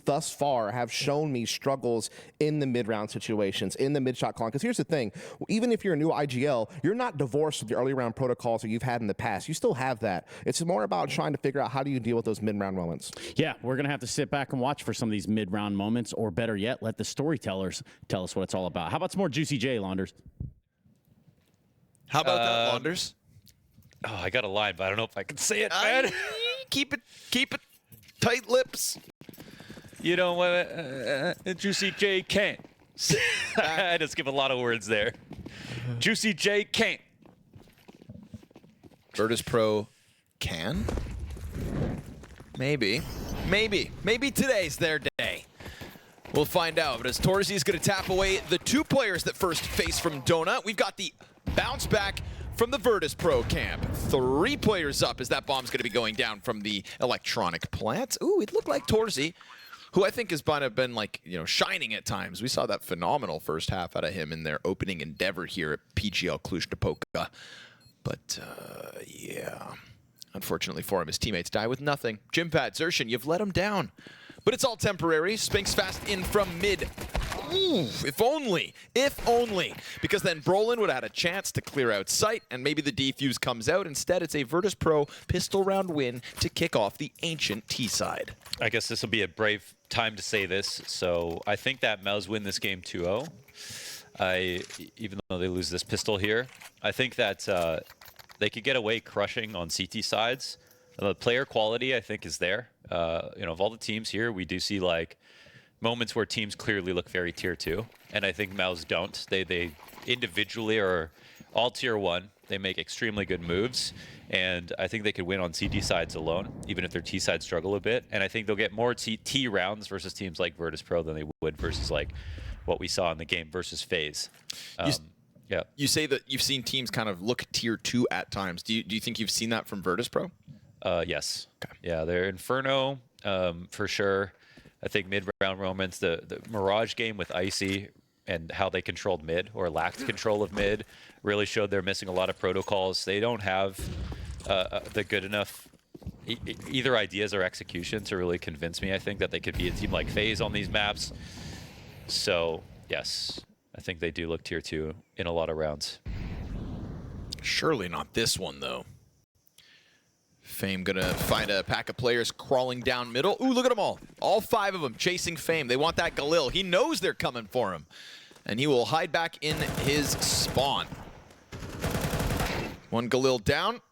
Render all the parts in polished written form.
thus far have shown me struggles in the mid-round situations, in the mid-shot calling. Because here's the thing, even if you're a new IGL, you're not divorced with the early round protocols that you've had in the past. You still have that. It's more about trying to figure out how do you deal with those mid-round moments. Yeah, we're going to have to sit back and watch for some of these mid-round moments, or better yet, let the storytellers tell us what it's all about. How about some more Juicy J, Launders? How about that, Launders? Oh, I got a line, but I don't know if I can say it, man. Keep it tight lips. You know what? Juicy J can't. I just give a lot of words there. Juicy J can't. Virtus.pro can? Maybe today's their day. We'll find out. But as Torzi is going to tap away the 2 players that first face from Donut, we've got the bounce back from the Virtus.pro camp. 3 players up as that bomb's going to be going down from the electronic plant. Ooh, it looked like Torzi, who I think has been like, shining at times. We saw that phenomenal first half out of him in their opening endeavor here at PGL Cluj-Napoca. But, yeah. Unfortunately for him, his teammates die with nothing. Jimpad, Zershin, you've let him down. But it's all temporary. Spinks fast in from mid. Ooh, if only. Because then Brolin would have had a chance to clear out sight, and maybe the defuse comes out. Instead, it's a Virtus.pro pistol round win to kick off the ancient T-side. I guess this will be a brave time to say this. So I think that MOUZ win this game 2-0. Even though they lose this pistol here, I think that they could get away crushing on CT sides. The player quality, I think, is there. Of all the teams here, we do see like moments where teams clearly look very tier 2, and I think MOUZ don't. They individually are all tier 1. They make extremely good moves, and I think they could win on CT sides alone, even if their T sides struggle a bit. And I think they'll get more T rounds versus teams like Virtus.pro than they would versus like what we saw in the game versus FaZe. Yeah. You say that you've seen teams kind of look tier 2 at times. Do you think you've seen that from Virtus.pro? Yes. Okay. Yeah, they're Inferno for sure. I think mid-round moments, the Mirage game with Icy and how they controlled mid or lacked control of mid really showed they're missing a lot of protocols. They don't have the good enough either ideas or execution to really convince me, I think, that they could be a team like FaZe on these maps. So, yes, I think they do look tier 2 in a lot of rounds. Surely not this one, though. Fame gonna find a pack of players crawling down middle. Ooh, look at them all. All 5 of them chasing Fame. They want that Galil. He knows they're coming for him. And he will hide back in his spawn. 1 Galil down.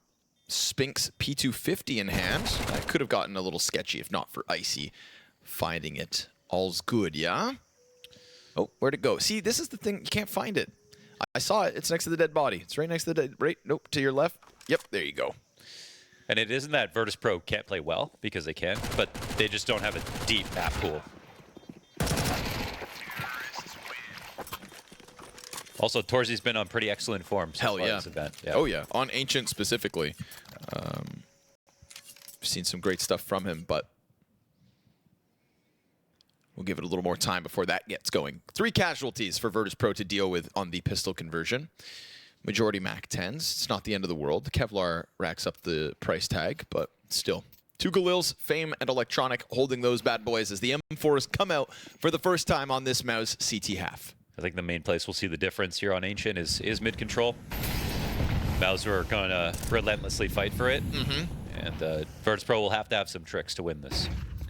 Spinks P250 in hand. That could have gotten a little sketchy if not for Icy finding it. All's good, yeah? Oh, where'd it go? See, this is the thing. You can't find it. I saw it. It's next to the dead body. It's right next to the dead... Right? Nope, to your left. Yep, there you go. And it isn't that Virtus.pro can't play well, because they can, but they just don't have a deep map pool. Also, Torzi's been on pretty excellent form so far this event. Yeah. Oh yeah, on Ancient specifically. Seen some great stuff from him, but we'll give it a little more time before that gets going. 3 casualties for Virtus.pro to deal with on the pistol conversion. Majority Mac 10s. It's not the end of the world. The Kevlar racks up the price tag, but still. 2 Galils, Fame, and Electronic holding those bad boys as the M4s come out for the first time on this MOUZ CT half. I think the main place we'll see the difference here on Ancient is mid-control. MOUZ are going to relentlessly fight for it, and Virtus.pro will have to have some tricks to win this.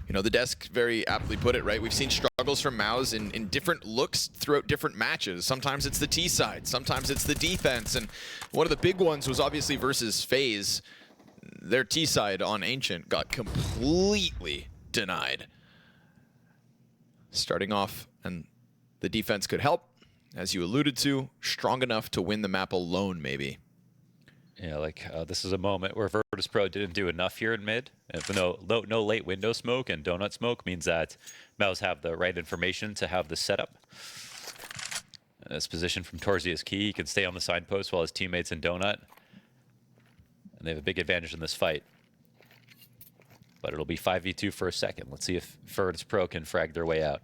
You know, the desk very aptly put it, right? We've seen struggles from MOUZ in different looks throughout different matches. Sometimes it's the T side, sometimes it's the defense, and one of the big ones was obviously versus FaZe. Their T side on Ancient got completely denied. Starting off, and the defense could help, as you alluded to, strong enough to win the map alone, maybe. Yeah, like this is a moment where Virtus.pro didn't do enough here in mid. If no late window smoke and donut smoke means that MOUZ have the right information to have the setup. This position from Torzi is key. He can stay on the signpost while his teammates in donut. And they have a big advantage in this fight. But it'll be 5v2 for a second. Let's see if Virtus.pro can frag their way out.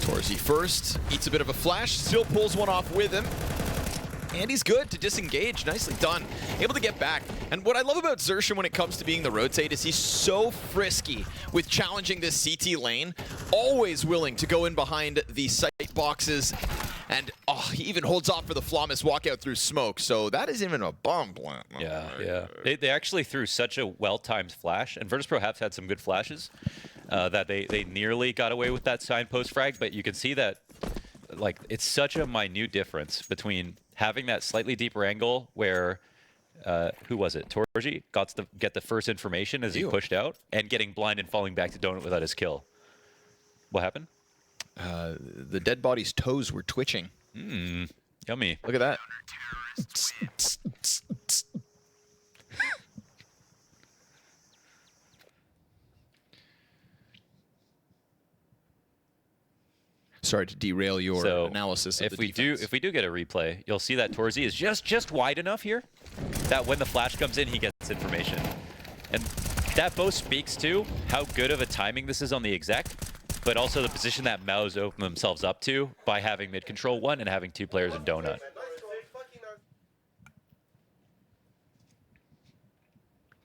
Torzi first, eats a bit of a flash, still pulls one off with him. And he's good to disengage. Nicely done. Able to get back. And what I love about Xerxia when it comes to being the rotate is he's so frisky with challenging this CT lane. Always willing to go in behind the sight boxes. And he even holds off for the flawless walkout through smoke. So that is even a bomb plant. Yeah. They actually threw such a well-timed flash. And Virtus.pro have had some good flashes that they nearly got away with that signpost frag. But you can see that like it's such a minute difference between having that slightly deeper angle where, who was it? Torji got to get the first information as he pushed out and getting blind and falling back to Donut without his kill. What happened? The dead body's toes were twitching. Yummy. Look at that. Sorry to derail your analysis of the defense. If we do get a replay, you'll see that Torzi is just wide enough here that when the flash comes in, he gets information. And that both speaks to how good of a timing this is on the exec, but also the position that MOUZ opened themselves up to by having mid control 1 and having 2 players in Donut.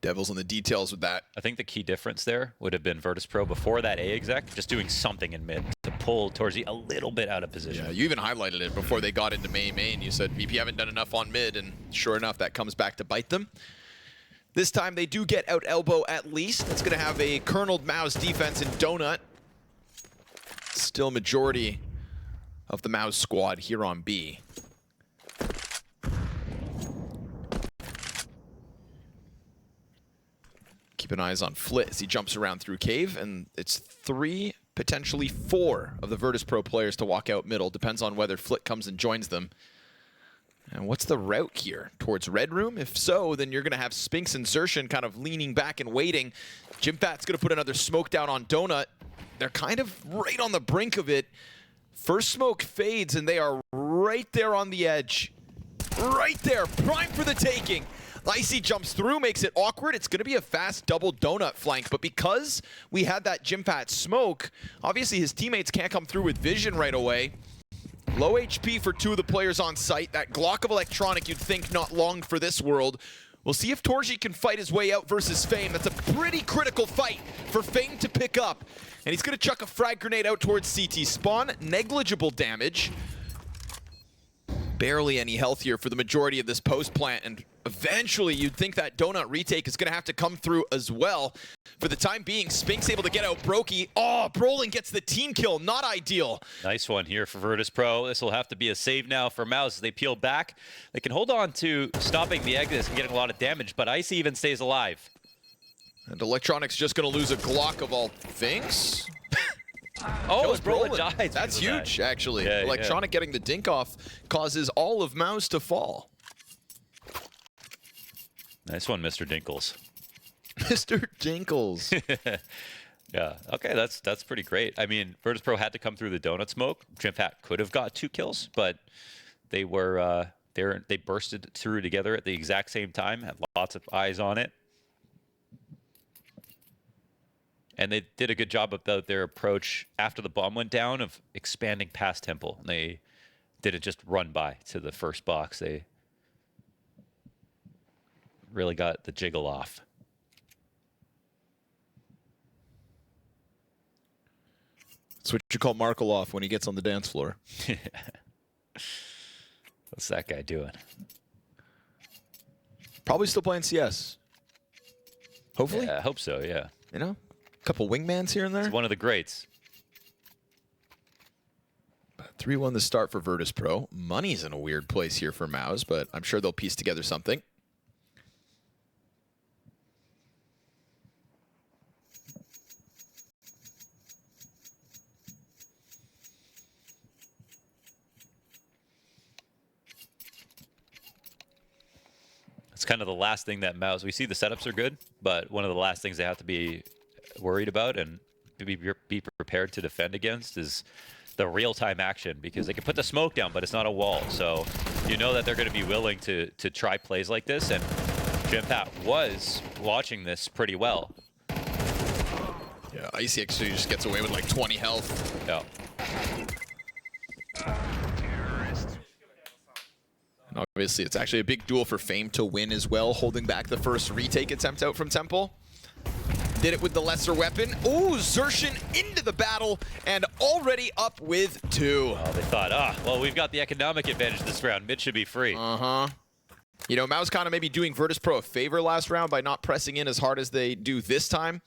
Devils in the details with that. I think the key difference there would have been Virtus.pro before that A exec just doing something in mid to pull Torzi a little bit out of position. Yeah, you even highlighted it before they got into main. You said, VP haven't done enough on mid, and sure enough, that comes back to bite them. This time they do get out elbow at least. That's going to have a kerneled MOUZ defense in Donut. Still majority of the MOUZ squad here on B. Keeping eyes on Flit as he jumps around through cave, and it's 3, potentially 4 of the Virtus.pro players to walk out middle. Depends on whether Flit comes and joins them. And what's the route here? Towards Red Room? If so, then you're going to have Spinks and Xerxia kind of leaning back and waiting. Jimfat's going to put another smoke down on Donut. They're kind of right on the brink of it. First smoke fades, and they are right there on the edge. Right there, prime for the taking. Icy jumps through, makes it awkward. It's going to be a fast double Donut flank, but because we had that Jimpat smoke, obviously his teammates can't come through with vision right away. Low HP for 2 of the players on site. That Glock of Electronic, you'd think not long for this world. We'll see if Torji can fight his way out versus Fame. That's a pretty critical fight for Fame to pick up. And he's going to chuck a frag grenade out towards CT spawn. Negligible damage. Barely any health here for the majority of this post plant, and eventually you'd think that Donut retake is going to have to come through as well. For the time being, Spinks able to get out Brokey. Oh, Brolin gets the team kill, not ideal. Nice one here for Virtus.pro. This will have to be a save now for MOUZ as they peel back. They can hold on to stopping the exits and getting a lot of damage, but Icy even stays alive. And Electronic's just going to lose a Glock of all things. Oh, Brolin dies. That's huge, actually. Yeah, Electronic getting the dink off causes all of MOUZ to fall. Nice one, Mr. Dinkles. Mr. Dinkles. Yeah, okay, that's pretty great. I mean, Virtus.pro had to come through the Donut smoke. Jimpat could have got 2 kills, but they were they bursted through together at the exact same time, had lots of eyes on it. And they did a good job of their approach after the bomb went down of expanding past Temple. And they didn't just run by to the first box. They really got the jiggle off. That's what you call Markle off when he gets on the dance floor. What's that guy doing? Probably still playing CS. Hopefully. Yeah, I hope so, yeah. You know? Couple wingmans here and there. It's one of the greats. 3-1 the start for Virtus.pro. Money's in a weird place here for MOUZ, but I'm sure they'll piece together something. It's kind of the last thing that MOUZ, we see the setups are good, but one of the last things they have to be worried about and be prepared to defend against is the real-time action, because they can put the smoke down, but it's not a wall. So you know that they're going to be willing to try plays like this, and Jimpat was watching this pretty well. Yeah, Icy actually just gets away with like 20 health. Yeah. And obviously, it's actually a big duel for Fame to win as well, holding back the first retake attempt out from Temple. Did it with the lesser weapon. Ooh, Xerxin into the battle and already up with 2. Oh, they thought, well, we've got the economic advantage this round. Mid should be free. You know, MOUZ kind of maybe doing Virtus.pro a favor last round by not pressing in as hard as they do this time.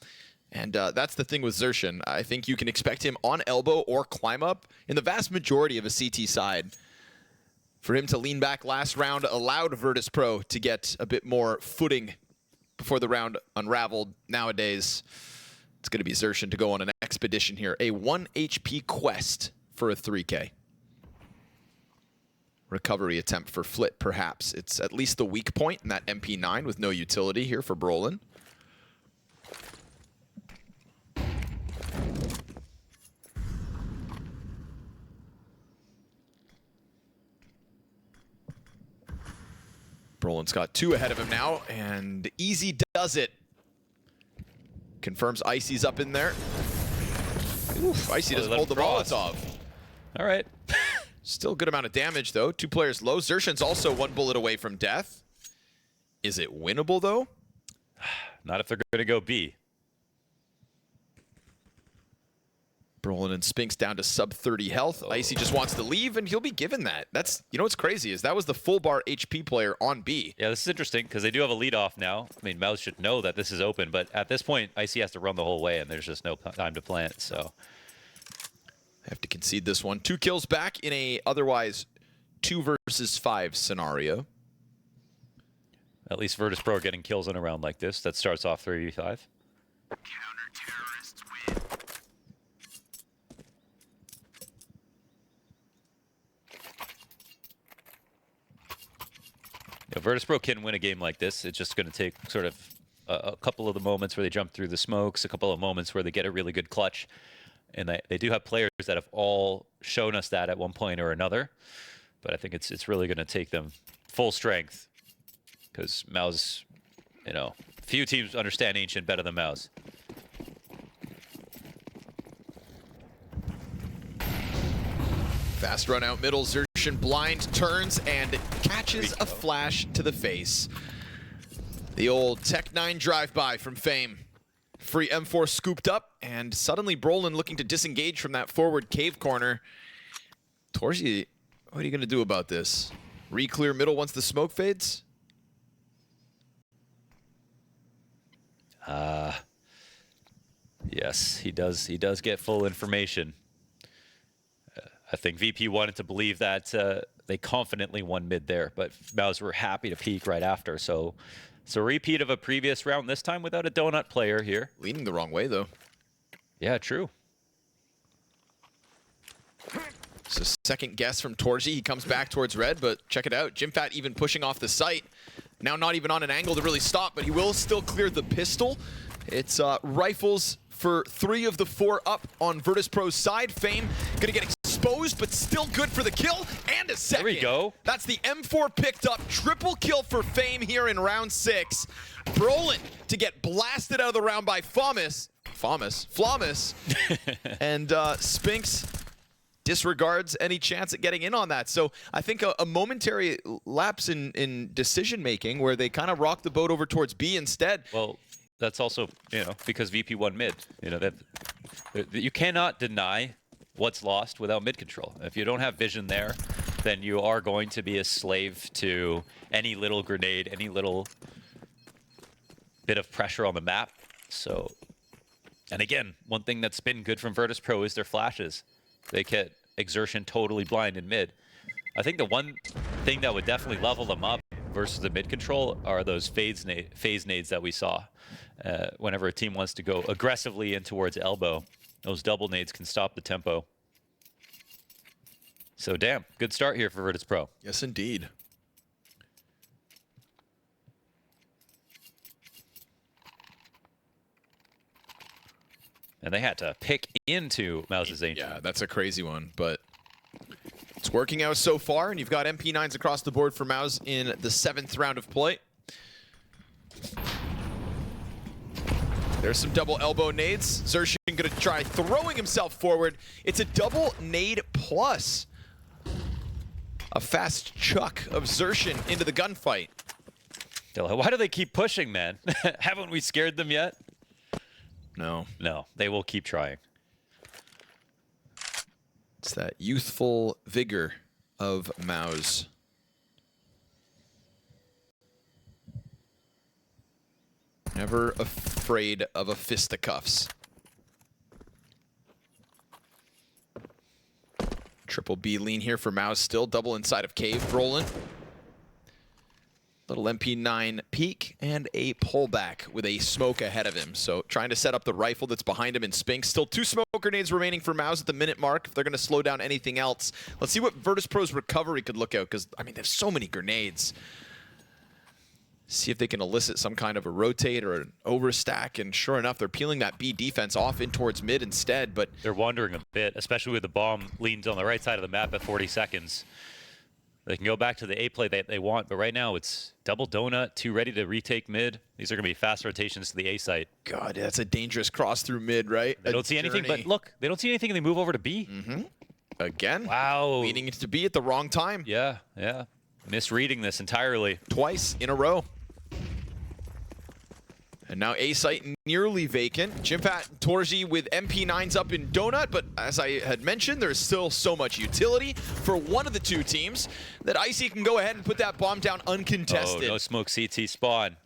And that's the thing with Xerxin. I think you can expect him on elbow or climb up in the vast majority of a CT side. For him to lean back last round allowed Virtus.pro to get a bit more footing before the round unraveled. Nowadays, it's going to be Xerxin to go on an expedition here. A 1 HP quest for a 3K. Recovery attempt for Flit, perhaps. It's at least the weak point in that MP9 with no utility here for Brolin. Brolin's got 2 ahead of him now, and Easy does it. Confirms Icy's up in there. Oof, Icy doesn't hold the Molotov. All right. Still a good amount of damage, though. 2 players low. Xerxin's also 1 bullet away from death. Is it winnable, though? Not if they're going to go B. Brolin and Spinks down to sub 30 health. Icy just wants to leave, and he'll be given that. That's, you know what's crazy is that was the full bar HP player on B. Yeah, this is interesting because they do have a lead off now. I mean, MOUZ should know that this is open, but at this point, Icy has to run the whole way, and there's just no time to plant, so. I have to concede this one. 2 kills back in a otherwise 2 versus 5 scenario. At least Virtus.pro are getting kills in a round like this. That starts off 3v5. Counter-terrorists win. Yeah, Virtus.pro can win a game like this. It's just going to take sort of a couple of the moments where they jump through the smokes, a couple of moments where they get a really good clutch. And they do have players that have all shown us that at one point or another. But I think it's really going to take them full strength. Because MOUZ, you know, few teams understand Ancient better than MOUZ. Fast run out middle. Xerxin blind turns and catches a flash to the face. The old Tech 9 drive-by from Fame. Free M4 scooped up, and suddenly Brolin looking to disengage from that forward cave corner. Torsi, what are you going to do about this? Re-clear middle once the smoke fades? Yes, he does get full information. I think VP wanted to believe that they confidently won mid there, but MOUZ were happy to peek right after. So it's a repeat of a previous round, this time without a donut player here. Leaning the wrong way, though. Yeah, true. So second guess from Torsi. He comes back towards red, but check it out. Jimfat even pushing off the site. Now not even on an angle to really stop, but he will still clear the pistol. It's rifles for 3 of the 4 up on Virtus.pro's side. Fame gonna get exposed, but still good for the kill, and a second. There we go. That's the M4 picked up. Triple kill for Fame here in round 6. Brolin to get blasted out of the round by Flawless. And Spinks disregards any chance at getting in on that. So I think a momentary lapse in decision-making where they kind of rock the boat over towards B instead. Well, that's also, you know, because VP won mid. You know, that you cannot deny what's lost without mid control. If you don't have vision there, then you are going to be a slave to any little grenade, any little bit of pressure on the map. So, and again, one thing that's been good from Virtus.pro is their flashes. They get Xerxin totally blind in mid. I think the one thing that would definitely level them up versus the mid control are those phase nades that we saw. Whenever a team wants to go aggressively in towards elbow, those double nades can stop the tempo. So damn, good start here for Virtus.pro. Yes, indeed. And they had to pick into MOUZ's Ancient. Yeah, that's a crazy one, but it's working out so far, and you've got MP9s across the board for MOUZ in the 7th round of play. There's some double elbow nades. Xerxin gonna try throwing himself forward. It's a double nade plus. a fast chuck of Xertion into the gunfight. Why do they keep pushing, man? Haven't we scared them yet? No. No, they will keep trying. It's that youthful vigor of MOUZ. Never afraid of a fisticuffs. Triple B lean here for MOUZ still. Double inside of cave. Rolling. Little MP9 peek and a pullback with a smoke ahead of him. So trying to set up the rifle that's behind him in Spink. Still 2 smoke grenades remaining for MOUZ at the minute mark. If they're going to slow down anything else. Let's see what Virtus.pro's recovery could look out. Because, I mean, there's so many grenades. See if they can elicit some kind of a rotate or an overstack. And sure enough, they're peeling that B defense off in towards mid instead. But they're wandering a bit, especially with the bomb leaned on the right side of the map at 40 seconds. They can go back to the A play that they want, but right now it's double donut, 2 ready to retake mid. These are going to be fast rotations to the A site. God, that's a dangerous cross through mid, right? They don't see anything, but look, they don't see anything and they move over to B. Again? Wow. Leading into B at the wrong time. Yeah. Misreading this entirely. Twice in a row. And now A site nearly vacant. Jimpat and Torji with MP9s up in Donut, but as I had mentioned, there's still so much utility for one of the 2 teams that Icy can go ahead and put that bomb down uncontested. Oh, no smoke CT spawn.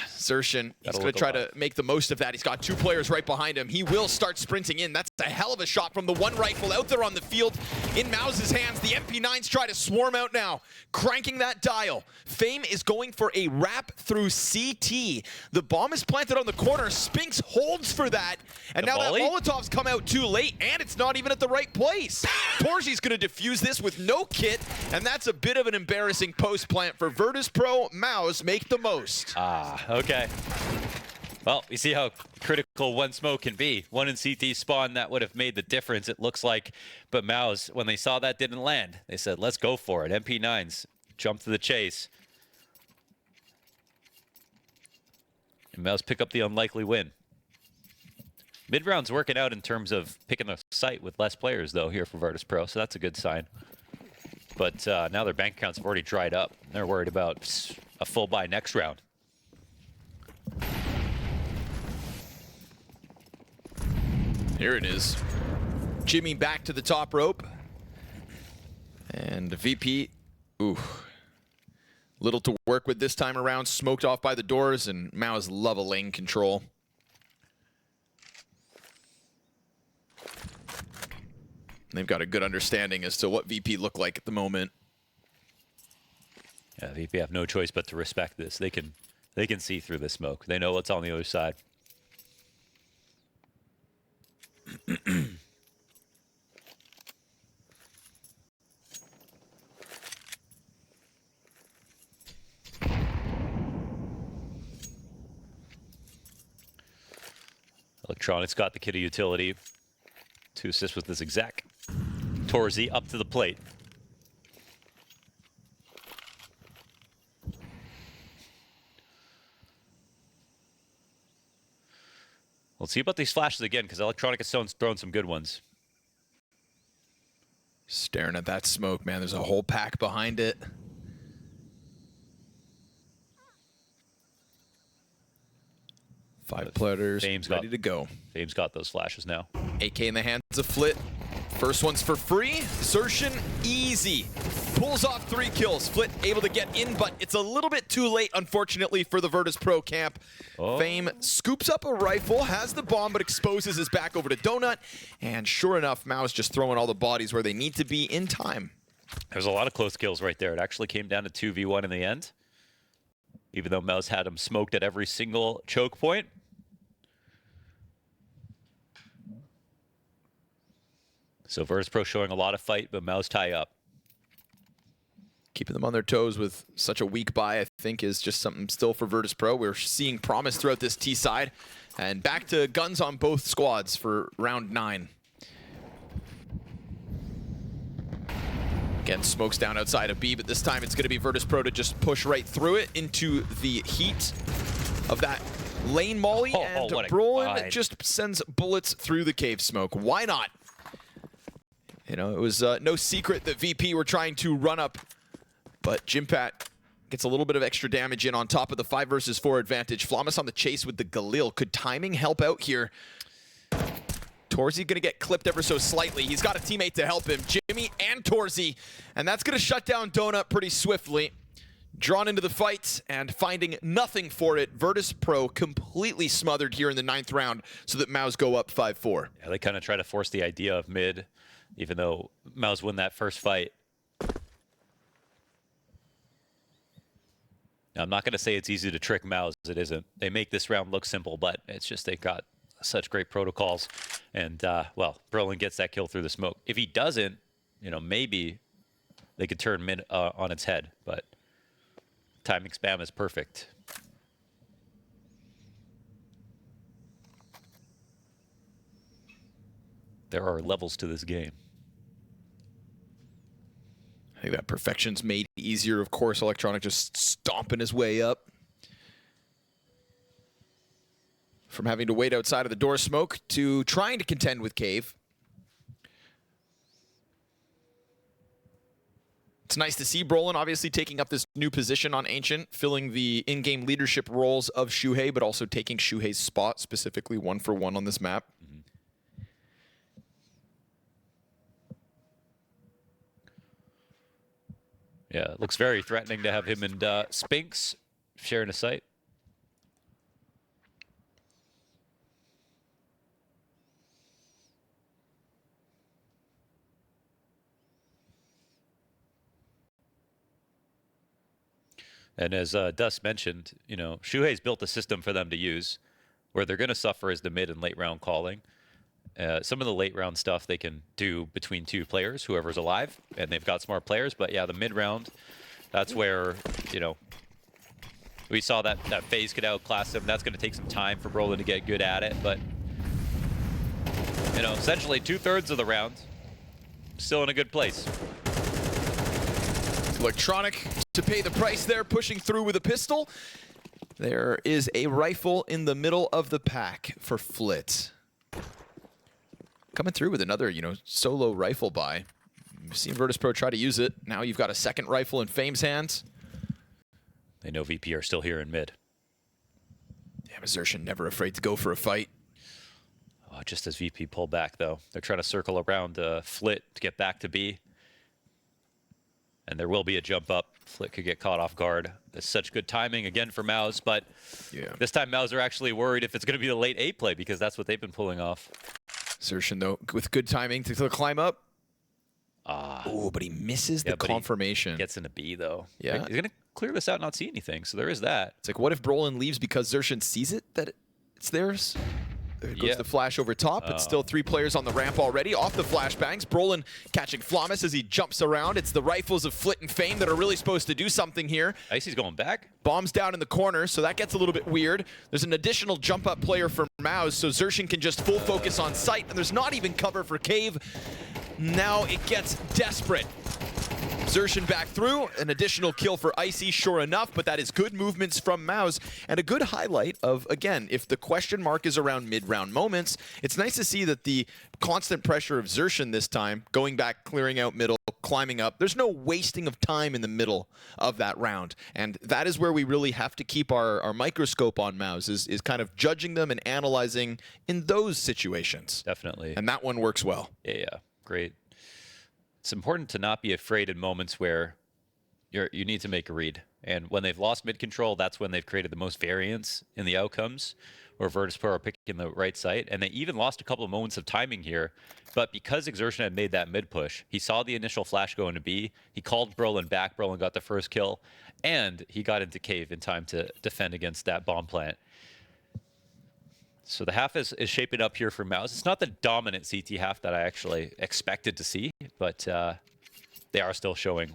Xertion, he's going to try to make the most of that. He's got 2 players right behind him. He will start sprinting in. That's a hell of a shot from the one rifle out there on the field in MOUZ's hands. The MP9s try to swarm out now, cranking that dial. Fame is going for a wrap through CT. The bomb is planted on the corner. Spinks holds for that. And now that Molotov's come out too late, and it's not even at the right place. Torji's going to defuse this with no kit, and that's a bit of an embarrassing post plant for Virtus.pro. MOUZ make the most. Okay. Well, you see how critical one smoke can be. One in CT spawn, that would have made the difference, it looks like. But MOUZ, when they saw that didn't land, they said, let's go for it. MP9s jump to the chase. And MOUZ pick up the unlikely win. Mid-round's working out in terms of picking the site with less players, though, here for Virtus.pro, so that's a good sign. But now their bank accounts have already dried up. They're worried about a full buy next round. Here it is. Jimmy back to the top rope. And VP, little to work with this time around. Smoked off by the doors, and MOUZ love a lane control. They've got a good understanding as to what VP look like at the moment. Yeah, VP have no choice but to respect this. They can see through the smoke. They know what's on the other side. Electronics got the kit of utility to assist with this exec. Torzi up to the plate. Let's see about these flashes again, because Electronic has thrown some good ones. Staring at that smoke, man. There's a whole pack behind it. Five players ready to go. Fame's got those flashes now. AK in the hands of Flit. First one's for free. Xertion, easy. Pulls off 3 kills. Flit able to get in, but it's a little bit too late, unfortunately, for the Virtus.pro camp. Fame scoops up a rifle, has the bomb, but exposes his back over to Donut. And sure enough, MOUZ just throwing all the bodies where they need to be in time. There's a lot of close kills right there. It actually came down to 2v1 in the end. Even though MOUZ had him smoked at every single choke point. So Virtus.pro showing a lot of fight, but MOUZ tie up. Keeping them on their toes with such a weak buy, I think, is just something still for Virtus.pro. We're seeing promise throughout this T side. And back to guns on both squads for round 9. Again, smokes down outside of B, but this time it's going to be Virtus.pro to just push right through it into the heat of that lane molly. And Brolin just sends bullets through the cave smoke. Why not? You know, it was no secret that VP were trying to run up But Jimpat gets a little bit of extra damage in on top of the 5 versus 4 advantage. Flamus on the chase with the Galil. Could timing help out here? Torzy going to get clipped ever so slightly. He's got a teammate to help him, Jimmy and Torzy. And that's going to shut down Donut pretty swiftly. Drawn into the fight and finding nothing for it. Virtus.pro completely smothered here in the 9th round so that MOUZ go up 5-4. Yeah, they kind of try to force the idea of mid, even though MOUZ won that first fight. Now, I'm not going to say it's easy to trick MOUZ. It isn't. They make this round look simple, but it's just they've got such great protocols. And, well, Brolin gets that kill through the smoke. If he doesn't, you know, maybe they could turn mid on its head, but timing spam is perfect. There are levels to this game. I think that perfection's made easier. Of course, Electronic just stomping his way up. From having to wait outside of the door smoke to trying to contend with Cave. It's nice to see Brolin obviously taking up this new position on Ancient, filling the in-game leadership roles of Shuhei, but also taking Shuhei's spot, specifically 1-for-1 on this map. Yeah, it looks very threatening to have him and Spinks sharing a site. And as Dust mentioned, you know, Shuhei's built a system for them to use where they're going to suffer is the mid and late round calling. Some of the late round stuff they can do between 2 players, whoever's alive, and they've got smart players. But yeah, the mid round, that's where, you know, we saw that FaZe could outclass them. That's going to take some time for Brolin to get good at it. But, you know, essentially 2/3 of the round, still in a good place. Electronic to pay the price there, pushing through with a pistol. There is a rifle in the middle of the pack for Flit. Coming through with another, you know, solo rifle buy. We've seen Virtus.pro try to use it. Now you've got a second rifle in Fame's hands. They know VP are still here in mid. Damn, Xertion never afraid to go for a fight. Oh, just as VP pull back, though. They're trying to circle around Flit to get back to B. And there will be a jump up. Flit could get caught off guard. That's such good timing again for MOUZ, but yeah, this time MOUZ are actually worried if it's going to be the late A play because that's what they've been pulling off. Xertion, though, with good timing to climb up. Oh, but he misses the confirmation. Gets into B, though. Yeah. He's going to clear this out and not see anything, so there is that. It's like, what if Brolin leaves because Xertion sees it, that it's theirs? There goes the flash over top. It's still 3 players on the ramp already. Off the flashbangs. Brolin catching Flamus as he jumps around. It's the rifles of Flit and Fame that are really supposed to do something here. Icy's going back. Bombs down in the corner, so that gets a little bit weird. There's an additional jump up player for MOUZ, so Xertion can just full focus on sight, and there's not even cover for Cave. Now it gets desperate. Xertion back through, an additional kill for Icy, sure enough, but that is good movements from MOUZ, and a good highlight of, again, if the question mark is around mid-round moments, it's nice to see that the constant pressure of Xertion this time, going back, clearing out middle, climbing up, there's no wasting of time in the middle of that round, and that is where we really have to keep our microscope on MOUZ, is kind of judging them and analyzing in those situations. Definitely. And that one works well. Yeah, great. It's important to not be afraid in moments where you need to make a read. And when they've lost mid control, that's when they've created the most variance in the outcomes, where Virtus.pro are picking the right site. And they even lost a couple of moments of timing here. But because Xertion had made that mid push, he saw the initial flash go into B. He called Brolin back. Brolin got the first kill. And he got into Cave in time to defend against that bomb plant. So the half is shaping up here for MOUZ. It's not the dominant CT half that I actually expected to see, but they are still showing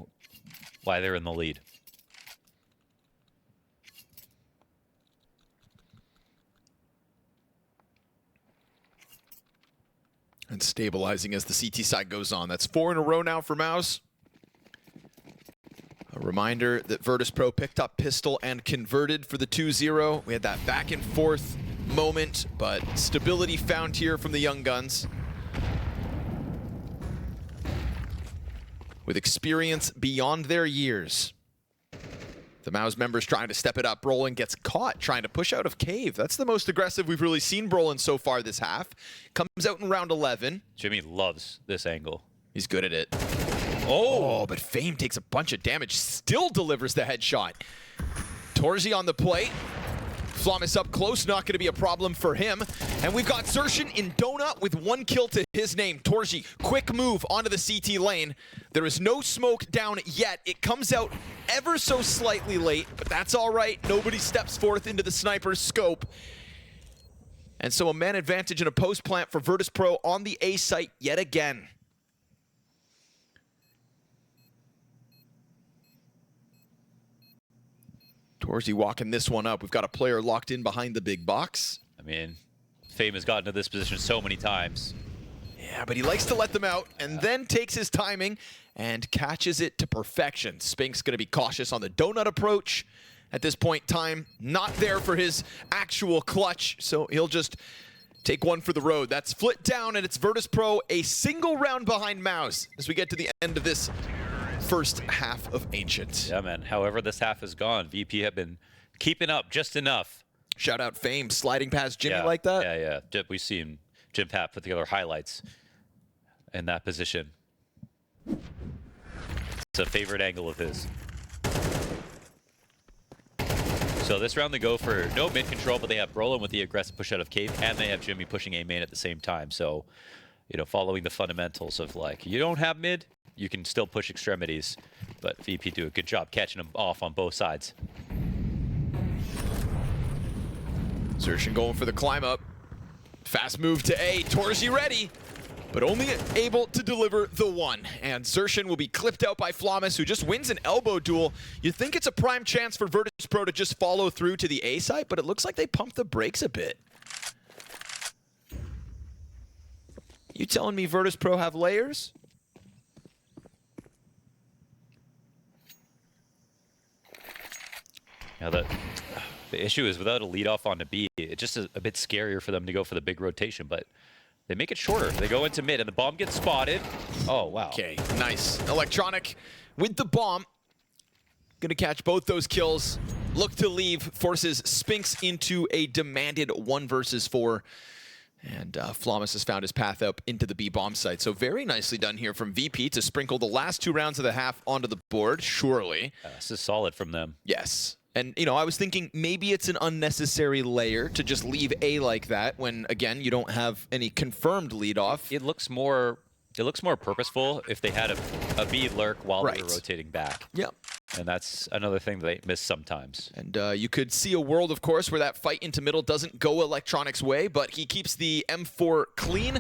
why they're in the lead. And stabilizing as the CT side goes on. That's 4 in a row now for MOUZ. A reminder that Virtus.pro picked up pistol and converted for the 2-0. We had that back and forth moment, but stability found here from the young guns. With experience beyond their years. The MOUZ members trying to step it up. Brolin gets caught trying to push out of cave. That's the most aggressive we've really seen Brolin so far this half. Comes out in round 11. Jimmy loves this angle. He's good at it. Oh, but Fame takes a bunch of damage. Still delivers the headshot. Torzi on the plate. Flawless up close, not going to be a problem for him. And we've got Zershin in Donut with 1 kill to his name. Torzi, quick move onto the CT lane. There is no smoke down yet. It comes out ever so slightly late, but that's all right. Nobody steps forth into the sniper's scope. And so a man advantage and a post plant for Virtus.pro on the A site yet again. Torzi walking this one up. We've got a player locked in behind the big box. I mean, Fame has gotten to this position so many times. Yeah, but he likes to let them out and then takes his timing and catches it to perfection. Spink's going to be cautious on the donut approach. At this point, time not there for his actual clutch, so he'll just take one for the road. That's flit down, and it's Virtus.pro, a single round behind MOUZ as we get to the end of this first half of Ancient. Yeah, man. However this half has gone, VP have been keeping up just enough. Shout out Fame sliding past Jimmy like that. Yeah. We've seen Jim Pat put together highlights in that position. It's a favorite angle of his. So this round they go for no mid control, but they have Brolin with the aggressive push out of cave, and they have Jimmy pushing A main at the same time. So, you know, following the fundamentals of like, you don't have mid, you can still push extremities, but VP do a good job catching them off on both sides. Zershin going for the climb up. Fast move to A. Torzi ready, but only able to deliver the one. And Zershin will be clipped out by Flawless, who just wins an elbow duel. You'd think it's a prime chance for Virtus.pro to just follow through to the A side, but it looks like they pumped the brakes a bit. You telling me Virtus.pro have layers? Now the issue is without a lead off on the B, it's just a bit scarier for them to go for the big rotation, but they make it shorter. They go into mid and the bomb gets spotted. Oh, wow. Okay, nice. Electronic with the bomb. Gonna catch both those kills. Look to leave, forces Spinks into a demanded 1 versus 4. And Flawless has found his path up into the B bomb site. So very nicely done here from VP to sprinkle the last 2 rounds of the half onto the board, surely. This is solid from them. Yes. And, you know, I was thinking maybe it's an unnecessary layer to just leave A like that when, again, you don't have any confirmed lead off. It looks more purposeful if they had a B lurk while they were rotating back. Yep. And that's another thing that they miss sometimes. And you could see a world, of course, where that fight into middle doesn't go Electronic's way, but he keeps the M4 clean.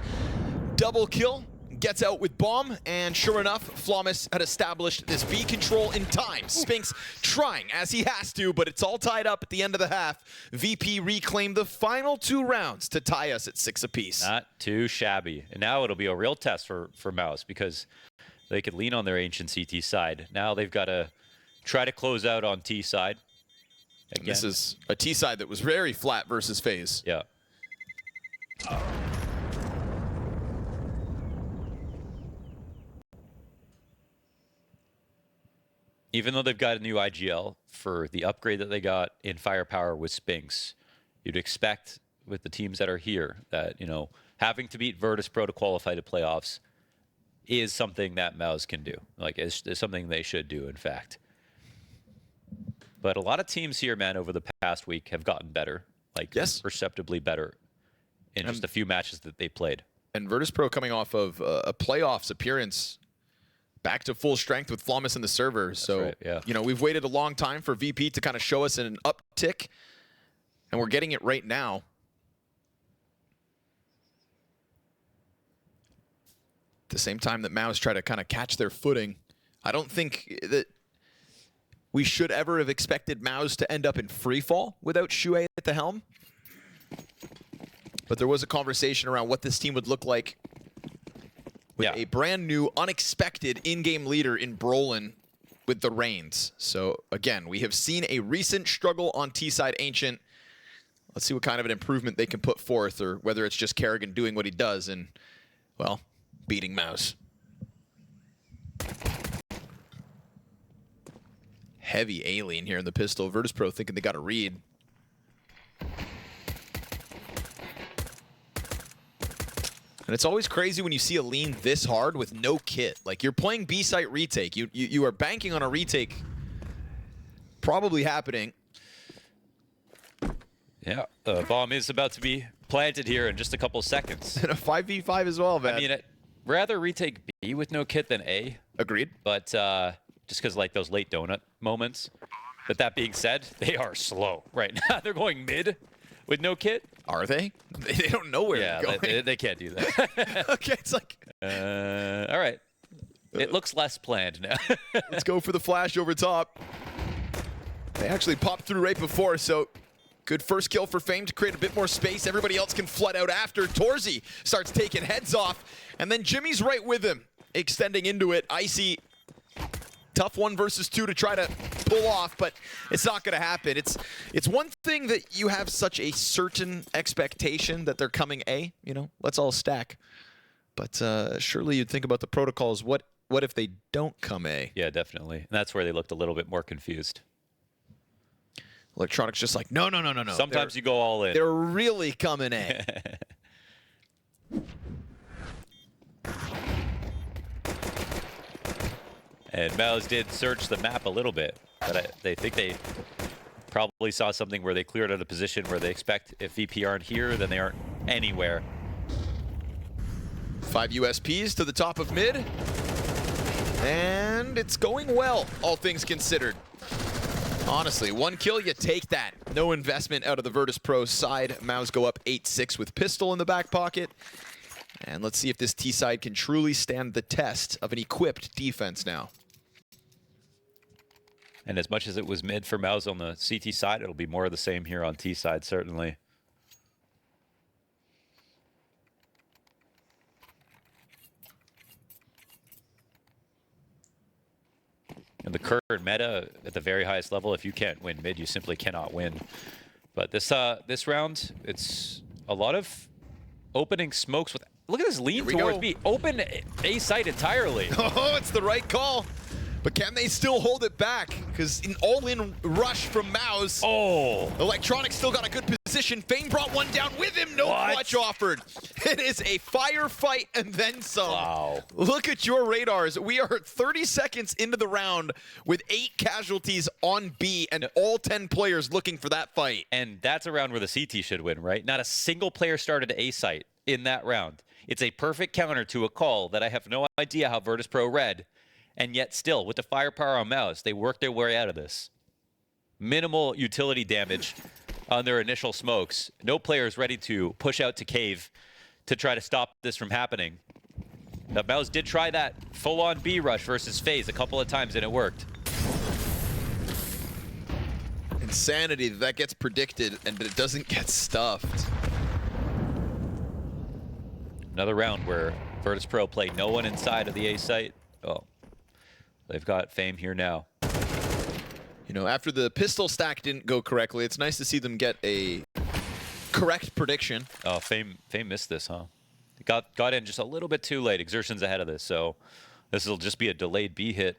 Double kill. Gets out with bomb, and sure enough, Flawless had established this B control in time. Spinks trying as he has to, but it's all tied up at the end of the half. VP reclaimed the final 2 rounds to tie us at 6 apiece. Not too shabby. And now it'll be a real test for MOUZ because they could lean on their ancient CT side. Now they've got to try to close out on T side. Again. This is a T side that was very flat versus FaZe. Yeah. Even though they've got a new IGL for the upgrade that they got in firepower with Spinks, you'd expect with the teams that are here that, you know, having to beat Virtus.pro to qualify to playoffs is something that MOUZ can do. Like, it's something they should do, in fact. But a lot of teams here, man, over the past week have gotten better. Like, perceptibly better in just a few matches that they played. And Virtus.pro coming off of a playoffs appearance back to full strength with Flawless in the server. So, you know, we've waited a long time for VP to kind of show us an uptick, and we're getting it right now. At the same time that MOUZ try to kind of catch their footing, I don't think that we should ever have expected MOUZ to end up in free fall without Shuei at the helm. But there was a conversation around what this team would look like with a brand new, unexpected in-game leader in Brolin with the reins. So again, we have seen a recent struggle on T-side Ancient. Let's see what kind of an improvement they can put forth, or whether it's just Kerrigan doing what he does and, well, beating MOUZ. heavy A-lean here in the pistol. Virtus.pro thinking they got a read. And it's always crazy when you see a lean this hard with no kit. Like, you're playing B-site retake. You are banking on a retake probably happening. Yeah, the bomb is about to be planted here in just a couple seconds. And a 5v5 as well, man. I mean, I'd rather retake B with no kit than A. Agreed. But just because, like, those late donut moments. But that being said, they are slow right now. They're going mid with no kit. Are they? They don't know where they're going. Yeah, they can't do that. Okay, it's like... all right. It looks less planned now. Let's go for the flash over top. They actually popped through right before, so good first kill for Fame to create a bit more space. Everybody else can flood out after. Torzy starts taking heads off, and then Jimmy's right with him, extending into it. Icy, tough 1 versus 2 to try to pull off, but it's not going to happen. It's one thing that you have such a certain expectation that they're coming A, you know, let's all stack. But surely you'd think about the protocols. What if they don't come A? Yeah, definitely. And that's where they looked a little bit more confused. Electronics just like, no. Sometimes you go all in. They're really coming A. And MOUZ did search the map a little bit, but they think they probably saw something where they cleared out a position where they expect if VP aren't here, then they aren't anywhere. 5 USPs to the top of mid. And it's going well, all things considered. Honestly, 1 kill, you take that. No investment out of the Virtus.pro side. MOUZ go up 8-6 with pistol in the back pocket. And let's see if this T side can truly stand the test of an equipped defense now. And as much as it was mid for MOUZ on the CT side, it'll be more of the same here on T side, certainly. And the current meta at the very highest level, if you can't win mid, you simply cannot win. But this round, it's a lot of opening smokes with. Look at this lean towards B. Open A site entirely. Oh, it's the right call. But can they still hold it back? Because an all-in rush from MOUZ. Oh. Electronics still got a good position. Fame brought one down with him. No clutch offered. It is a firefight and then some. Wow. Look at your radars. We are 30 seconds into the round with 8 casualties on B and all 10 players looking for that fight. And that's a round where the CT should win, right? Not a single player started A site in that round. It's a perfect counter to a call that I have no idea how Virtus.pro read. And yet still, with the firepower on MOUZ, they worked their way out of this. Minimal utility damage on their initial smokes. No players ready to push out to cave to try to stop this from happening. Now, MOUZ did try that full-on B rush versus FaZe a couple of times, and it worked. Insanity that gets predicted and it doesn't get stuffed. Another round where Virtus.pro play no one inside of the A site. Oh. They've got Fame here now. You know, after the pistol stack didn't go correctly, it's nice to see them get a correct prediction. Oh, Fame missed this, huh? Got in just a little bit too late. Exertion's ahead of this, so this will just be a delayed B hit.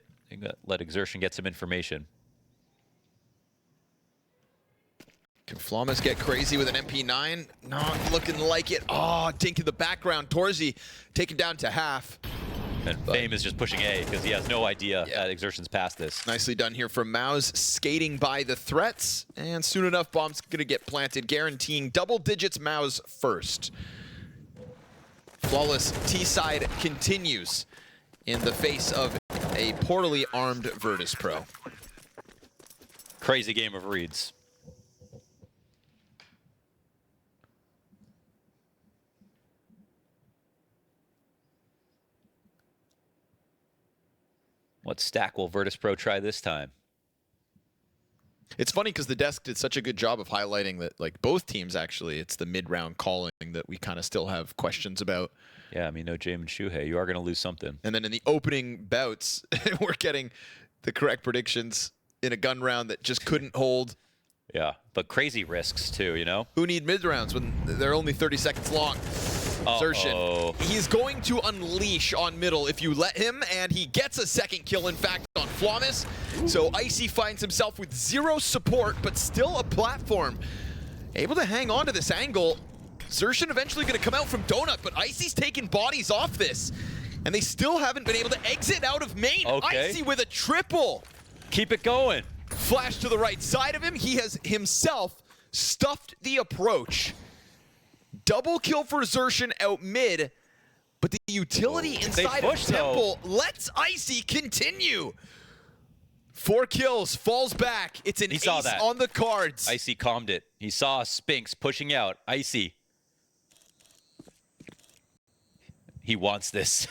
Let Exertion get some information. Can Flamas get crazy with an MP9? Not looking like it. Oh, dink in the background. Torzy taken down to half. And Fame is just pushing A because he has no idea that Exertion's past this. Nicely done here from MOUZ, skating by the threats, and soon enough, bomb's gonna get planted, guaranteeing double digits MOUZ first. Flawless T-side continues in the face of a poorly armed Virtus.pro. Crazy game of reads. What stack will Virtus.pro try this time? It's funny because the desk did such a good job of highlighting that, like, both teams actually, it's the mid-round calling that we kind of still have questions about. Yeah, I mean, no Jamin Shuhei. You are going to lose something. And then in the opening bouts, we're getting the correct predictions in a gun round that just couldn't hold. Yeah, but crazy risks too, you know? Who need mid-rounds when they're only 30 seconds long? Exertion. He's going to unleash on middle if you let him, and he gets a second kill, in fact, on Flawless. So Icy finds himself with 0 support, but still a platform. Able to hang on to this angle. Xerxin eventually going to come out from Donut, but Icy's taking bodies off this. And they still haven't been able to exit out of main. Okay. Icy with a triple. Keep it going. Flash to the right side of him. He has himself stuffed the approach. Double kill for Xerxin out mid, but the utility inside of Temple lets Icy continue. 4 kills, falls back. It's an ace on the cards. Icy calmed it. He saw Spinks pushing out. Icy. He wants this.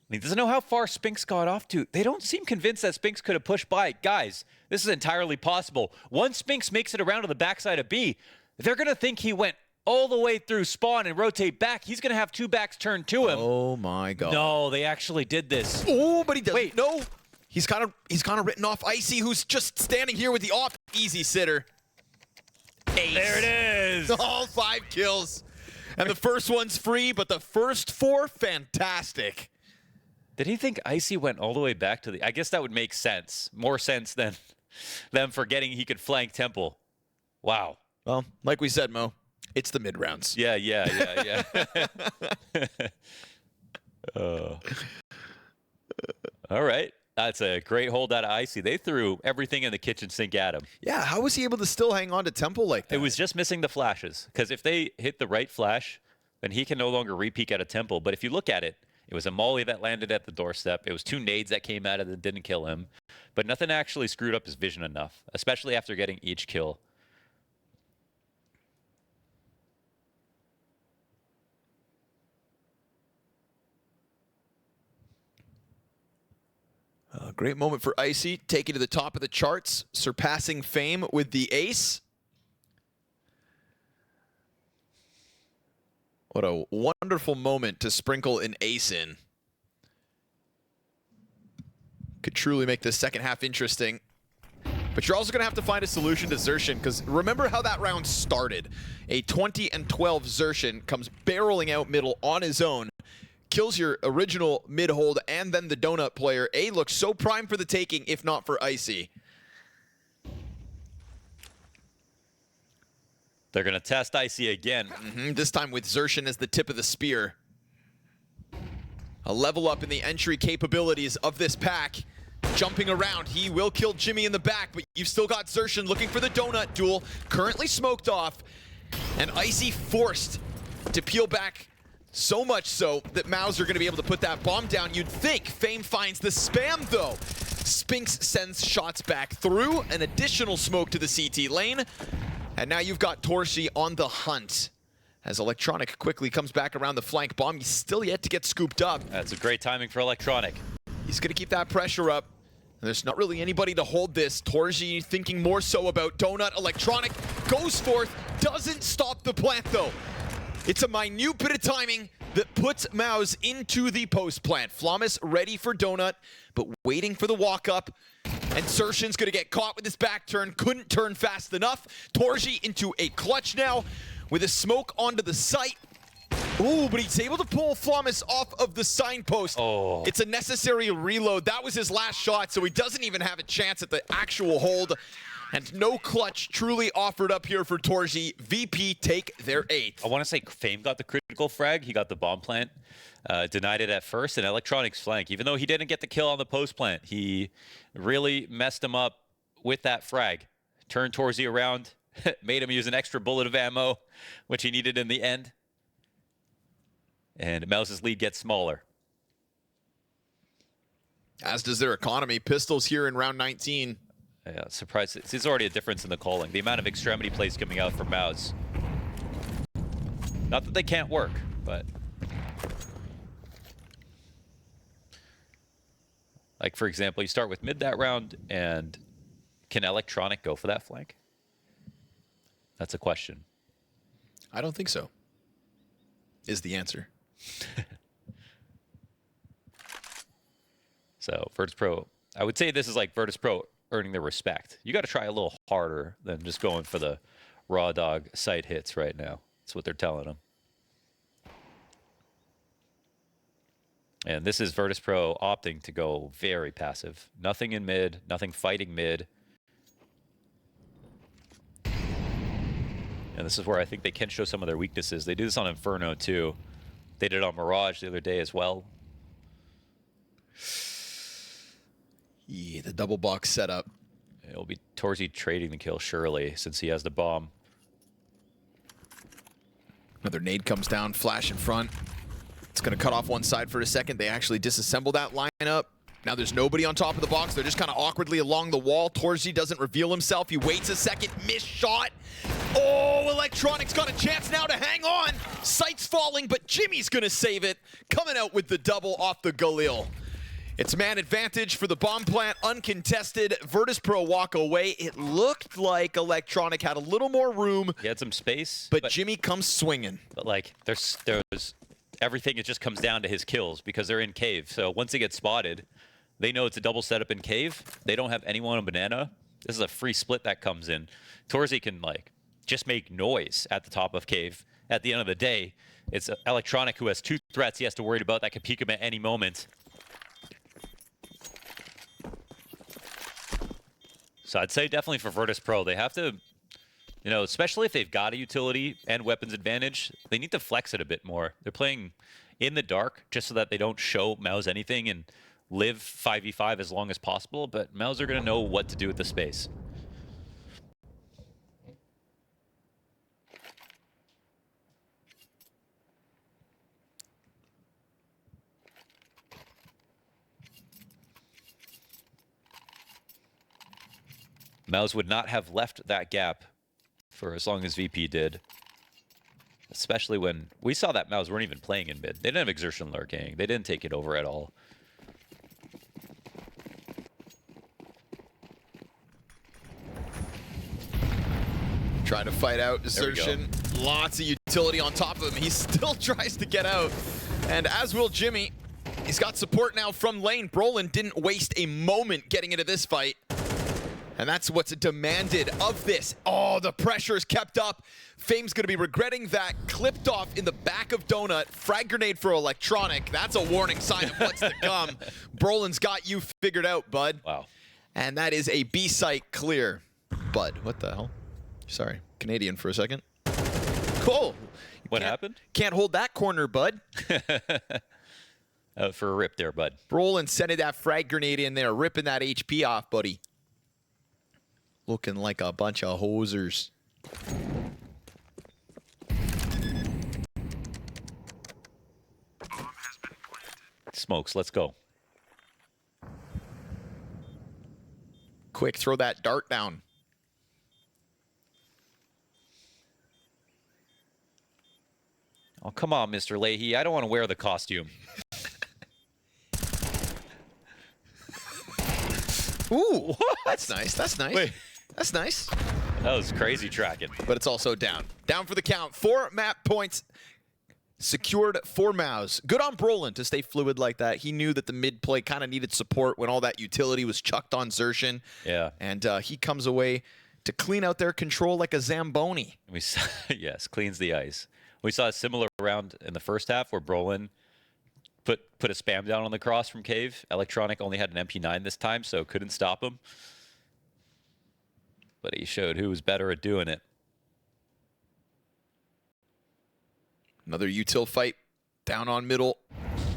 He doesn't know how far Spinks got off to. They don't seem convinced that Spinks could have pushed by. Guys, this is entirely possible. Once Spinks makes it around to the backside of B, they're going to think he went all the way through spawn and rotate back. He's going to have 2 backs turned to him. Oh my God. No, they actually did this. Oh, but he doesn't. Wait. No. He's kind of written off Icy, who's just standing here with the off. Easy sitter. Ace. There it is. All 5 kills. And the first one's free, but the first 4, fantastic. Did he think Icy went all the way back to the... I guess that would make sense. More sense than them forgetting he could flank Temple. Wow. Well, like we said, Mo, it's the mid-rounds. Yeah. All right. That's a great hold out of Icy. They threw everything in the kitchen sink at him. Yeah, how was he able to still hang on to Temple like that? It was just missing the flashes. Because if they hit the right flash, then he can no longer re-peek at a Temple. But if you look at it, it was a molly that landed at the doorstep. It was 2 nades that came out of it that didn't kill him. But nothing actually screwed up his vision enough, especially after getting each kill. Great moment for Icy, taking to the top of the charts, surpassing Fame with the ace. What a wonderful moment to sprinkle an ace in. Could truly make the second half interesting. But you're also going to have to find a solution to Xerxin, because remember how that round started. A 20-12 Xerxin comes barreling out middle on his own, kills your original mid-hold and then the Donut player. A looks so prime for the taking, if not for Icy. They're going to test Icy again. This time with Xerxin as the tip of the spear. A level up in the entry capabilities of this pack. Jumping around, he will kill Jimmy in the back, but you've still got Xerxin looking for the Donut duel. Currently smoked off, and Icy forced to peel back. So much so that MOUZ are going to be able to put that bomb down. You'd think Fame finds the spam, though. Spinks sends shots back through, an additional smoke to the CT lane. And now you've got Torsi on the hunt. As Electronic quickly comes back around the flank bomb, he's still yet to get scooped up. That's a great timing for Electronic. He's going to keep that pressure up. And there's not really anybody to hold this. Torsi thinking more so about Donut. Electronic goes forth, doesn't stop the plant, though. It's a minute bit of timing that puts MOUZ into the post plant. Flawless ready for Donut, but waiting for the walk up. And Xerxin's gonna get caught with his back turn. Couldn't turn fast enough. Torsi into a clutch now with a smoke onto the site. Ooh, but he's able to pull Flawless off of the signpost. Oh. It's a necessary reload. That was his last shot, so he doesn't even have a chance at the actual hold. And no clutch truly offered up here for Torsi. VP take their 8th. I want to say Fame got the critical frag. He got the bomb plant. Denied it at first, and Electronic's flank. Even though he didn't get the kill on the post plant, he really messed him up with that frag. Turned Torsi around, made him use an extra bullet of ammo, which he needed in the end. And MOUZ's lead gets smaller. As does their economy. Pistols here in round 19. Yeah, surprised. There's already a difference in the calling. The amount of extremity plays coming out from MOUZ. Not that they can't work, but... Like, for example, you start with mid that round, and can Electronic go for that flank? That's a question. I don't think so, is the answer. So, Virtus.pro, I would say this is like Virtus.pro earning their respect. You got to try a little harder than just going for the raw dog site hits right now. That's what they're telling them. And this is Virtus.pro opting to go very passive. Nothing in mid, nothing fighting mid. And this is where I think they can show some of their weaknesses. They do this on Inferno too. They did it on Mirage the other day as well. Yeah, the double box setup. It'll be Torzy trading the kill surely since he has the bomb. Another nade comes down, flash in front. It's going to cut off one side for a second. They actually disassemble that lineup. Now there's nobody on top of the box. They're just kind of awkwardly along the wall. Torzy doesn't reveal himself. He waits a second. Missed shot. Oh, Electronic's got a chance now to hang on. Sight's falling, but Jimmy's going to save it. Coming out with the double off the Galil. It's man advantage for the bomb plant, uncontested. Virtus.pro walk away. It looked like Electronic had a little more room. He had some space. But Jimmy comes swinging. But like, there's everything, it just comes down to his kills because they're in cave. So once they get spotted, they know it's a double setup in cave. They don't have anyone on banana. This is a free split that comes in. Torzy can like just make noise at the top of cave. At the end of the day, it's Electronic who has 2 threats he has to worry about that could peek him at any moment. So I'd say definitely for Virtus.pro, they have to, you know, especially if they've got a utility and weapons advantage, they need to flex it a bit more. They're playing in the dark just so that they don't show MOUZ anything and live 5v5 as long as possible, but MOUZ are going to know what to do with the space. MOUZ would not have left that gap for as long as VP did. Especially when we saw that MOUZ weren't even playing in mid. They didn't have exertion lurking. They didn't take it over at all. Trying to fight out Desertion. Lots of utility on top of him. He still tries to get out. And as will Jimmy. He's got support now from lane. Brolin didn't waste a moment getting into this fight. And that's what's demanded of this. Oh, the pressure's kept up. Fame's gonna be regretting that. Clipped off in the back of Donut. Frag grenade for Electronic. That's a warning sign of what's to come. Brolin's got you figured out, bud. Wow. And that is a B site clear. Bud, what the hell? Sorry, Canadian for a second. Cool. What happened? Can't hold that corner, bud. For a rip there, bud. Brolin sending that frag grenade in there, ripping that HP off, buddy. Looking like a bunch of hosers. Smokes, let's go. Quick, throw that dart down. Oh, come on, Mr. Leahy. I don't want to wear the costume. Ooh, that's nice. That's nice. Wait. That's nice. That was crazy tracking. But it's also down. Down for the count. 4 map points secured for MOUZ. Good on Brolin to stay fluid like that. He knew that the mid play kind of needed support when all that utility was chucked on Xerxin. Yeah. And he comes away to clean out their control like a Zamboni. We saw, yes, cleans the ice. We saw a similar round in the first half where Brolin put a spam down on the cross from Cave. Electronic only had an MP9 this time, so couldn't stop him. But he showed who was better at doing it. Another util fight down on middle.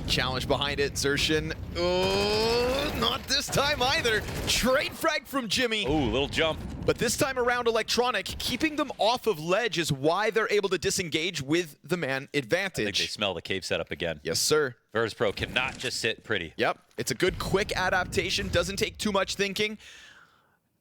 Challenge behind it. Xerxin. Oh, not this time either. Trade frag from Jimmy. Ooh, little jump. But this time around, Electronic, keeping them off of ledge is why they're able to disengage with the man advantage. I think they smell the cave setup again. Yes, sir. Virtus.pro cannot just sit pretty. Yep. It's a good, quick adaptation. Doesn't take too much thinking.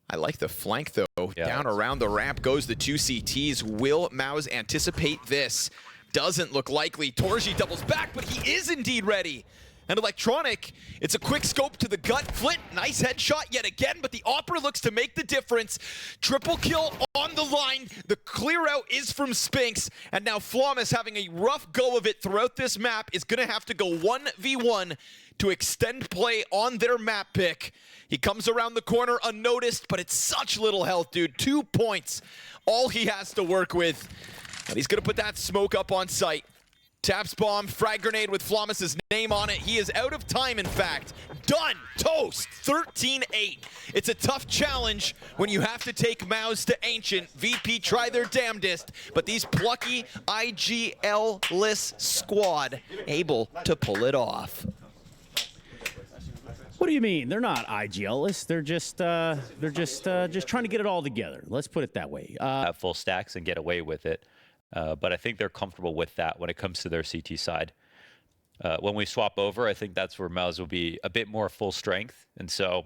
I like the flank, though. Yeah, down around the ramp goes the 2 CTs. Will MOUZ anticipate this? Doesn't look likely. Torzy doubles back, but he is indeed ready. And Electronic, it's a quick scope to the gut. Flint, nice headshot yet again, but the Opera looks to make the difference. Triple kill on the line. The clear out is from Spinks. And now Flawless, having a rough go of it throughout this map, is going to have to go 1v1 to extend play on their map pick. He comes around the corner unnoticed, but it's such little health, dude. 2 points, all he has to work with. And he's going to put that smoke up on site. Taps bomb, frag grenade with Flommus's name on it. He is out of time, in fact. Done. Toast. 13-8. It's a tough challenge when you have to take MOUZ to Ancient. VP try their damnedest, but these plucky IGL-less squad able to pull it off. What do you mean? They're not IGL-less. They're just trying to get it all together. Let's put it that way. Have full stacks and get away with it. But I think they're comfortable with that when it comes to their CT side. When we swap over, I think that's where MOUZ will be a bit more full strength. And so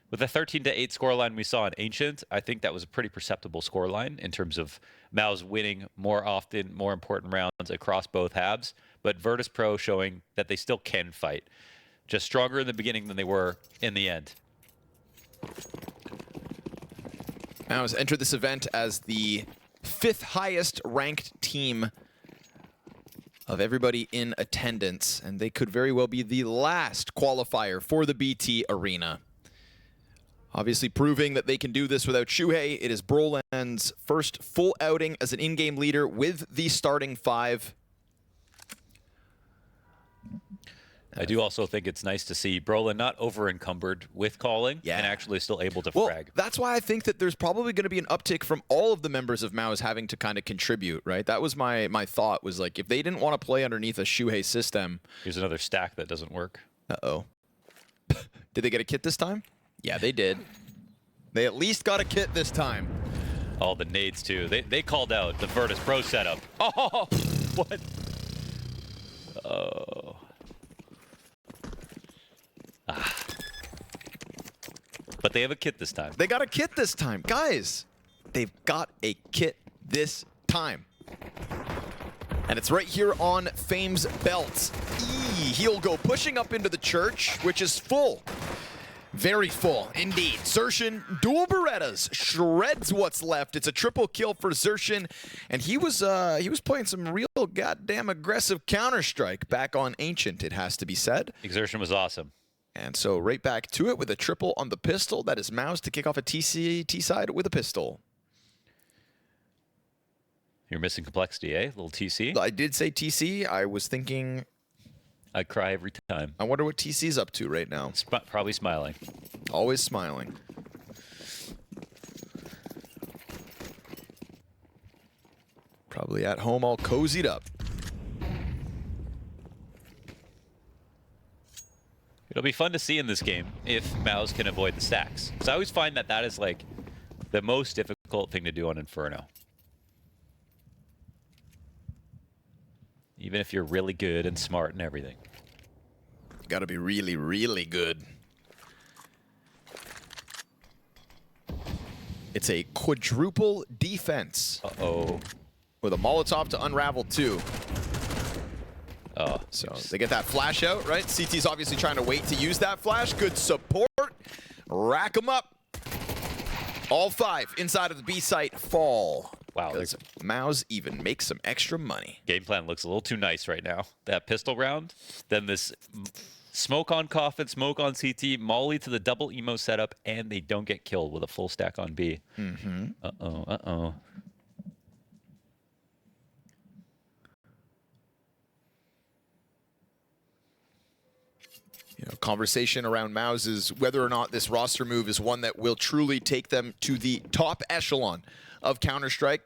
with the 13-8 scoreline we saw in Ancient, I think that was a pretty perceptible scoreline in terms of MOUZ winning more often, more important rounds across both halves. But Virtus.pro showing that they still can fight. Just stronger in the beginning than they were in the end. MOUZ entered this event as the 5th highest ranked team of everybody in attendance, and they could very well be the last qualifier for the BTarena. Obviously proving that they can do this without Shuhei. It is Brolan's first full outing as an in-game leader with the starting 5. I do also think it's nice to see Brolan not over-encumbered with calling and actually still able to frag. That's why I think that there's probably going to be an uptick from all of the members of MOUZ having to kind of contribute, right? That was my thought, was like, if they didn't want to play underneath a Shuhei system. Here's another stack that doesn't work. Uh-oh. Did they get a kit this time? Yeah, they did. They at least got a kit this time. All the nades, too. They called out the Virtus.pro setup. Oh, what? Oh. But they have a kit this time. They got a kit this time. Guys, they've got a kit this time. And it's right here on Fame's belt. He'll go pushing up into the church, which is full. Very full, indeed. Xerxin, dual Berettas, shreds what's left. It's a triple kill for Xerxin, and he was playing some real goddamn aggressive Counter-Strike back on Ancient, it has to be said. Xerxin was awesome. And so right back to it with a triple on the pistol. That is MOUZ to kick off a TC side with a pistol. You're missing complexity, eh? Little TC? I did say TC. I was thinking... I cry every time. I wonder what TC's up to right now. Probably smiling. Always smiling. Probably at home all cozied up. It'll be fun to see in this game if MOUZ can avoid the stacks. Because I always find that that is like the most difficult thing to do on Inferno. Even if you're really good and smart and everything. Got to be really, really good. It's a quadruple defense. Uh-oh. With a Molotov to unravel too. Oh, so they get that flash out, right? CT's obviously trying to wait to use that flash. Good support. Rack them up. All 5 inside of the B site fall. Wow. Because MOUZ even makes some extra money. Game plan looks a little too nice right now. That pistol round, then this smoke on Coffin, smoke on CT, molly to the double emo setup, and they don't get killed with a full stack on B. Mm-hmm. Uh-oh, uh-oh. You know, conversation around MOUZ is whether or not this roster move is one that will truly take them to the top echelon of Counter-Strike.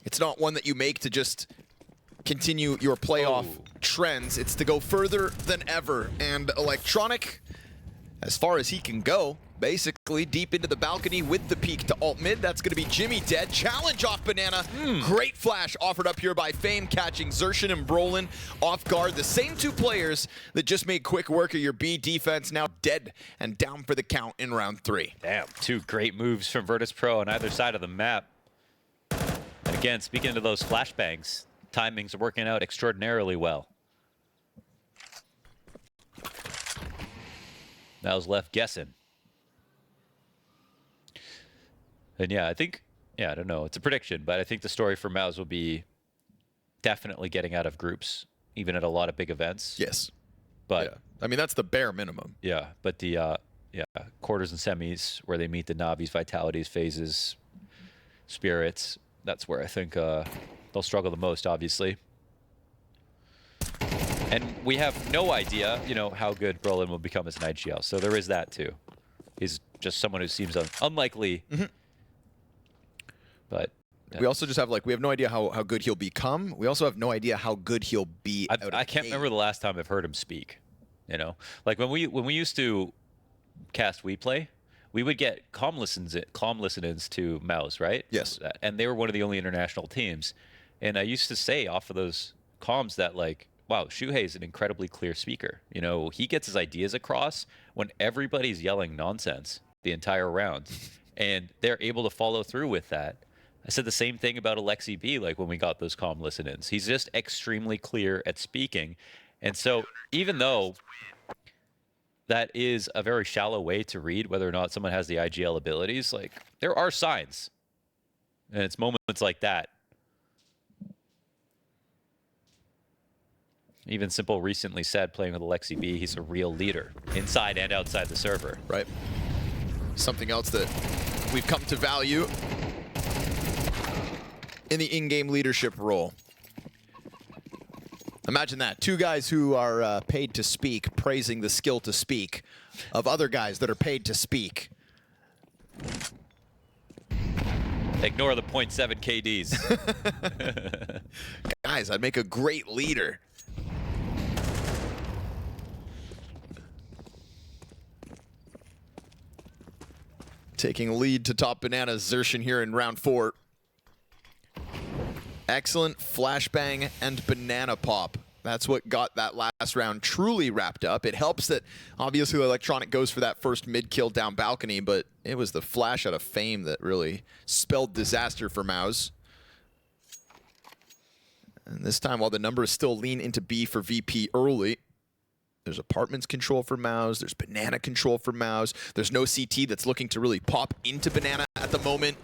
It's not one that you make to just continue your playoff trends. It's to go further than ever. And Electronic, as far as he can go, basically deep into the balcony with the peek to alt mid. That's going to be Jimmy dead. Challenge off Banana. Great flash offered up here by Fame, catching Xerxin and Brolan off guard. The same 2 players that just made quick work of your B defense, now dead and down for the count in round 3. Damn, 2 great moves from Virtus.pro on either side of the map. And again, speaking to those flashbangs, timings are working out extraordinarily well. Now is left guessing. And yeah, I think, I don't know, it's a prediction, but I think the story for MOUZ will be definitely getting out of groups, even at a lot of big events. Yes. But yeah. I mean, that's the bare minimum. Yeah, but the quarters and semis where they meet the Navis, Vitalities, Phases, Spirits, that's where I think they'll struggle the most, obviously. And we have no idea, you know, how good Brolin will become as an IGL. So there is that too. He's just someone who seems unlikely. But we also just have like, we have no idea how good he'll become. We also have no idea how good he'll be. I can't remember the last time I've heard him speak. You know, like when we used to cast WePlay, we would get calm listen-ins to MOUZ, right? Yes. And they were one of the only international teams. And I used to say off of those comms that like, wow, Shuhei is an incredibly clear speaker. You know, he gets his ideas across when everybody's yelling nonsense the entire round, and they're able to follow through with that. I said the same thing about Alexi B, like when we got those calm listen-ins. He's just extremely clear at speaking. And so even though that is a very shallow way to read whether or not someone has the IGL abilities, like there are signs. And it's moments like that. Even Simple recently said, playing with Alexi B, he's a real leader inside and outside the server. Right. Something else that we've come to value in the in-game leadership role. Imagine that. Two guys who are paid to speak, praising the skill to speak of other guys that are paid to speak. Ignore the 0.7 KDs. Guys, I'd make a great leader. Taking lead to top banana, Xerxin here in round 4. Excellent flashbang and banana pop. That's what got that last round truly wrapped up. It helps that obviously the Electronic goes for that first mid kill down balcony, but it was the flash out of fame that really spelled disaster for MOUZ. And this time, while the numbers still lean into B for VP early, there's apartments control for MOUZ, there's banana control for MOUZ, there's no CT that's looking to really pop into banana at the moment.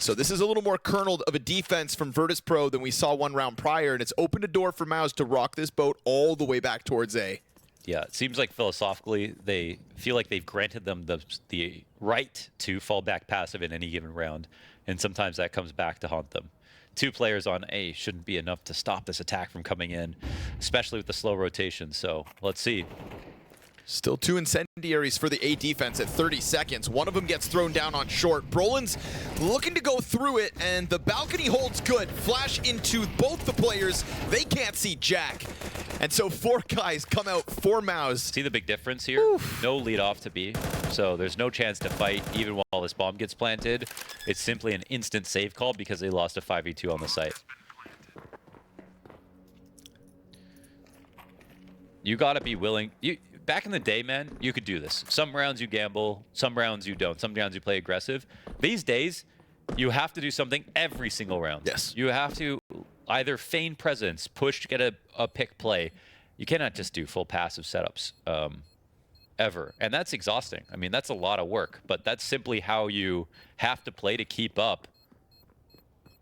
So this is a little more kerneled of a defense from Virtus.pro than we saw one round prior, and it's opened a door for MOUZ to rock this boat all the way back towards A. Yeah, it seems like philosophically they feel like they've granted them the right to fall back passive in any given round, and sometimes that comes back to haunt them. 2 players on A shouldn't be enough to stop this attack from coming in, especially with the slow rotation. So let's see. Still 2 incendiaries for the A defense at 30 seconds. One of them gets thrown down on short. Brolin's looking to go through it, and the balcony holds good. Flash into both the players. They can't see Jack. And so 4 guys come out for MOUZ. See the big difference here? Oof. No lead off to B, so there's no chance to fight even while this bomb gets planted. It's simply an instant save call because they lost a 5v2 on the site. You gotta be willing. Back in the day, man, you could do this. Some rounds you gamble, some rounds you don't. Some rounds you play aggressive. These days, you have to do something every single round. Yes. You have to either feign presence, push to get a pick play. You cannot just do full passive setups ever. And that's exhausting. I mean, that's a lot of work, but that's simply how you have to play to keep up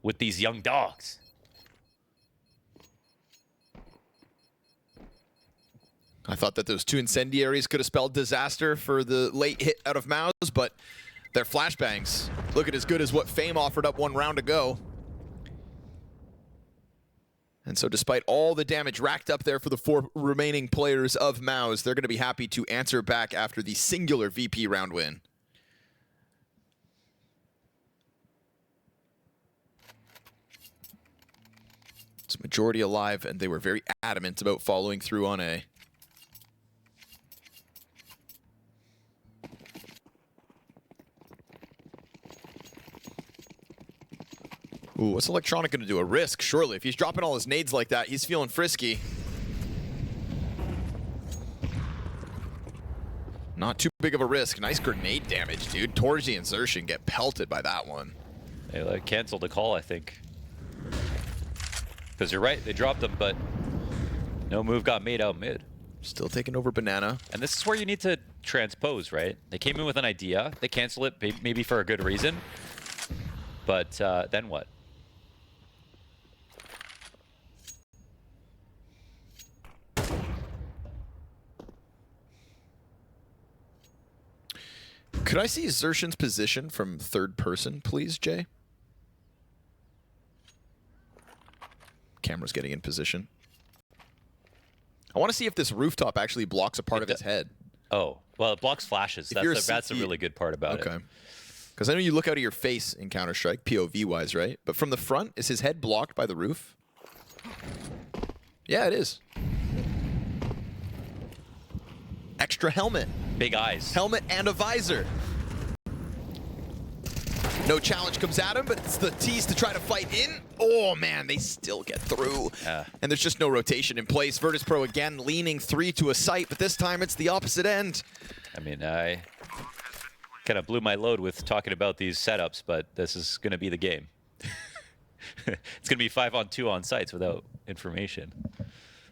with these young dogs. I thought that those 2 incendiaries could have spelled disaster for the late hit out of MOUZ, but their flashbangs look at as good as what Fame offered up 1 round ago. And so despite all the damage racked up there for the 4 remaining players of MOUZ, they're going to be happy to answer back after the singular VP round win. It's majority alive, and they were very adamant about following through on A. Ooh, what's Electronic going to do? A risk, surely. If he's dropping all his nades like that, he's feeling frisky. Not too big of a risk. Nice grenade damage, dude. Torji and Xerxin get pelted by that one. They canceled the call, I think. Because you're right, they dropped them, but no move got made out mid. Still taking over banana. And this is where you need to transpose, right? They came in with an idea. They cancel it, maybe for a good reason. But then what? Could I see Xerxin's position from third person, please, Jay? Camera's getting in position. I want to see if this rooftop actually blocks a part of his head. Oh, well, it blocks flashes. That's a really good part about it. Okay. Because I know you look out of your face in Counter-Strike, POV-wise, right? But from the front, is his head blocked by the roof? Yeah, it is. Extra helmet. Big eyes. Helmet and a visor. No challenge comes at him, but it's the tease to try to fight in. Oh, man, they still get through. Yeah. And there's just no rotation in place. Virtus.pro again leaning 3 to a site, but this time it's the opposite end. I mean, I kind of blew my load with talking about these setups, but this is going to be the game. It's going to be 5-on-2 on sites without information.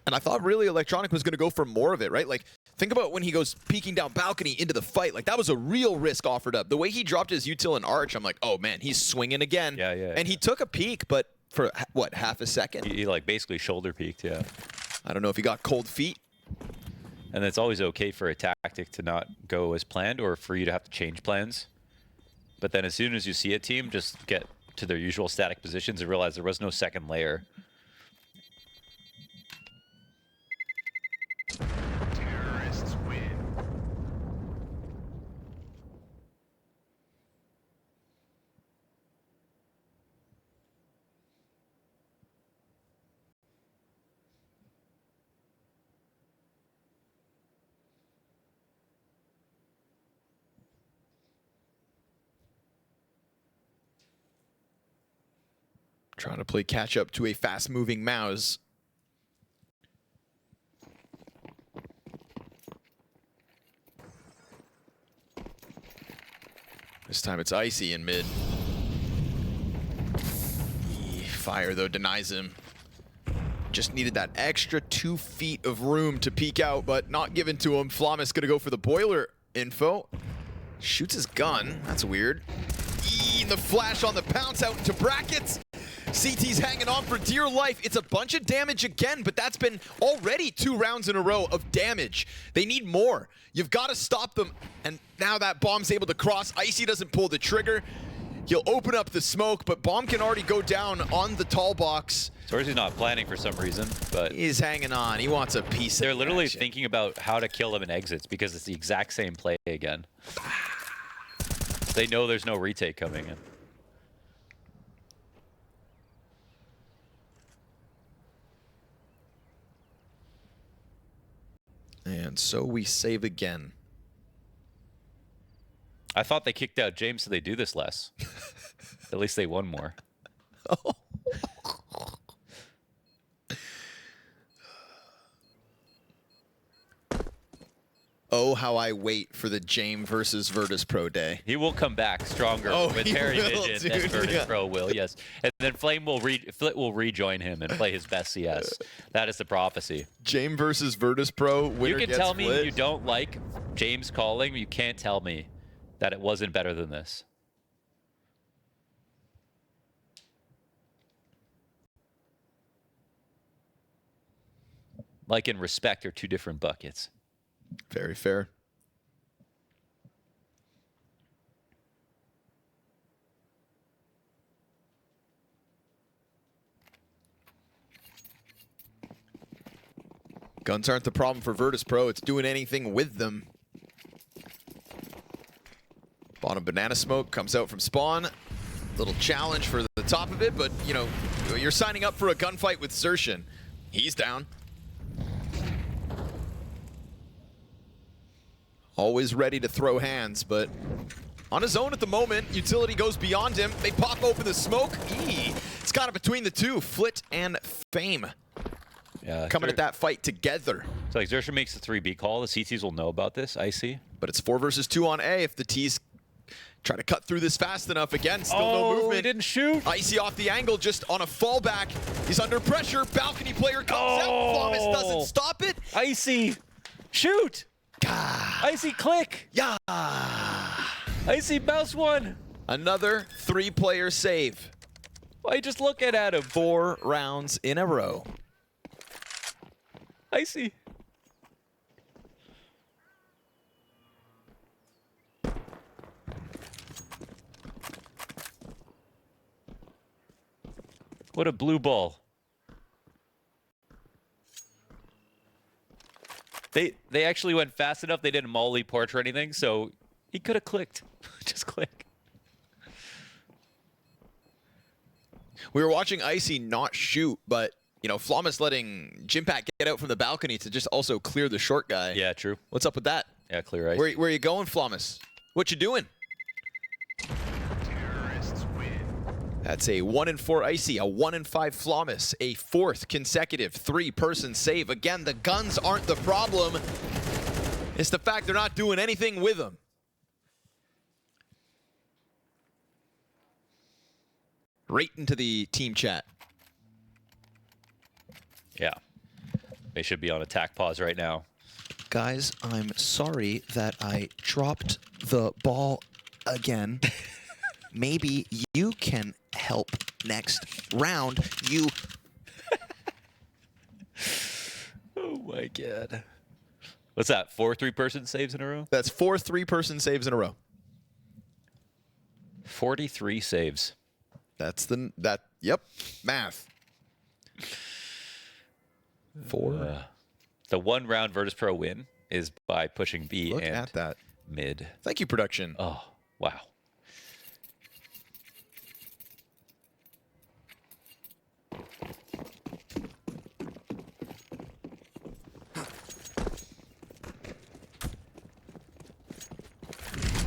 And I thought really Electronic was going to go for more of it, right? Like, think about when he goes peeking down balcony into the fight. Like, that was a real risk offered up. The way he dropped his util and arch, I'm like, oh, man, he's swinging again. Yeah. And he took a peek, but for, what, half a second? He like basically shoulder peeked, yeah. I don't know if he got cold feet. And it's always okay for a tactic to not go as planned or for you to have to change plans. But then as soon as you see a team just get to their usual static positions and realize there was no second layer. Terrorists win. Trying to play catch up to a fast-moving MOUZ. This time it's Icy in mid. Fire, though, denies him. Just needed that extra 2 feet of room to peek out, but not given to him. Flamis gonna go for the boiler info. Shoots his gun. That's weird. The flash on the pounce out into brackets. CT's hanging on for dear life. It's a bunch of damage again, but that's been already 2 rounds in a row of damage. They need more. You've got to stop them. And now that bomb's able to cross. Icy doesn't pull the trigger. He'll open up the smoke, but bomb can already go down on the tall box. Torzy's not planning for some reason, but He's hanging on. He wants a piece of they're the literally action. thinking about how to kill him in exits because it's the exact same play again. They know there's no retake coming in. And so we save again. I thought they kicked out James so they do this less. At least they won more. Oh, how I wait for the James versus Virtus.pro day. He will come back stronger with he Harry will, Vision dude, as Virtus.pro will, yes. And then Flame will rejoin him and play his best CS. That is the prophecy. James versus Virtus.pro. You can tell me you don't like James calling. You can't tell me that it wasn't better than this. Like and respect are 2 different buckets. Very fair. Guns aren't the problem for Virtus.pro. It's doing anything with them. Bottom banana smoke comes out from spawn. Little challenge for the top of it, but you know, you're signing up for a gunfight with Xertion. He's down. Always ready to throw hands, but on his own at the moment. Utility goes beyond him. They pop open the smoke. It's kind of between the two, Flit and Fame. Yeah, Coming at that fight together. So like Xertion makes the 3B call. The CTs will know about this, I see. But it's 4 versus 2 on A if the T's try to cut through this fast enough. Again, still no movement. He didn't shoot. Icy off the angle, just on a fallback. He's under pressure. Balcony player comes out. Flamis doesn't stop it. Icy, shoot. Icy, click. Yeah. Icy, mouse one. Another 3-player save. Why you just looking at him? 4 rounds in a row. Icy. What a blue ball. They actually went fast enough. They didn't molly porch or anything, so he could have clicked. Just click. We were watching Icy not shoot, but, you know, Flawless letting Jimpak get out from the balcony to just also clear the short guy. Yeah, true. What's up with that? Yeah, clear ice. Where you going, Flawless? What you doing? Terrorists win. That's a 1-4 Icy, a 1-5 Flawless, a 4th consecutive 3-person save. Again, the guns aren't the problem. It's the fact they're not doing anything with them. Right into the team chat. Yeah. They should be on attack pause right now. Guys, I'm sorry that I dropped the ball again. Maybe you can help next round. You. Oh my god. What's that? 4 3-person saves in a row? That's 4 3-person saves in a row. 43 saves. That's yep, math. 4. The 1-round Virtus.pro win is by pushing B Look and at that. mid. Thank you, production. Oh, wow.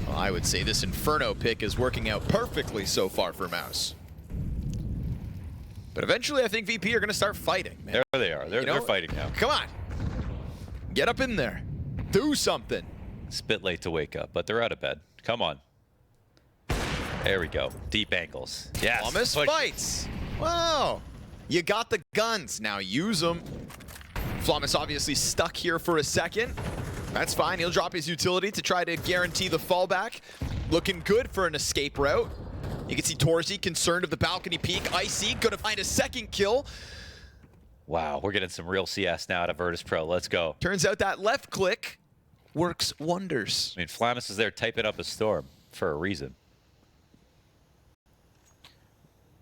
Well, I would say this Inferno pick is working out perfectly so far for MOUZ. But eventually, I think VP are going to start fighting, man. There they are. They're fighting now. Come on. Get up in there. Do something. It's a bit late to wake up, but they're out of bed. Come on. There we go. Deep angles. Yes. Almost push. fights. Wow. You got the guns. Now use them. Flawless obviously stuck here for a second. That's fine. He'll drop his utility to try to guarantee the fallback. Looking good for an escape route. You can see Torsey concerned of the balcony peek. Icy gonna find a second kill. Wow, we're getting some real CS now out of Virtus.pro. Let's go. Turns out that left click works wonders. I mean, Flamus is there typing up a storm for a reason.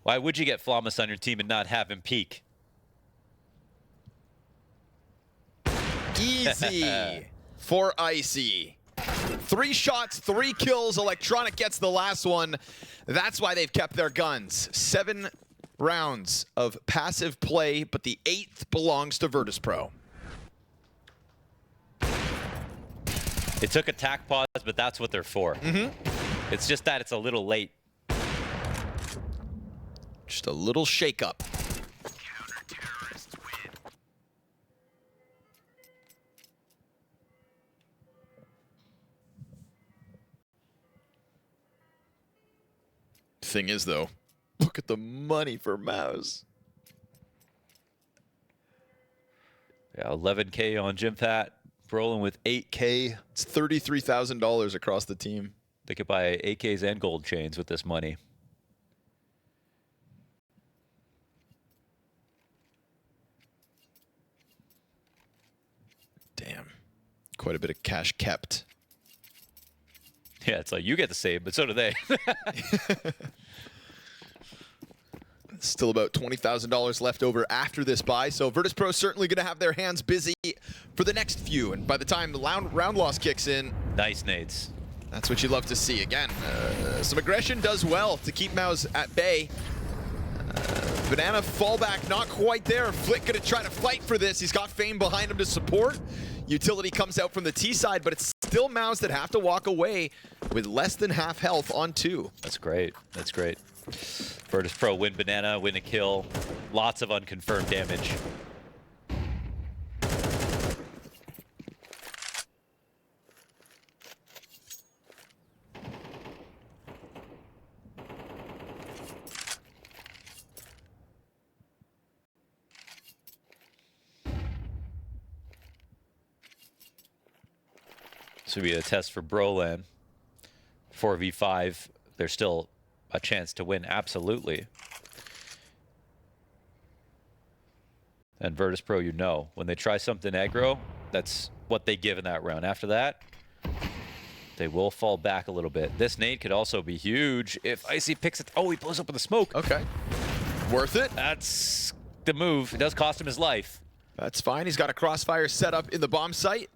Why would you get Flamus on your team and not have him peek? Easy for Icy. 3 shots, 3 kills. Electronic gets the last one. That's why they've kept their guns. 7 rounds of passive play, but the 8th belongs to Virtus.pro. It took attack pause, but that's what they're for. It's just that it's a little late. Just a little shake-up. Counter-terrorists win. Thing is, though, look at the money for MOUZ. Yeah, 11K on Jimpat, rolling with 8K. It's $33,000 across the team. They could buy AKs and gold chains with this money. Damn. Quite a bit of cash kept. Yeah, it's like you get the save, but so do they. Still about $20,000 left over after this buy, so Virtus.pro certainly going to have their hands busy for the next few, and by the time the round loss kicks in, Nice nades. that's what you love to see. Again, some aggression does well to keep MOUZ at bay. Banana fallback not quite there. Flick going to try to fight for this. He's got Fame behind him to support. Utility comes out from the T side, but it's still MOUZ that have to walk away with less than half health on 2. That's great. That's great. Virtus.pro win banana, win a kill. Lots of unconfirmed damage. This would be a test for Brolan. 4v5. There's still a chance to win, absolutely. And Virtus.pro, you know, when they try something aggro, that's what they give in that round. After that, they will fall back a little bit. This nade could also be huge if Icy picks it. Oh, he blows up with the smoke. Okay. Worth it. That's the move. It does cost him his life. That's fine. He's got a crossfire set up in the bomb site.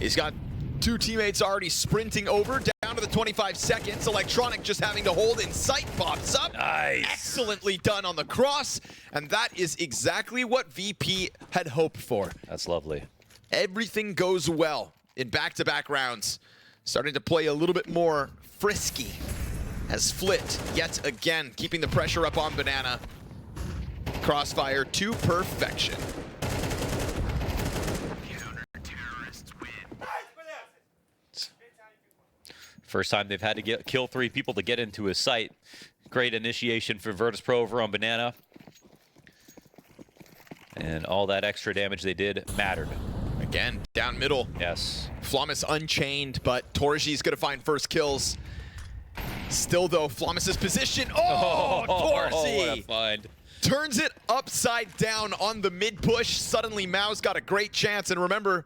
He's got 2 teammates already sprinting over, down to the 25 seconds. Electronic just having to hold in sight, pops up. Nice. Excellently done on the cross, and that is exactly what VP had hoped for. That's lovely. Everything goes well in back-to-back rounds. Starting to play a little bit more frisky as Flit, yet again, keeping the pressure up on Banana. Crossfire to perfection. Counter-terrorists win. First time they've had to kill 3 people to get into his site. Great initiation for Virtus.pro over on Banana. And all that extra damage they did mattered. Again, down middle. Yes. Flawless unchained, but Torji's gonna find first kills. Still though, Flawless's position. Oh, what a Torji find. turns it upside down on the mid push. Suddenly MOUZ got a great chance, and remember,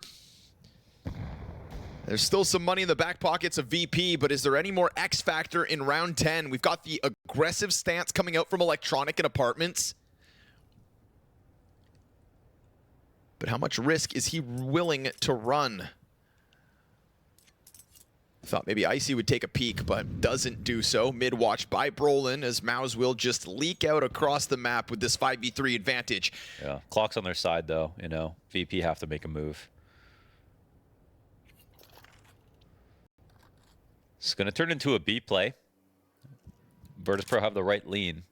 there's still some money in the back pockets of VP, but is there any more X factor in round 10? We've got the aggressive stance coming out from Electronic and Apartments. But how much risk is he willing to run? Thought maybe Icy would take a peek, but doesn't do so. Mid-watch by Brolin as MOUZ will just leak out across the map with this 5v3 advantage. Yeah, clock's on their side though, you know. VP have to make a move. It's going to turn into a B play. Virtus.pro have the right lean.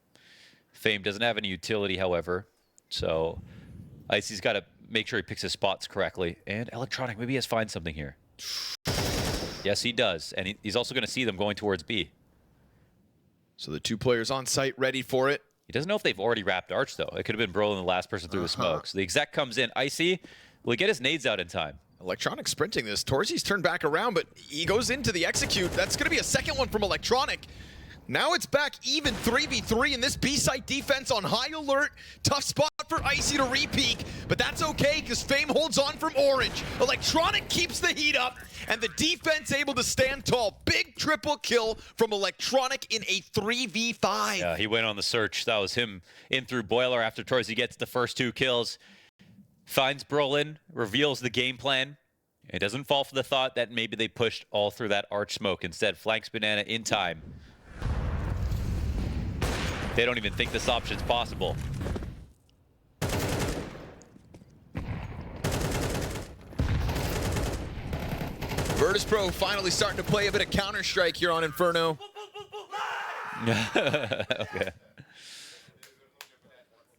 Fame doesn't have any utility, however. So Icy's got to make sure he picks his spots correctly. And Electronic, maybe he has find something here. Yes, he does. And he's also going to see them going towards B. So the 2 players on site ready for it. He doesn't know if they've already wrapped Arch, though. It could have been Brolin, the last person through the smoke. So the exec comes in. Icy, will he get his nades out in time? Electronic sprinting this. Torzi's turned back around, but he goes into the execute. That's going to be a second one from Electronic. Now it's back even 3v3 in this B-site defense on high alert. Tough spot for Icy to re-peek, but that's okay because Fame holds on from Orange. Electronic keeps the heat up, and the defense able to stand tall. Big triple kill from Electronic in a 3v5. Yeah, he went on the search. That was him in through Boiler after Torzi gets the first 2 kills. Finds Brolin, reveals the game plan. It doesn't fall for the thought that maybe they pushed all through that Arch smoke. Instead, flanks Banana in time. They don't even think this option's possible. Virtus.pro finally starting to play a bit of Counter-Strike here on Inferno. Okay.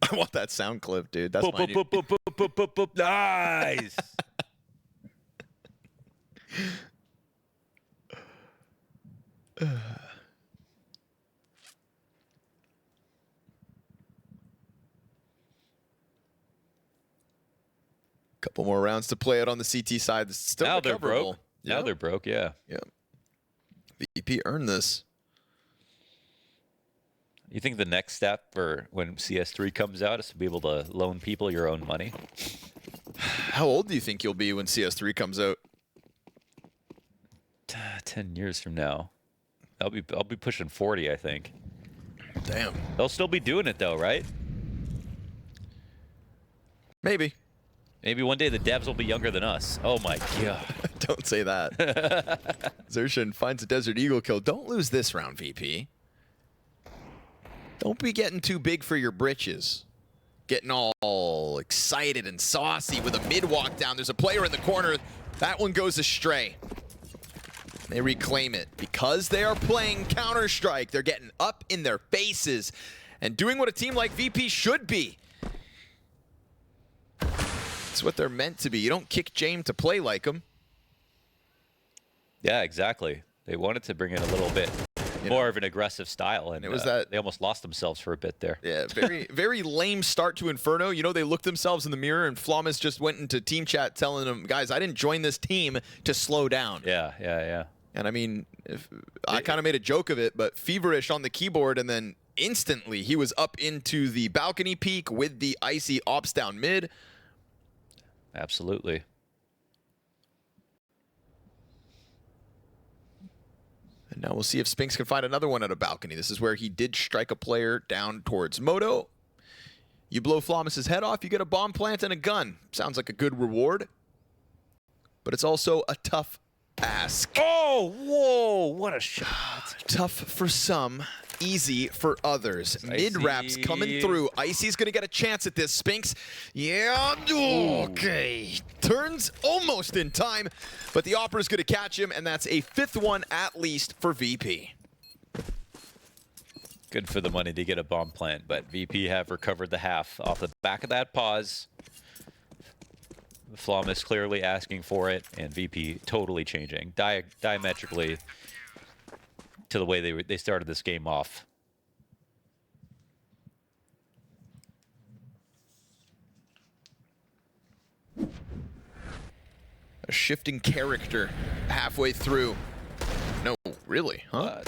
I want that sound clip, dude. That's my new... Nice. Couple more rounds to play out on the CT side. It's still Now they're recoverable. broke. Now they're broke, yeah. Yeah. VP earned this. You think the next step for when CS3 comes out is to be able to loan people your own money? How old do you think you'll be when CS3 comes out? 10 years from now. I'll be pushing 40, I think. Damn. They'll still be doing it though, right? Maybe. Maybe one day the devs will be younger than us. Oh my god. Don't say that. Zershin finds a Desert Eagle kill. Don't lose this round, VP. Don't be getting too big for your britches. Getting all excited and saucy with a mid-walk down. There's a player in the corner. That one goes astray. They reclaim it. Because they are playing Counter-Strike, they're getting up in their faces and doing what a team like VP should be. It's what they're meant to be. You don't kick James to play like them. Yeah, exactly. They wanted to bring in a little bit more of an aggressive style, and it was that they almost lost themselves for a bit there. Yeah, very lame start to Inferno. You know, they looked themselves in the mirror, and Flawless just went into team chat telling them, guys, I didn't join this team to slow down. Yeah. And I mean, I kind of made a joke of it, but Feverish on the keyboard, and then instantly he was up into the balcony peak with the Icy ops down mid. Absolutely. And now we'll see if Spinks can find another one at a balcony. This is where he did strike a player down towards Moto. You blow Flawless's head off, you get a bomb plant and a gun. Sounds like a good reward. but it's also a tough ask. Oh, whoa, what a shot. Tough for some, easy for others. Mid-raps coming through. Icy's gonna get a chance at this. Spinks, yeah, okay. Turns almost in time, but the Opera's gonna catch him, and that's a 5th one at least for VP. Good for the money to get a bomb plant, but VP have recovered the half off the back of that pause. Flawless clearly asking for it, and VP totally changing diametrically to the way they started this game off. A shifting character halfway through. No, really, huh?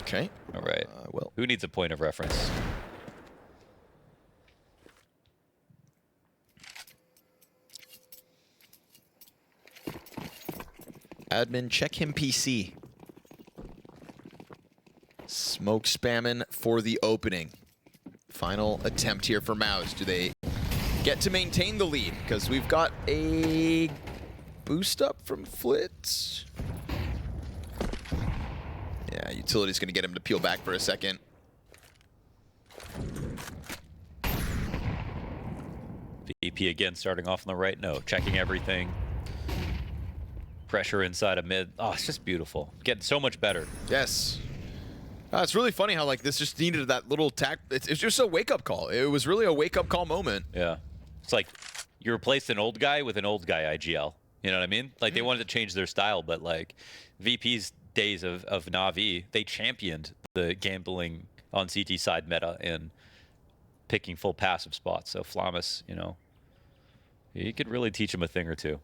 Okay. All right. Well, who needs a point of reference? admin, check him PC. Smoke spamming for the opening. Final attempt here for MOUZ. Do they get to maintain the lead? Because we've got a boost up from Flit. Yeah, Utility's going to get him to peel back for a second. VP again starting off on the right note, checking everything. Pressure inside of mid. Oh, it's just beautiful. Getting so much better. Yes. It's really funny how like this just needed that little tack. It's just a wake-up call. It was really a wake-up call moment. Yeah. It's like you replaced an old guy with an old guy IGL. You know what I mean? Like they wanted to change their style, but like VP's days of Na'Vi, they championed the gambling on CT side meta and picking full passive spots. So Flamus, you know, he could really teach him a thing or two.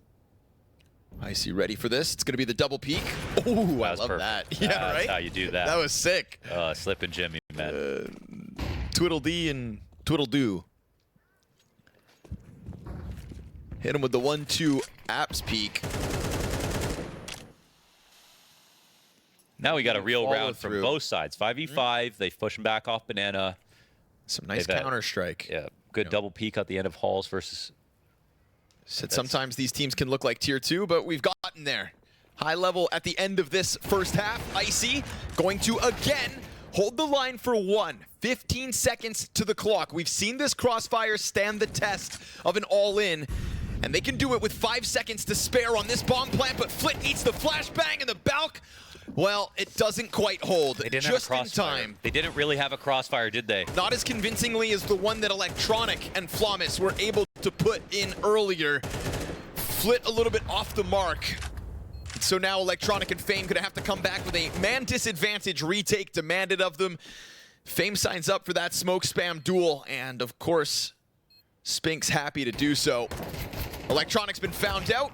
Icy ready for this. It's going to be the double peek. Oh, I love that. Yeah, that's right? how you do that. That was sick. Slip and Jimmy, man. Twiddle-dee and twiddle-do. Hit him with the 1-2 apps peek. Now we got a real round through from both sides. 5v5. They push him back off Banana. Some nice counter-strike. Yeah, good double peek at the end of Halls versus... Said sometimes these teams can look like tier 2, but we've gotten there. High level at the end of this first half. Icy going to again hold the line for 1. 15 seconds to the clock. We've seen this Crossfire stand the test of an all-in, and they can do it with 5 seconds to spare on this bomb plant, but Flit eats the flashbang and the Balk. Well, it doesn't quite hold. They didn't just have a in time. They didn't really have a Crossfire, did they? Not as convincingly as the one that Electronic and Flamus were able to put in earlier. Flit a little bit off the mark. So now Electronic and Fame gonna have to come back with a man disadvantage retake demanded of them. Fame signs up for that smoke spam duel, and of course, Spink's happy to do so. Electronic's been found out.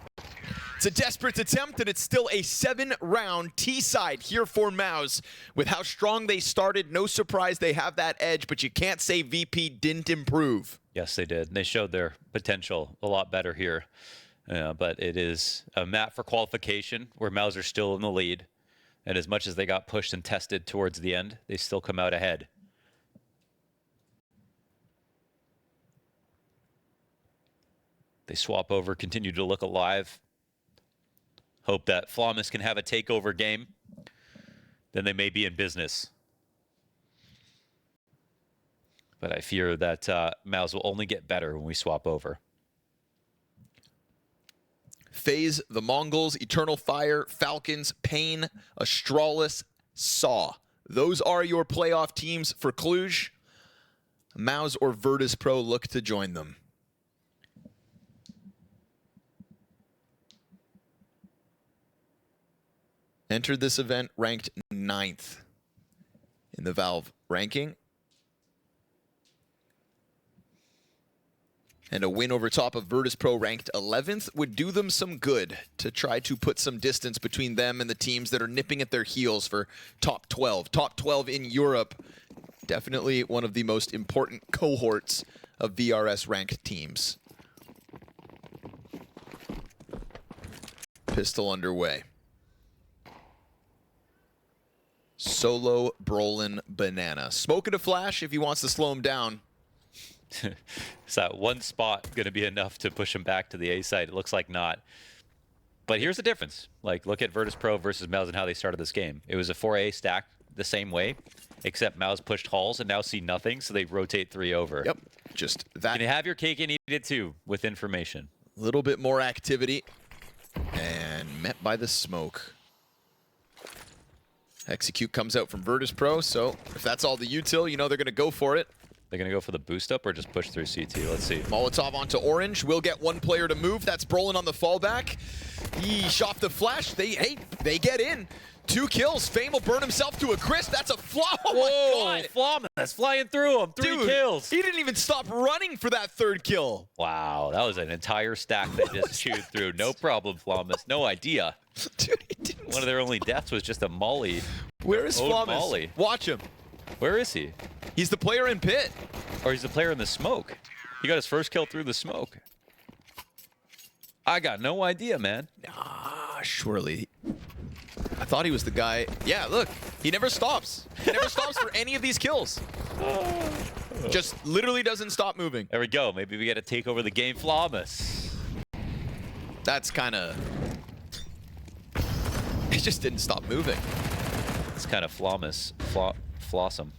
It's a desperate attempt, and it's still a 7-round T-side here for MOUZ. With how strong they started, no surprise they have that edge, but you can't say VP didn't improve. Yes, they did. They showed their potential a lot better here. But it is a map for qualification where MOUZ are still in the lead. And as much as they got pushed and tested towards the end, they still come out ahead. They swap over, continue to look alive. Hope that Flamus can have a takeover game. Then they may be in business. But I fear that MOUZ will only get better when we swap over. FaZe, the Mongols, Eternal Fire, Falcons, Pain, Astralis, Saw. Those are your playoff teams for Cluj. MOUZ or Virtus.pro look to join them. Entered this event ranked 9th in the Valve ranking. And a win over top of Virtus.pro ranked 11th would do them some good to try to put some distance between them and the teams that are nipping at their heels for top 12. Top 12 in Europe, definitely one of the most important cohorts of VRS ranked teams. Pistol underway. Solo Brolin Banana. Smoking a flash if he wants to slow him down. Is that one spot going to be enough to push him back to the A side? It looks like not. But here's the difference. Like, look at Virtus.pro versus MOUZ and how they started this game. It was a 4A stack the same way, except MOUZ pushed halls and now see nothing, so they rotate 3 over. Yep, just that. Can you have your cake and eat it too with information? A little bit more activity, and met by the smoke. Execute comes out from Virtus.pro, so if that's all the util, you know they're going to go for it. They're going to go for the boost up or just push through CT? Let's see. Molotov onto orange. Will get one player to move. That's Brolin on the fallback. Yeesh, off the flash. They get in. 2 kills. Fame will burn himself to a crisp. That's a flaw. Oh my God. Flawless flying through him. 3 Dude, kills. He didn't even stop running for that 3rd kill. Wow, that was an entire stack that just chewed through. No problem, Flawless. No idea. Dude, he didn't. One of their only deaths was just a molly. Where is Flawless? Molly. Watch him. Where is he? He's the player in pit. Or he's the player in the smoke. He got his first kill through the smoke. I got no idea, man. Ah, surely. I thought he was the guy. Yeah, look. He never stops. He never stops for any of these kills. Just literally doesn't stop moving. There we go. Maybe we got to take over the game, Flawless. That's kind of... He just didn't stop moving. It's kind of Flawless. Flawsome.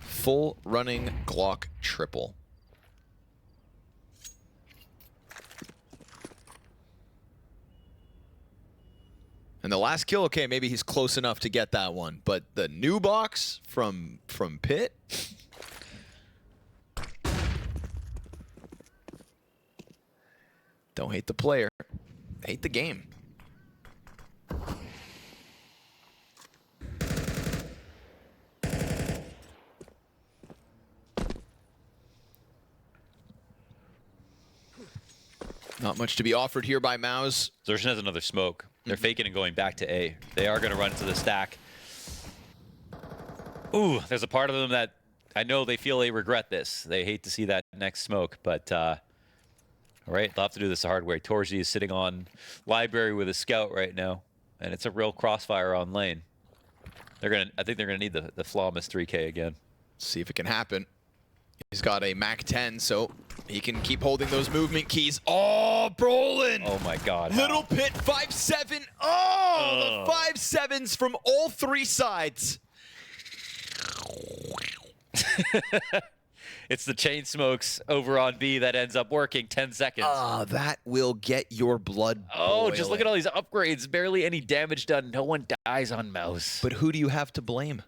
Full running Glock triple. And the last kill, okay, maybe he's close enough to get that one. But the new box from Pit. Don't hate the player. Hate the game. Not much to be offered here by MOUZ. Xerxon has another smoke. They're faking and going back to A. They are going to run into the stack. Ooh, there's a part of them that I know they feel they regret this. They hate to see that next smoke, but all right, they'll have to do this the hard way. Torzi is sitting on library with a scout right now, and it's a real crossfire on lane. I think they're gonna need the Flawless 3K again. See if it can happen. He's got a MAC 10, so he can keep holding those movement keys. Oh, Brolin! Oh my God! Little Pit 5-7. Oh, the 5-7s from all 3 sides. It's the chain smokes over on B that ends up working 10 seconds. That will get your blood Oh, just look boiling. at all these upgrades. Barely any damage done. No one dies on MOUZ. But who do you have to blame?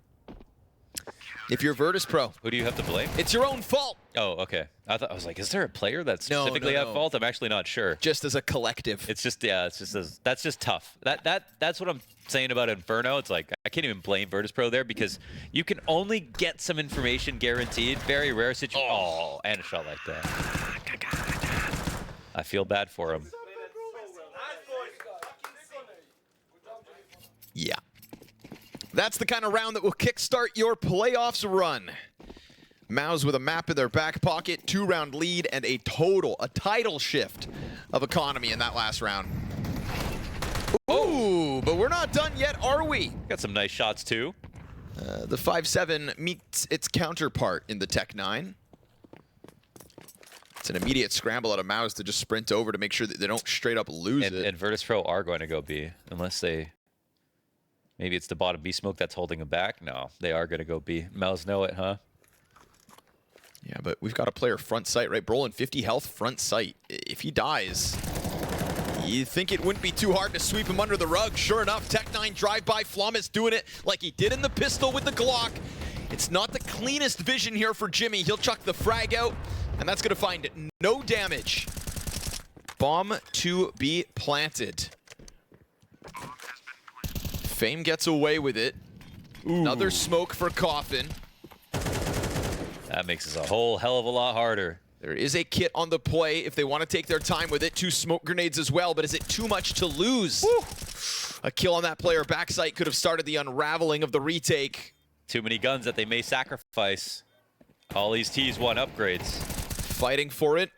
If you're Virtus.pro, Who do you have to blame? it's your own fault. Oh, okay. I was like, is there a player that's No, specifically no, at no. fault? I'm actually not sure. Just as a collective. It's just, yeah, that's just tough. That's what I'm saying about Inferno. It's like, I can't even blame Virtus.pro there because you can only get some information guaranteed. Very rare situation. Oh, and a shot like that. I feel bad for him. Yeah. That's the kind of round that will kickstart your playoffs run. MOUZ with a map in their back pocket, 2-round lead, and a title shift of economy in that last round. Ooh, but we're not done yet, are we? Got some nice shots too. The 5-7 meets its counterpart in the Tech 9. It's an immediate scramble out of MOUZ to just sprint over to make sure that they don't straight up lose it. And Virtus.pro are going to go B unless they... Maybe it's the bottom B smoke that's holding them back. No, they are going to go B. MOUZ know it, huh? Yeah, but we've got a player front sight, right? Brolin, 50 health, front sight. If he dies, you'd think it wouldn't be too hard to sweep him under the rug. Sure enough, Tech 9 drive-by. Flawless doing it like he did in the pistol with the Glock. It's not the cleanest vision here for Jimmy. He'll chuck the frag out, and that's going to find no damage. Bomb to be planted. Fame gets away with it. Ooh. Another smoke for Coffin. That makes this a whole hell of a lot harder. There is a kit on the play if they want to take their time with it. 2 smoke grenades as well, but is it too much to lose? Woo. A kill on that player backside could have started the unraveling of the retake. Too many guns that they may sacrifice. All these T's want upgrades. Fighting for it.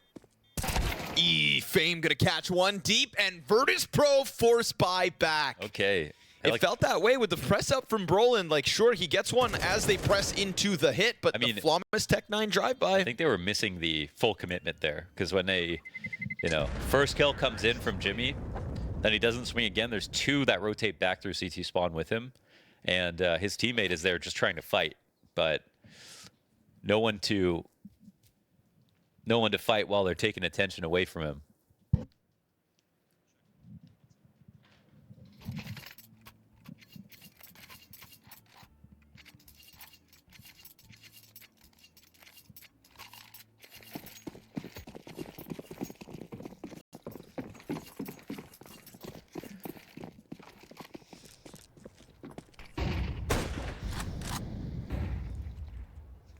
Fame gonna catch one deep, and Virtus.pro force buy back. Okay. It felt that way with the press up from Brolin. Like, sure, he gets one as they press into the hit, but the Flawless Tech-9 drive-by. I think they were missing the full commitment there, because when they, first kill comes in from Jimmy, then he doesn't swing again. There's 2 that rotate back through CT spawn with him, and his teammate is there just trying to fight, but no one to fight while they're taking attention away from him.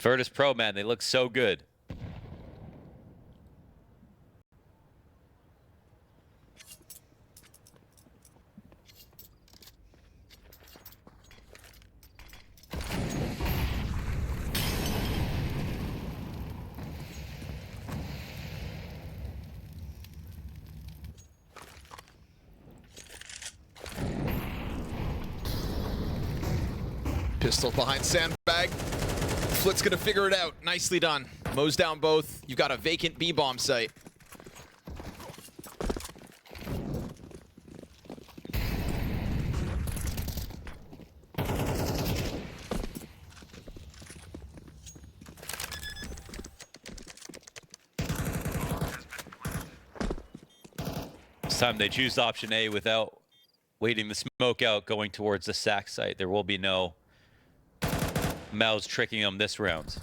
Virtus.pro, man, they look so good. Pistol behind sandbag. Flit's gonna figure it out. Nicely done. MOUZ down both. You've got a vacant B-bomb site. This time they choose option A without waiting the smoke out, going towards the sack site. There will be no MOUZ tricking them this round.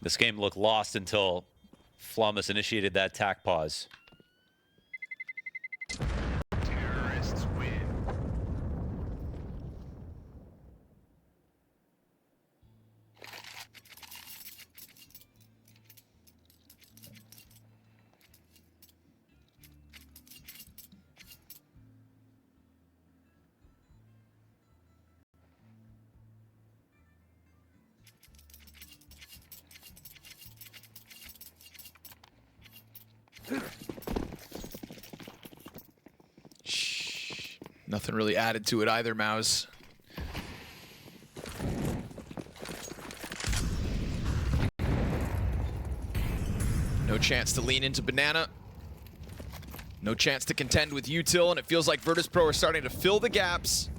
This game looked lost until Flawless initiated that tack pause. Terrorists win. Nothing really added to it either, MOUZ. No chance to lean into Banana. No chance to contend with Util, and it feels like Virtus.pro are starting to fill the gaps.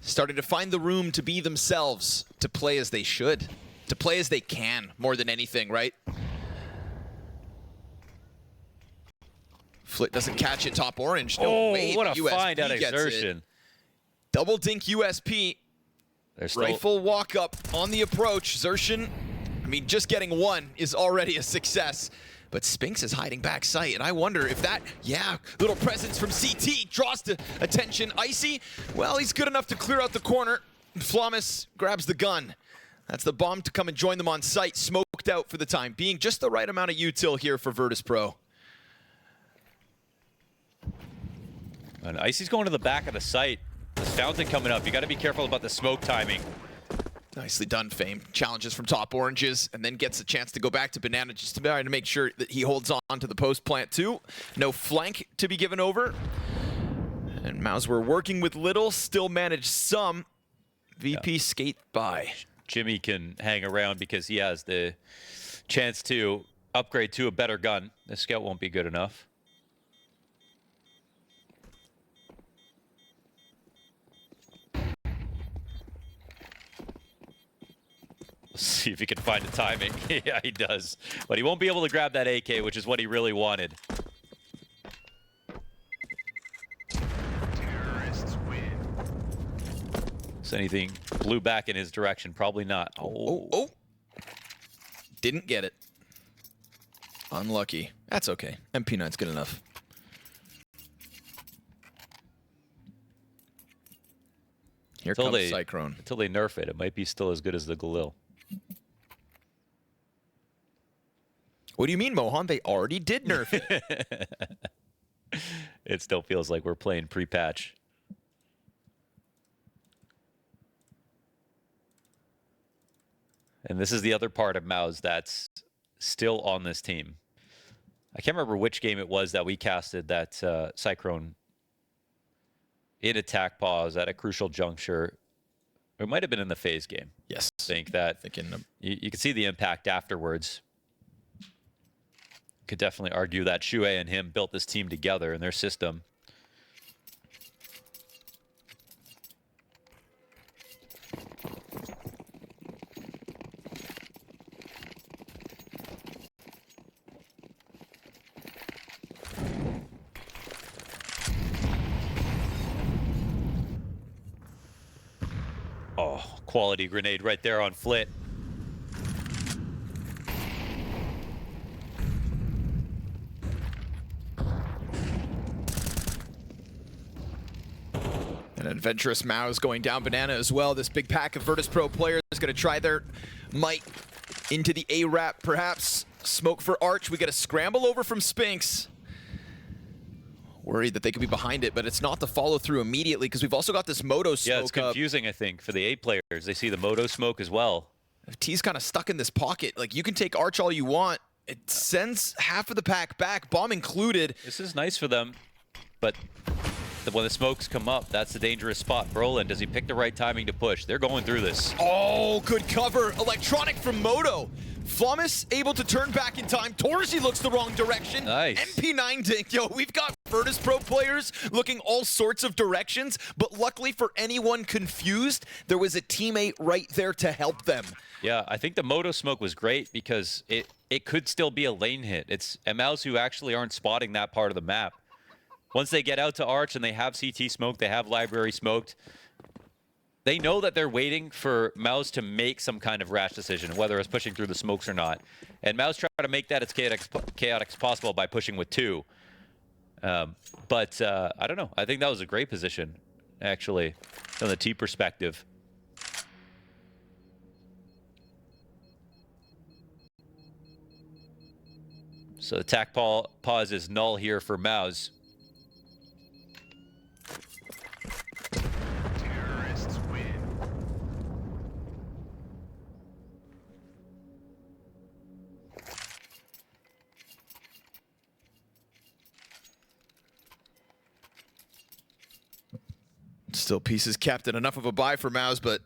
Starting to find the room to be themselves, to play as they should, to play as they can, more than anything, right? Flit doesn't catch it, top orange. No way, what a USP find out gets exertion. it. Double dink USP. Rifle walk up on the approach. Xertion, I mean, just getting one is already a success. But Spinks is hiding back sight, and I wonder if that, little presence from CT draws to attention. Icy, well, he's good enough to clear out the corner. Flawless grabs the gun. That's the bomb to come and join them on site. Smoked out for the time being. Just the right amount of util here for Virtus.pro. And Icy's going to the back of the site. This fountain coming up. You got to be careful about the smoke timing. Nicely done, Fame. Challenges from top oranges, and then gets a chance to go back to Banana just to try to make sure that he holds on to the post plant too. No flank to be given over. And MOUZ were working with little, still managed some. VP skate by. Jimmy can hang around because he has the chance to upgrade to a better gun. The scout won't be good enough. Let's see if he can find the timing. Yeah, he does. But he won't be able to grab that AK, which is what he really wanted. Terrorists win. Is anything blew back in his direction? Probably not. Oh. Didn't get it. Unlucky. That's okay. MP9's good enough. Here comes Cyclone. Until they nerf it, it might be still as good as the Galil. What do you mean, Mohan? They already did nerf it. It still feels like we're playing pre-patch. And this is the other part of MOUZ that's still on this team. I can't remember which game it was that we casted that Cyclone in attack pause at a crucial juncture. It might have been in the FaZe game. Yes. I think that you could see the impact afterwards. Could definitely argue that Shue and him built this team together in their system. Oh, quality grenade right there on Flit. An adventurous MOUZ going down banana as well. This big pack of Virtus.pro players is going to try their might into the A-Rap, perhaps. Smoke for Arch. We get a scramble over from Spinks. Worried that they could be behind it, but it's not the follow through immediately because we've also got this Moto smoke. Yeah, it's confusing, I think, for the A players. They see the Moto smoke as well. T's kind of stuck in this pocket. Like, you can take Arch all you want. It sends half of the pack back, bomb included. This is nice for them, but when the smokes come up, that's the dangerous spot. Brolin, does he pick the right timing to push? They're going through this. Oh, good cover. Electronic from Moto. Flawless able to turn back in time. Torsi looks the wrong direction. Nice. MP9 dink. Yo, we've got Virtus.pro players looking all sorts of directions, but luckily for anyone confused, there was a teammate right there to help them. Yeah, I think the Moto smoke was great because it could still be a lane hit. It's MLs who actually aren't spotting that part of the map. Once they get out to Arch and they have CT smoked, they have library smoked, they know that they're waiting for MOUZ to make some kind of rash decision, whether it's pushing through the smokes or not. And MOUZ try to make that as chaotic as possible by pushing with 2. But I don't know. I think that was a great position, actually, from the T perspective. So attack pause is null here for MOUZ. Terrorists win. Still pieces kept and enough of a buy for MOUZ, but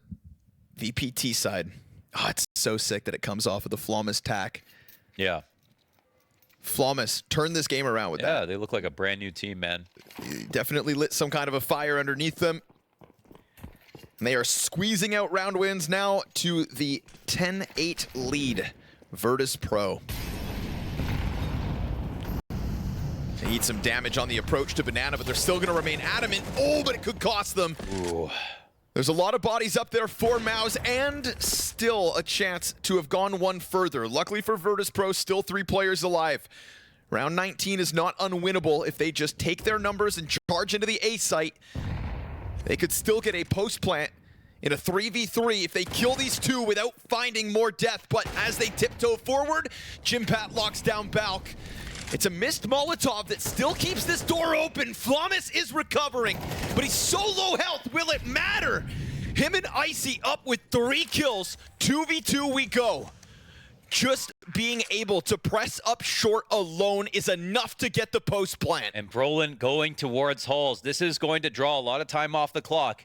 VPT side. Oh, it's so sick that it comes off of the Flawless tack. Yeah. Flawless turned this game around with that. Yeah, they look like a brand new team, man. Definitely lit some kind of a fire underneath them. And they are squeezing out round wins now to the 10-8 lead. Virtus.pro. They eat some damage on the approach to Banana, but they're still going to remain adamant. Oh, but it could cost them. Ooh. There's a lot of bodies up there for MOUZ and still a chance to have gone one further. Luckily for Virtus.pro, still 3 players alive. Round 19 is not unwinnable if they just take their numbers and charge into the A site. They could still get a post plant in a 3v3 if they kill these 2 without finding more death. But as they tiptoe forward, Jimpat locks down Balk. It's a missed Molotov that still keeps this door open. Flawless is recovering, but he's so low health, will it matter? Him and Icy up with 3 kills, 2v2 we go. Just being able to press up short alone is enough to get the post plant. And Brolin going towards Halls. This is going to draw a lot of time off the clock.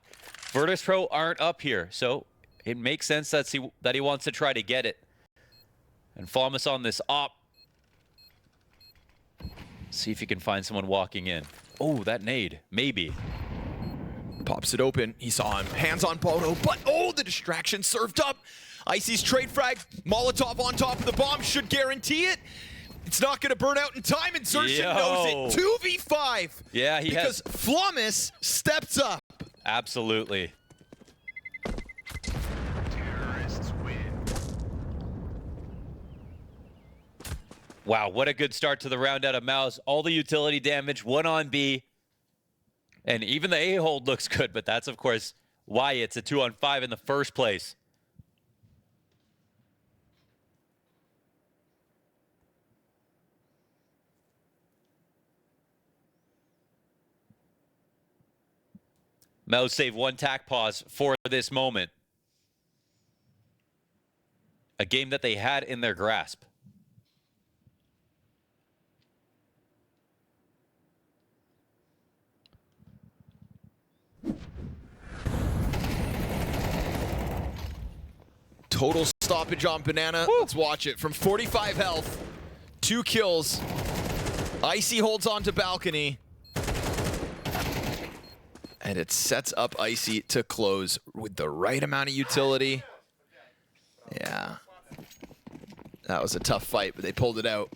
Virtus.pro aren't up here, so it makes sense that he wants to try to get it. And Flawless on this op. See if he can find someone walking in. Oh, that nade. Maybe. Pops it open. He saw him. Hands on Bono, but oh, the distraction served up. Icy's trade frag. Molotov on top of the bomb should guarantee it. It's not going to burn out in time. Insertion knows it. 2v5. Yeah, because Flawless steps up. Absolutely. Terrorists win. Wow, what a good start to the round out of MOUZ. All the utility damage, 1 on B. And even the A-hold looks good, but that's, of course, why it's a 2 on 5 in the first place. MOUZ save one tack pause for this moment. A game that they had in their grasp. Total stoppage on Banana. Woo. Let's watch it. From 45 health, 2 kills. Icy holds on to balcony. And it sets up Icy to close with the right amount of utility. Yeah. That was a tough fight, but they pulled it out.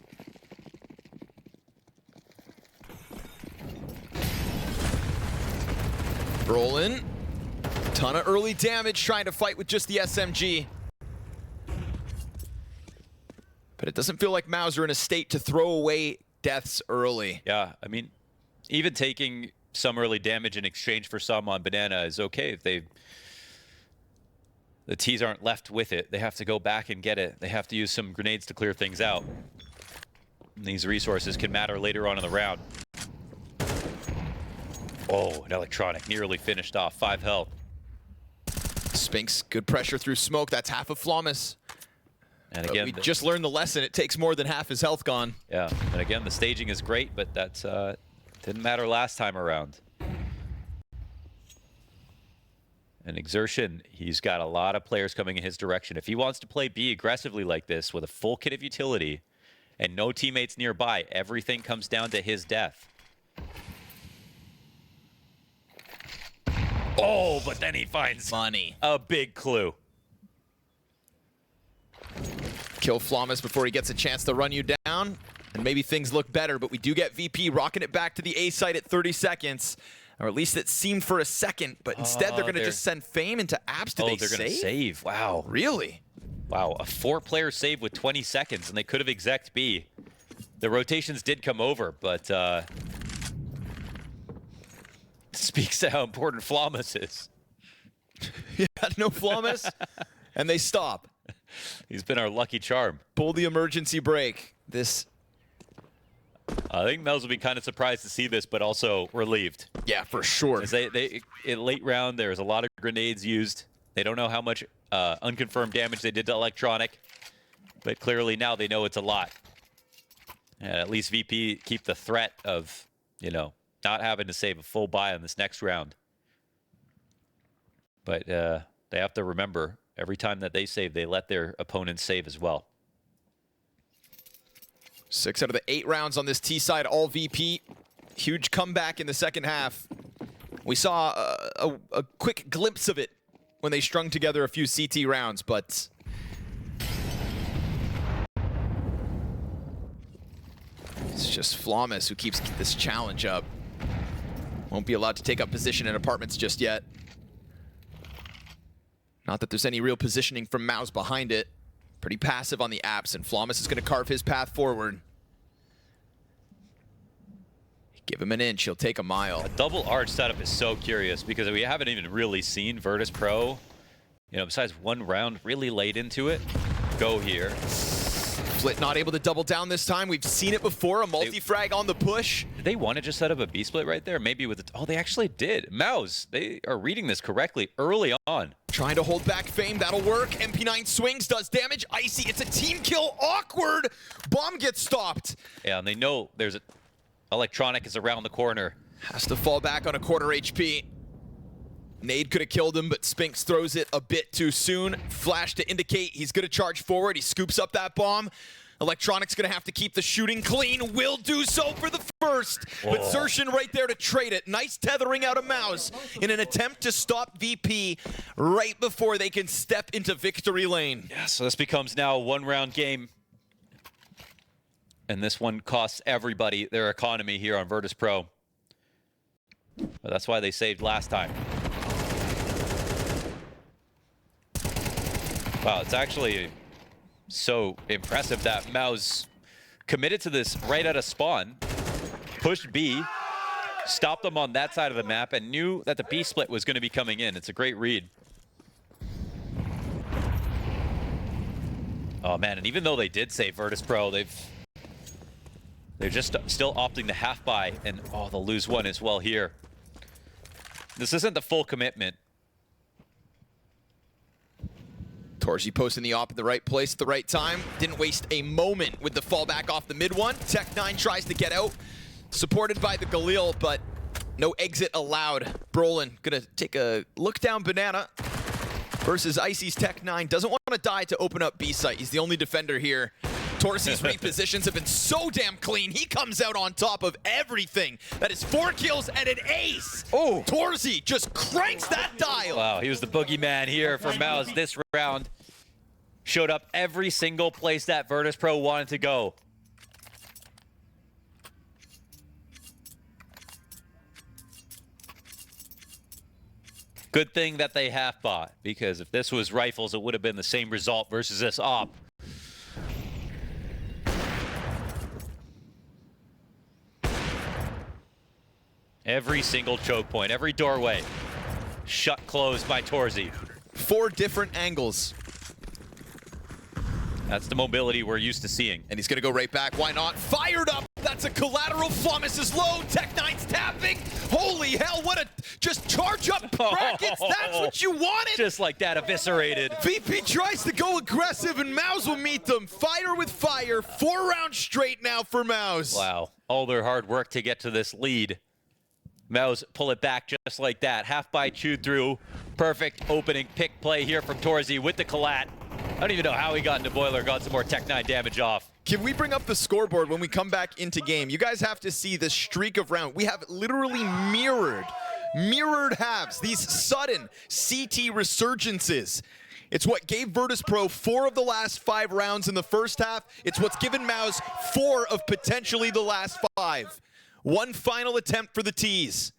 Rolling. Ton of early damage trying to fight with just the SMG. But it doesn't feel like MOUZ are in a state to throw away deaths early. Yeah, I mean, even taking some early damage in exchange for some on Banana is okay if the T's aren't left with it. They have to go back and get it. They have to use some grenades to clear things out. And these resources can matter later on in the round. Oh, an electronic nearly finished off. 5 health. Spinks, good pressure through smoke. That's half of Flawless. And again, we just learned the lesson. It takes more than half his health gone. yeah, and again, the staging is great, but that didn't matter last time around. And Exertion, he's got a lot of players coming in his direction. If he wants to play B aggressively like this with a full kit of utility and no teammates nearby, everything comes down to his death. Oh, but then he finds Money. a big clue. Kill Flawless before he gets a chance to run you down. And maybe things look better, but we do get VP rocking it back to the A site at 30 seconds. Or at least it seemed for a second, but instead they're going to just send Fame into Abs. Did they they're going to save? save. Wow. Really? Wow, a 4-player save with 20 seconds, and they could have exec'd B. The rotations did come over, but speaks to how important Flawless is. Yeah, no Flawless, and they stop. He's been our lucky charm. Pull the emergency brake. This, I think MOUZ will be kind of surprised to see this, but also relieved. yeah, for sure. As they in late round, there was a lot of grenades used. They don't know how much unconfirmed damage they did to electronic, but clearly now they know it's a lot. And at least VP keep the threat of, you know, not having to save a full buy on this next round. But they have to remember, every time that they save, they let their opponents save as well. 6 out of the 8 rounds on this T side, all VP. Huge comeback in the second half. We saw a quick glimpse of it when they strung together a few CT rounds, but it's just Flawless who keeps this challenge up. Won't be allowed to take up position in apartments just yet. Not that there's any real positioning from MOUZ behind it. Pretty passive on the apps, and Flawless is going to carve his path forward. Give him an inch, he'll take a mile. A double arch setup is so curious because we haven't even really seen Virtus.pro, you know, besides one round really late into it, go here. Flit not able to double down this time. We've seen it before, a multi-frag on the push. Did they want to just set up a B split right there? Maybe with the, oh, they actually did. MOUZ, they are reading this correctly early on. Trying to hold back Fame, that'll work. MP9 swings, does damage. Icy, it's a team kill, awkward. Bomb gets stopped. Yeah, and they know there's a electronic is around the corner. Has to fall back on a quarter HP. Nade could have killed him, but Spinks throws it a bit too soon. Flash to indicate he's gonna charge forward. He scoops up that bomb. Electronic's gonna have to keep the shooting clean. Will do so for the first. But Xertion right there to trade it. Nice tethering out of MOUZ in an attempt to stop VP right before they can step into victory lane. Yeah, so this becomes now a one-round game. And this one costs everybody their economy here on Virtus.pro. But that's why they saved last time. Wow, it's actually so impressive that MOUZ committed to this right out of spawn, pushed B, stopped them on that side of the map, and knew that the B split was going to be coming in. It's a great read. Oh man, and even though they did save Virtus.pro, they're just still opting to half buy, and oh, they'll lose one as well here. This isn't the full commitment. Torsi posting the op in the right place at the right time. Didn't waste a moment with the fallback off the mid one. Tech9 tries to get out, supported by the Galil, but no exit allowed. Brolin gonna take a look down banana versus Icy's Tech9. Doesn't want to die to open up B site. He's the only defender here. Torsi's repositions have been so damn clean. He comes out on top of everything. That is 4 kills and an ace. Oh, Torsi just cranks that dial. Wow, he was the boogeyman here for MOUZ this round. Showed up every single place that Virtus.pro wanted to go. Good thing that they half bought, because if this was rifles, it would have been the same result versus this op. Every single choke point, every doorway, shut closed by Torsi. 4 different angles. That's the mobility we're used to seeing. And he's gonna go right back, why not? Fired up, that's a collateral. Flummus is low, Tech9's tapping. Holy hell, what a, just charge up brackets, that's what you wanted. Just like that, eviscerated. VP tries to go aggressive and MOUZ will meet them. Fire with fire, 4 rounds straight now for MOUZ. Wow, all their hard work to get to this lead. MOUZ pull it back just like that. Half by chewed through. Perfect opening pick play here from Torsi with the collat. I don't even know how he got into Boiler, got some more Tech9 damage off. Can we bring up the scoreboard when we come back into game? You guys have to see the streak of round. We have literally mirrored halves, these sudden CT resurgences. It's what gave Virtus.pro 4 of the last 5 rounds in the first half. It's what's given MOUZ 4 of potentially the last 5. One final attempt for the T's.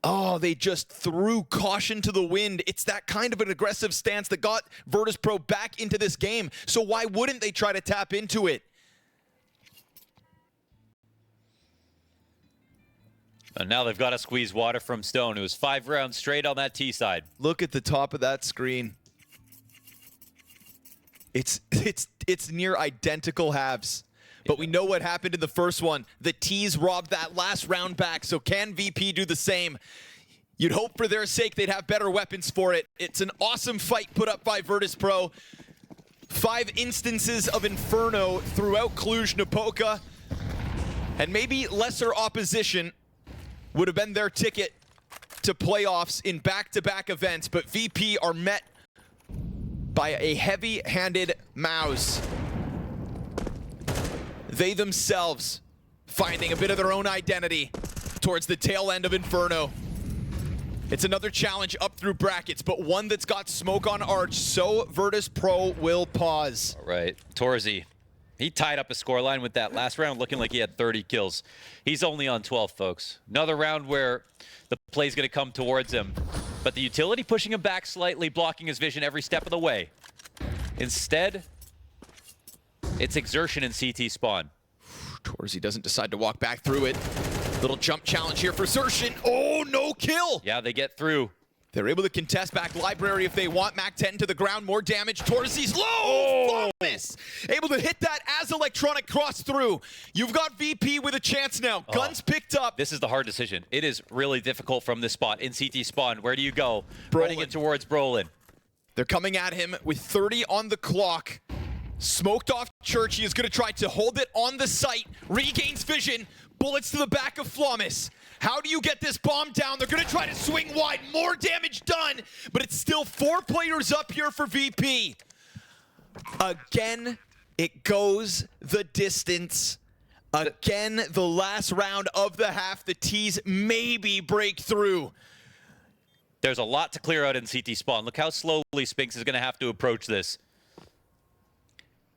Oh, they just threw caution to the wind. It's that kind of an aggressive stance that got Virtus.pro back into this game. So why wouldn't they try to tap into it? And now they've got to squeeze water from Stone. It was 5 rounds straight on that T side. Look at the top of that screen. It's near identical halves. But we know what happened in the first one. The T's robbed that last round back, so can VP do the same? You'd hope for their sake they'd have better weapons for it. It's an awesome fight put up by Virtus.pro. 5 instances of Inferno throughout Cluj-Napoca. And maybe lesser opposition would have been their ticket to playoffs in back-to-back events, but VP are met by a heavy-handed MOUZ. They themselves finding a bit of their own identity towards the tail end of Inferno. It's another challenge up through brackets, but one that's got smoke on Arch, so Virtus.pro will pause. All right, Torsi. He tied up a scoreline with that last round, looking like he had 30 kills. He's only on 12, folks. Another round where the play's going to come towards him, but the utility pushing him back slightly, blocking his vision every step of the way. Instead, it's exertion in CT spawn. Torsi doesn't decide to walk back through it. Little jump challenge here for Xertion. Oh, no kill! Yeah, they get through. They're able to contest back Library if they want. Mac 10 to the ground, more damage. Torsi's low! Oh. Flummus! Able to hit that as Electronic cross through. You've got VP with a chance now. Guns picked up. This is the hard decision. It is really difficult from this spot. In CT spawn, where do you go? Brolin. Running it towards Brolin. They're coming at him with 30 on the clock. Smoked off Church. He is going to try to hold it on the site. Regains vision. Bullets to the back of Flummus. How do you get this bomb down? They're going to try to swing wide. More damage done, but it's still 4 players up here for VP. Again, it goes the distance. Again, the last round of the half. The T's maybe break through. There's a lot to clear out in CT spawn. Look how slowly Spinks is going to have to approach this.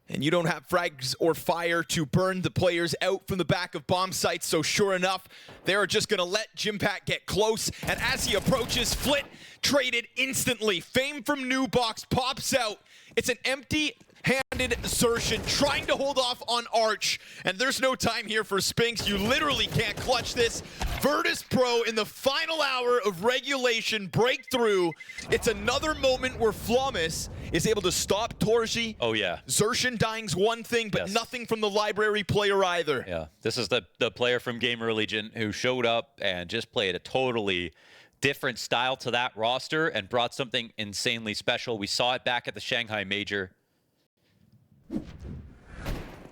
And you don't have frags or fire to burn the players out from the back of bomb sites, so sure enough, they're just gonna let Jimpat get close, and as he approaches, Flit traded instantly. Fame from New Box pops out. It's an empty One-handed Xertion trying to hold off on Arch, and there's no time here for Spinks. You literally can't clutch this. Virtus.pro in the final hour of regulation breakthrough. It's another moment where Flawless is able to stop Torzi. Oh, yeah. Xertion dying's one thing, but nothing from the library player either. Yeah, this is the player from Gamer Legion who showed up and just played a totally different style to that roster and brought something insanely special. We saw it back at the Shanghai Major.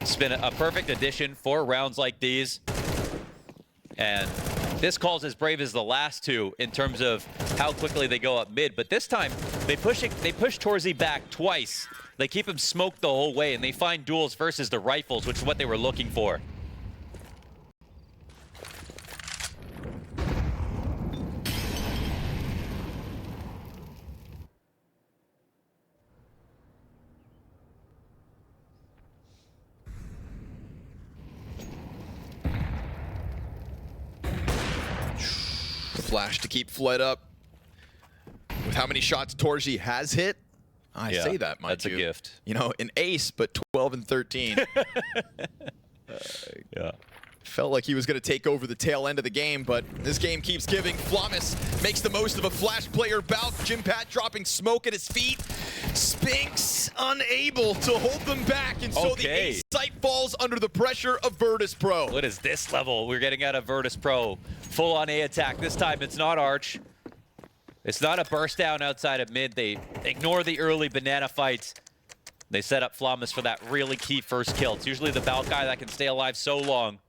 It's been a perfect addition for rounds like these. And this call's as brave as the last two in terms of how quickly they go up mid. But this time, they push Torzi back twice. They keep him smoked the whole way, and they find duels versus the rifles, which is what they were looking for. Flash to keep Fled up. With how many shots Torzi has hit, I say that, mind that's you. a gift. You know, an ace, but 12 and 13. Yeah. Felt like he was going to take over the tail end of the game, but this game keeps giving. Flawless makes the most of a Flash player bout. Jimpat dropping smoke at his feet. Spinks unable to hold them back, and so the ace site falls under the pressure of Virtus.pro. What is this level we're getting out of Virtus.pro? Full on A attack. This time it's not Arch. It's not a burst down outside of mid. They ignore the early banana fights. They set up Flawless for that really key first kill. It's usually the Valk guy that can stay alive so long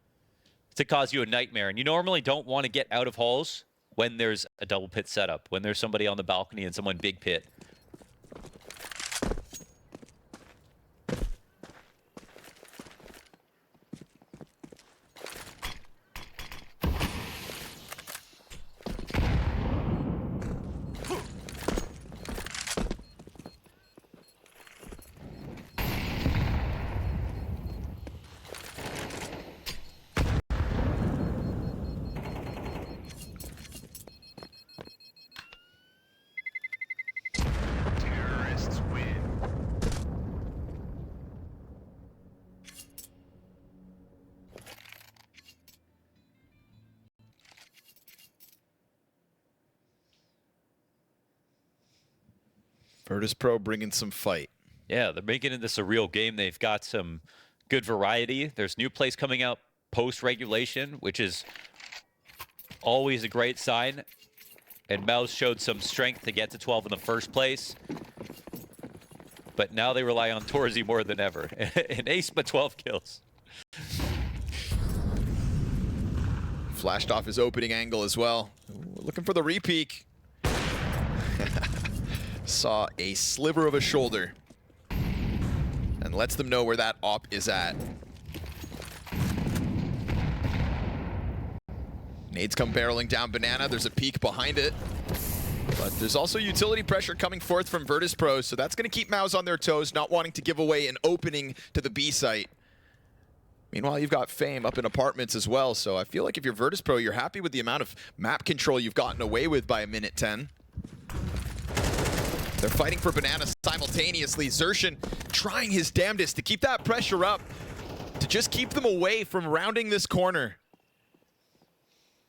to cause you a nightmare. And you normally don't want to get out of halls when there's a double pit setup, when there's somebody on the balcony and someone big pit. Terrorists win. Virtus.pro bringing some fight. Yeah, they're making this a real game. They've got some good variety. There's new plays coming out post-regulation, which is always a great sign. And MOUZ showed some strength to get to 12 in the first place. But now they rely on Torzi more than ever. An ace, but 12 kills. Flashed off his opening angle as well. Ooh, looking for the repeak. Saw a sliver of a shoulder. And lets them know where that op is at. Nades come barreling down Banana. There's a peek behind it. But there's also utility pressure coming forth from Virtus.pro, so that's going to keep MOUZ on their toes, not wanting to give away an opening to the B site. Meanwhile, you've got Fame up in apartments as well, so I feel like if you're Virtus.pro, you're happy with the amount of map control you've gotten away with by a minute 10. They're fighting for Banana simultaneously. Xertion trying his damnedest to keep that pressure up, to just keep them away from rounding this corner.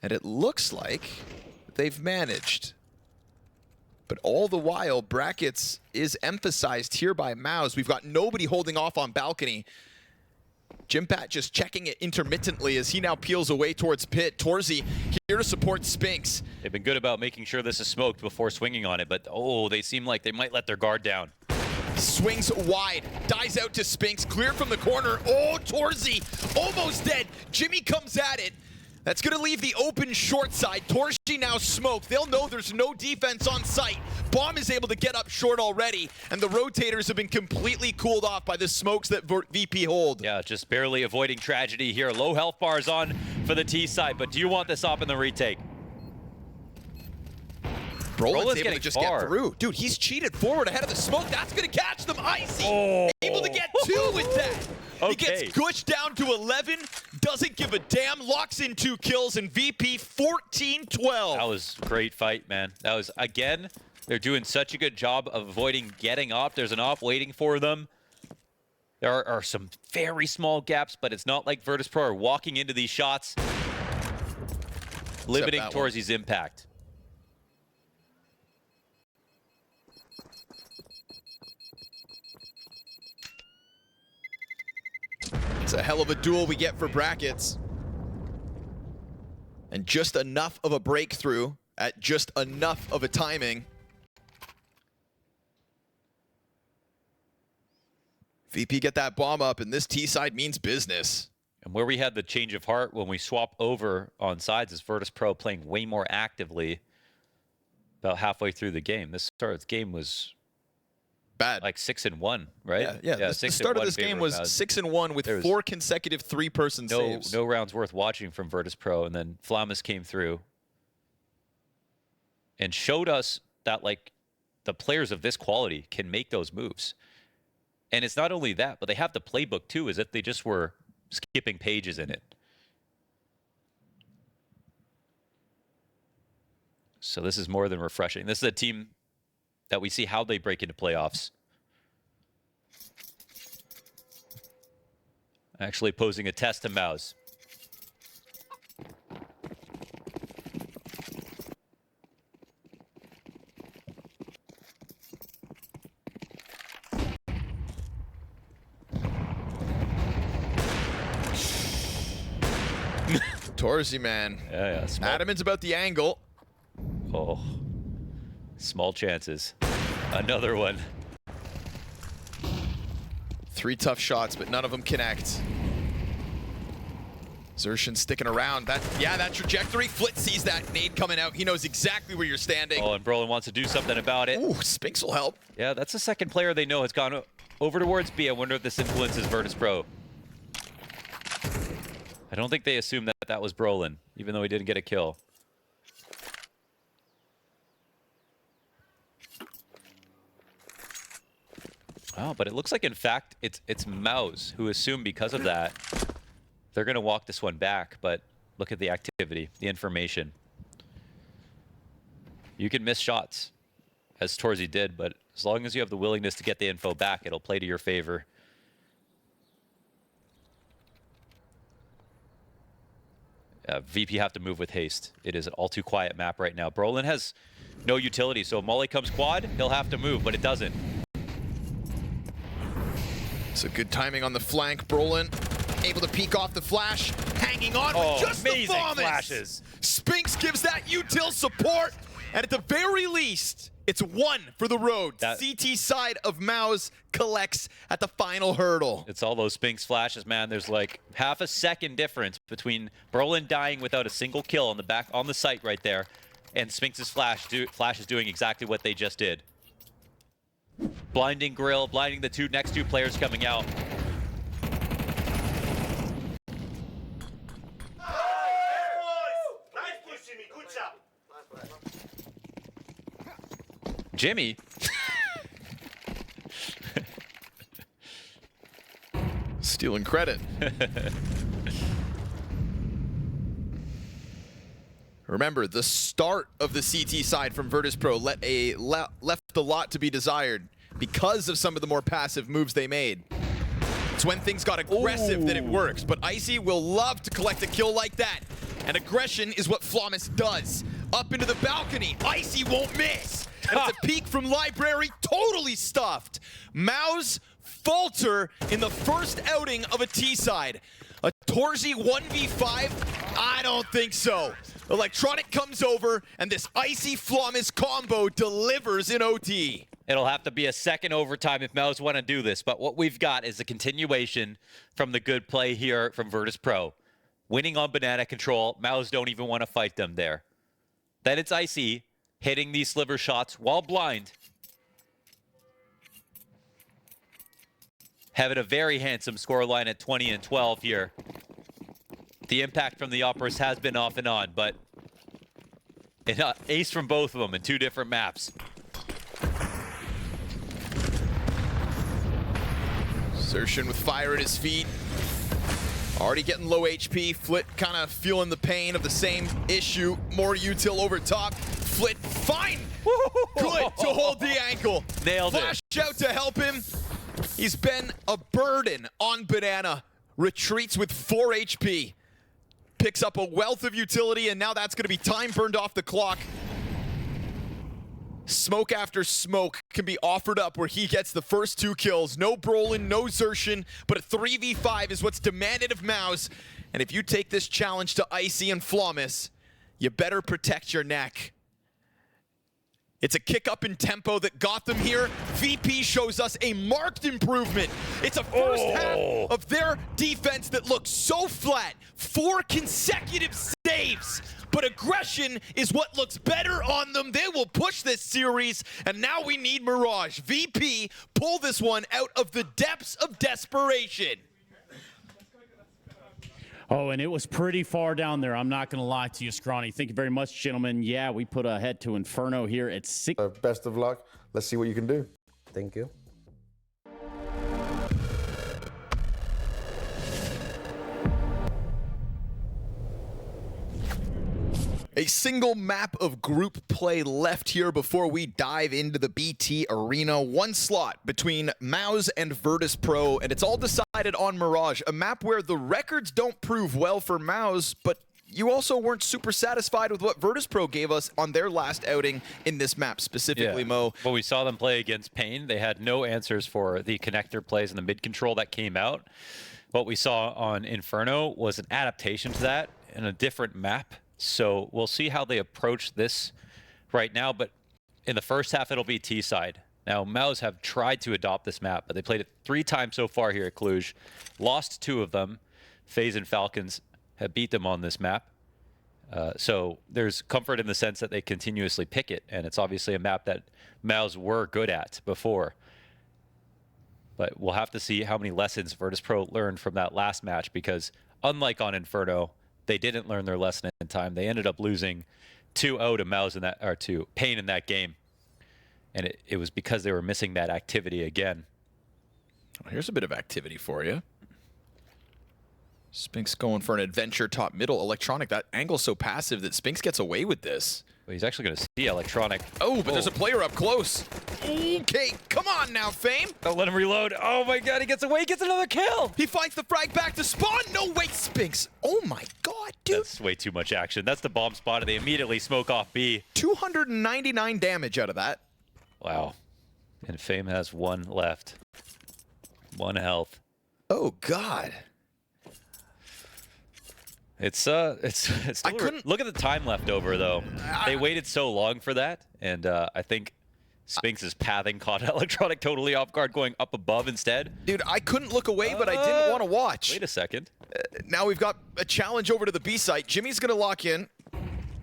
And it looks like they've managed. But all the while, brackets is emphasized here by MOUZ. We've got nobody holding off on balcony. Jimpat just checking it intermittently as he now peels away towards pit. Torzi here to support Spinks. They've been good about making sure this is smoked before swinging on it, but oh, they seem like they might let their guard down. Swings wide, dies out to Spinks, clear from the corner. Oh, Torzi almost dead. Jimmy comes at it. That's going to leave the open short side. Torzi now smoked. They'll know there's no defense on site. Bomb is able to get up short already, and the rotators have been completely cooled off by the smokes that VP hold. Yeah, just barely avoiding tragedy here. Low health bars on for the T side, but do you want this op in the retake? Brolin's able to just get through. Dude, he's cheated forward ahead of the smoke. That's going to catch them. Icy able to get 2 with that. He gets gushed down to 11, doesn't give a damn, locks in 2 kills, and VP 14-12. That was a great fight, man. That was, again, they're doing such a good job of avoiding getting op. There's an op waiting for them. There are some very small gaps, but it's not like Virtus.pro are walking into these shots, limiting Torzi's impact. It's a hell of a duel we get for brackets. And just enough of a breakthrough at just enough of a timing. VP get that bomb up, and this T side means business. And where we had the change of heart when we swap over on sides is Virtus.pro playing way more actively about halfway through the game. This game was bad. Like 6-1, right? Yeah. The start of this game was 6-1 with 4 consecutive 3-person saves. No rounds worth watching from Virtus.pro, and then Flamus came through and showed us that like the players of this quality can make those moves. And it's not only that, but they have the playbook too, as if they just were skipping pages in it. So this is more than refreshing. This is a team that we see how they break into playoffs. Actually posing a test to MOUZ. Torzi, man. Yeah. Adamant's about the angle. Oh, small chances. Another one. 3 tough shots, but none of them connect. Xertion sticking around. That trajectory. Flit sees that nade coming out. He knows exactly where you're standing. Oh, and Brolin wants to do something about it. Ooh, Spinks will help. Yeah, that's the second player they know has gone over towards B. I wonder if this influences Virtus.pro. I don't think they assumed that that was Brolin, even though he didn't get a kill. Oh, but it looks like, in fact, it's MOUZ who assumed because of that they're going to walk this one back. But look at the activity, the information. You can miss shots, as Torzi did, but as long as you have the willingness to get the info back, it'll play to your favor. VP have to move with haste. It is an all too quiet map right now. Brolin has no utility, so if Molly comes quad, he'll have to move, but it doesn't. So good timing on the flank. Brolin able to peek off the flash, hanging on with just the flashes. Spinks gives that util support, and at the very least, it's 1 for the road. CT side of MOUZ collects at the final hurdle. It's all those Spinks flashes, man. There's like half a second difference between Brolin dying without a single kill on the site right there, and Spinks' flash is doing exactly what they just did. Blinding grill, blinding the next two players coming out. Jimmy. Stealing credit. Remember, the start of the CT side from Virtus.pro left a lot to be desired because of some of the more passive moves they made. It's when things got aggressive that it works, but Icy will love to collect a kill like that. And aggression is what Flamus does. Up into the balcony, Icy won't miss. And it's a peek from Library, totally stuffed. MOUZ falter in the first outing of a T-side. A Torzi 1v5? I don't think so. Electronic comes over, and this Icy Flamus combo delivers in OT. It'll have to be a second overtime if MOUZ want to do this, but what we've got is a continuation from the good play here from Virtus.pro. Winning on banana control, MOUZ don't even want to fight them there. Then it's Icy hitting these sliver shots while blind. Having a very handsome scoreline at 20 and 12 here. The impact from the Operas has been off and on, but an ace from both of them in 2 different maps. Xertion with fire at his feet. Already getting low HP. Flit kind of feeling the pain of the same issue. More util over top. Flit fine. Good to hold the ankle. Nailed it. Flash out to help him. He's been a burden on Banana. Retreats with 4 HP. Picks up a wealth of utility, and now that's going to be time burned off the clock. Smoke after smoke can be offered up where he gets the first 2 kills. No Brolin, no Xertion, but a 3v5 is what's demanded of MOUZ. And if you take this challenge to Icy and Flawless, you better protect your neck. It's a kick up in tempo that got them here. VP shows us a marked improvement. It's a first half of their defense that looks so flat. 4 consecutive saves, but aggression is what looks better on them. They will push this series, and now we need Mirage. VP pull this one out of the depths of desperation. Oh, and it was pretty far down there. I'm not going to lie to you, Scrawny. Thank you very much, gentlemen. Yeah, we put a head to Inferno here at 6. Best of luck. Let's see what you can do. Thank you. A single map of group play left here before we dive into the BT Arena. 1 slot between MOUZ and Virtus.pro, and it's all decided on Mirage, a map where the records don't prove well for MOUZ, but you also weren't super satisfied with what Virtus.pro gave us on their last outing in this map, specifically, Mo. Well, we saw them play against Pain. They had no answers for the connector plays and the mid control that came out. What we saw on Inferno was an adaptation to that in a different map. So we'll see how they approach this right now, but in the first half, it'll be T-side. Now, MOUZ have tried to adopt this map, but they played it 3 times so far here at Cluj. Lost 2 of them. FaZe and Falcons have beat them on this map. So there's comfort in the sense that they continuously pick it, and it's obviously a map that MOUZ were good at before. But we'll have to see how many lessons Virtus.pro learned from that last match, because unlike on Inferno, they didn't learn their lesson in time. They ended up losing 2-0 to MOUZ in that, or to Pain in that game. And it was because they were missing that activity again. Here's a bit of activity for you. Spinks going for an adventure top middle. Electronic, that angle's so passive that Spinks gets away with this. But he's actually going to see Electronic. Oh, but there's a player up close. Okay, come on now, Fame. Don't let him reload. Oh my god, he gets away, gets another kill. He finds the frag back to spawn. No way, Spinks. Oh my god, dude. That's way too much action. That's the bomb spot, and they immediately smoke off B. 299 damage out of that. Wow. And Fame has 1 left. 1 health. Oh god. It's still look at the time left over though. They waited so long for that, and I think Spinks' pathing caught Electronic totally off guard, going up above instead. Dude, I couldn't look away, but I didn't want to watch. Wait a second. Now we've got a challenge over to the B site. Jimmy's gonna lock in.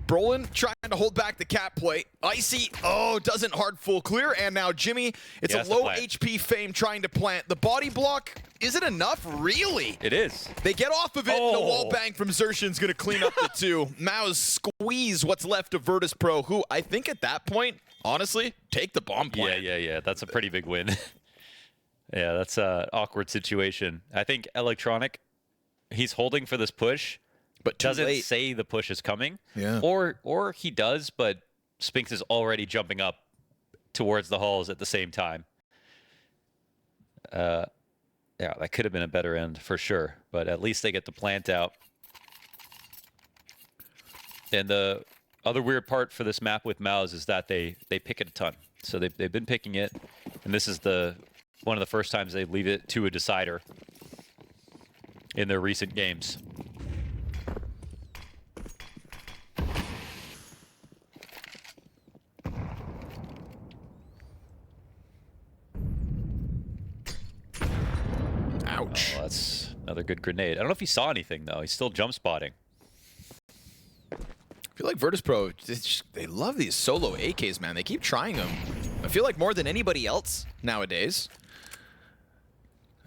Brolin trying to hold back the cap play. Icy, doesn't hard full clear. And now Jimmy, it's a low HP Fame trying to plant. The body block, is it enough? Really? It is. They get off of it, and the wall bang from Xertion's gonna clean up the 2. MOUZ squeeze what's left of Virtus.pro, who I think at that point, honestly, take the bomb plant. Yeah. That's a pretty big win. Yeah, that's an awkward situation. I think Electronic, he's holding for this push, but doesn't say the push is coming. Yeah. Or he does, but Spinks is already jumping up towards the halls at the same time. Yeah, that could have been a better end for sure, but at least they get the plant out. And the other weird part for this map with MOUZ is that they pick it a ton. So they've been picking it, and this is one of the first times they leave it to a decider in their recent games. Ouch. Oh, that's another good grenade. I don't know if he saw anything, though. He's still jump spotting. I feel like Virtus.pro, they love these solo AKs, man. They keep trying them. I feel like more than anybody else nowadays.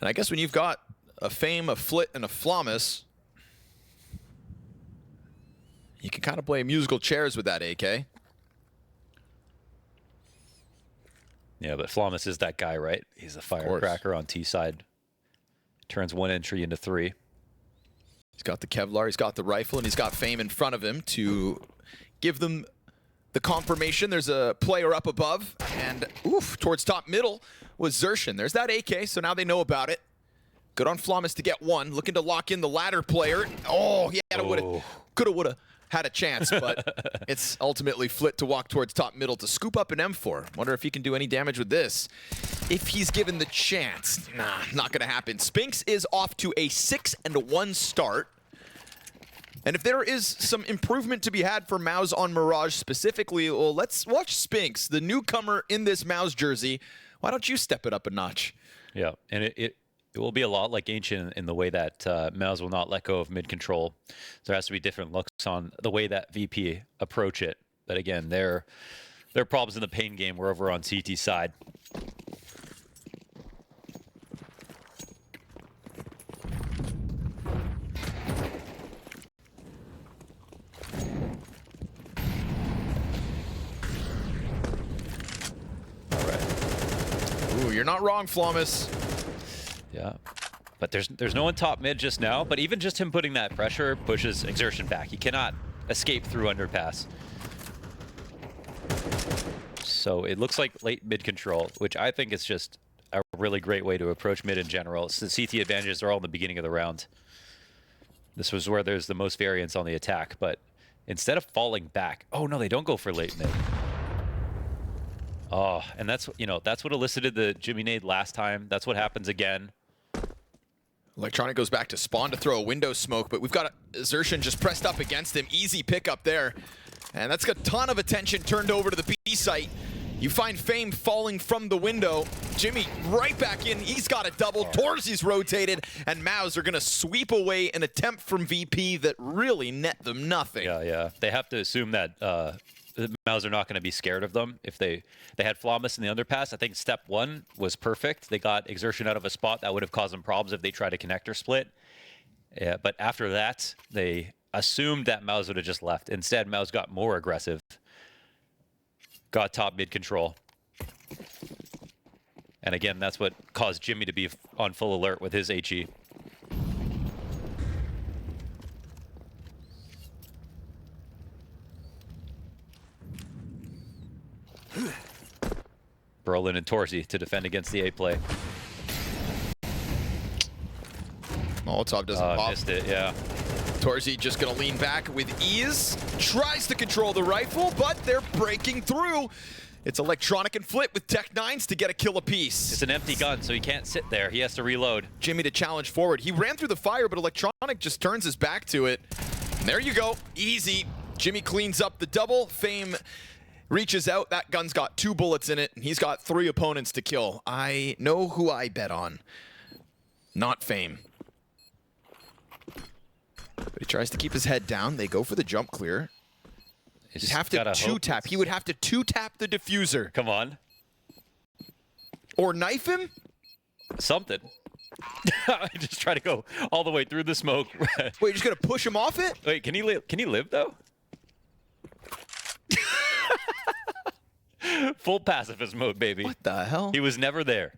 And I guess when you've got a Fame, a Flit, and a Flawless, you can kind of play musical chairs with that AK. Yeah, but Flawless is that guy, right? He's the firecracker on T side. Turns 1 entry into 3. He's got the Kevlar, he's got the rifle, and he's got Fame in front of him to give them the confirmation. There's a player up above, and oof, towards top middle was Xertion. There's that AK, so now they know about it. Good on Flawless to get one. Looking to lock in the ladder player. Oh, he had woulda had a chance, but it's ultimately flit to walk towards top middle to scoop up an M4. Wonder if he can do any damage with this. If he's given the chance. Nah, not gonna happen. Spinks is off to a 6-1 start. And if there is some improvement to be had for MOUZ on Mirage specifically, well, let's watch Spinks, the newcomer in this MOUZ jersey. Why don't you step it up a notch? Yeah, and it will be a lot like Ancient in the way that MOUZ will not let go of mid control. There has to be different looks on the way that VP approach it. But again, their problems in the pain game were over on CT side. Ooh, you're not wrong, Flawless. Yeah, but there's no one top mid just now, but even just him putting that pressure pushes Exertion back. He cannot escape through underpass. So it looks like late mid control, which I think is just a really great way to approach mid in general. So the CT advantages are all in the beginning of the round. This was where there's the most variance on the attack, but instead of falling back, oh no, they don't go for late mid. Oh, and that's what elicited the Jimmy nade last time. That's what happens again. Electronic goes back to spawn to throw a window smoke, but we've got Xertion just pressed up against him. Easy pickup there. And that's got a ton of attention turned over to the B site. You find Fame falling from the window. Jimmy right back in. He's got a double. Torzy's rotated, and MOUZ are going to sweep away an attempt from VP that really net them nothing. Yeah. They have to assume that MOUZ are not going to be scared of them. If they had Flawless in the underpass, I think step one was perfect. They got Exertion out of a spot that would have caused them problems if they tried a connector split. Yeah, but after that, they assumed that MOUZ would have just left. Instead, MOUZ got more aggressive. Got top mid control. And again, that's what caused Jimmy to be on full alert with his HE. Brolin and Torsey to defend against the A play. Molotov doesn't pop. Missed it, yeah. Torsey just gonna lean back with ease. Tries to control the rifle, but they're breaking through. It's Electronic and Flit with Tech 9s to get a kill apiece. It's an empty gun, so he can't sit there. He has to reload. Jimmy to challenge forward. He ran through the fire, but Electronic just turns his back to it. And there you go, easy. Jimmy cleans up the double. Fame reaches out. That gun's got 2 bullets in it, and he's got 3 opponents to kill. I know who I bet on. Not Fame. But he tries to keep his head down. They go for the jump clear. He'd have to 2-tap. He would have to 2-tap the diffuser. Come on. Or knife him? Something. Just try to go all the way through the smoke. Wait, you're just gonna push him off it? Wait, can he live? Can he live though? Full pacifist mode, baby. What the hell? He was never there.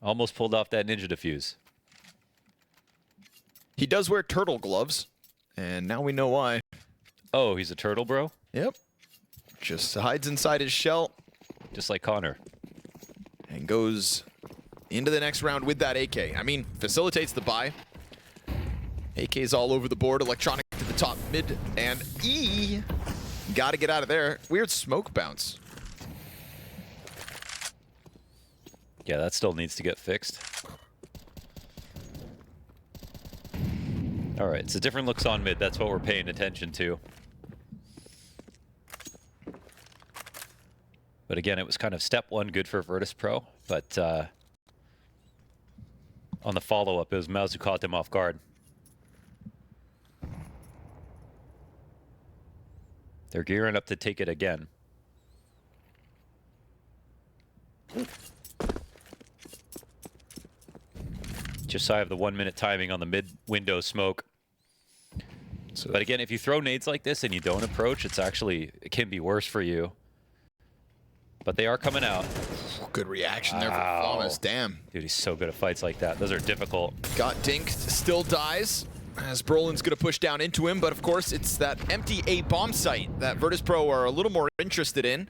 Almost pulled off that ninja defuse. He does wear turtle gloves, and now we know why. Oh, he's a turtle, bro? Yep. Just hides inside his shell. Just like Connor. And goes into the next round with that AK. I mean, facilitates the buy. AK's all over the board. Electronic to the top mid and E. Got to get out of there. Weird smoke bounce. Yeah, that still needs to get fixed. All right, so different looks on mid. That's what we're paying attention to. But again, it was kind of step one good for Virtus.pro, but on the follow-up, it was MOUZ who caught them off guard. They're gearing up to take it again. Just shy of the 1 minute timing on the mid window smoke. So, but again, if you throw nades like this and you don't approach, it can be worse for you. But they are coming out. Good reaction there from Flawless. Damn. Dude, he's so good at fights like that. Those are difficult. Got dinked, still dies. as Brolin's going to push down into him, but of course it's that empty A bomb site that Virtus.pro are a little more interested in.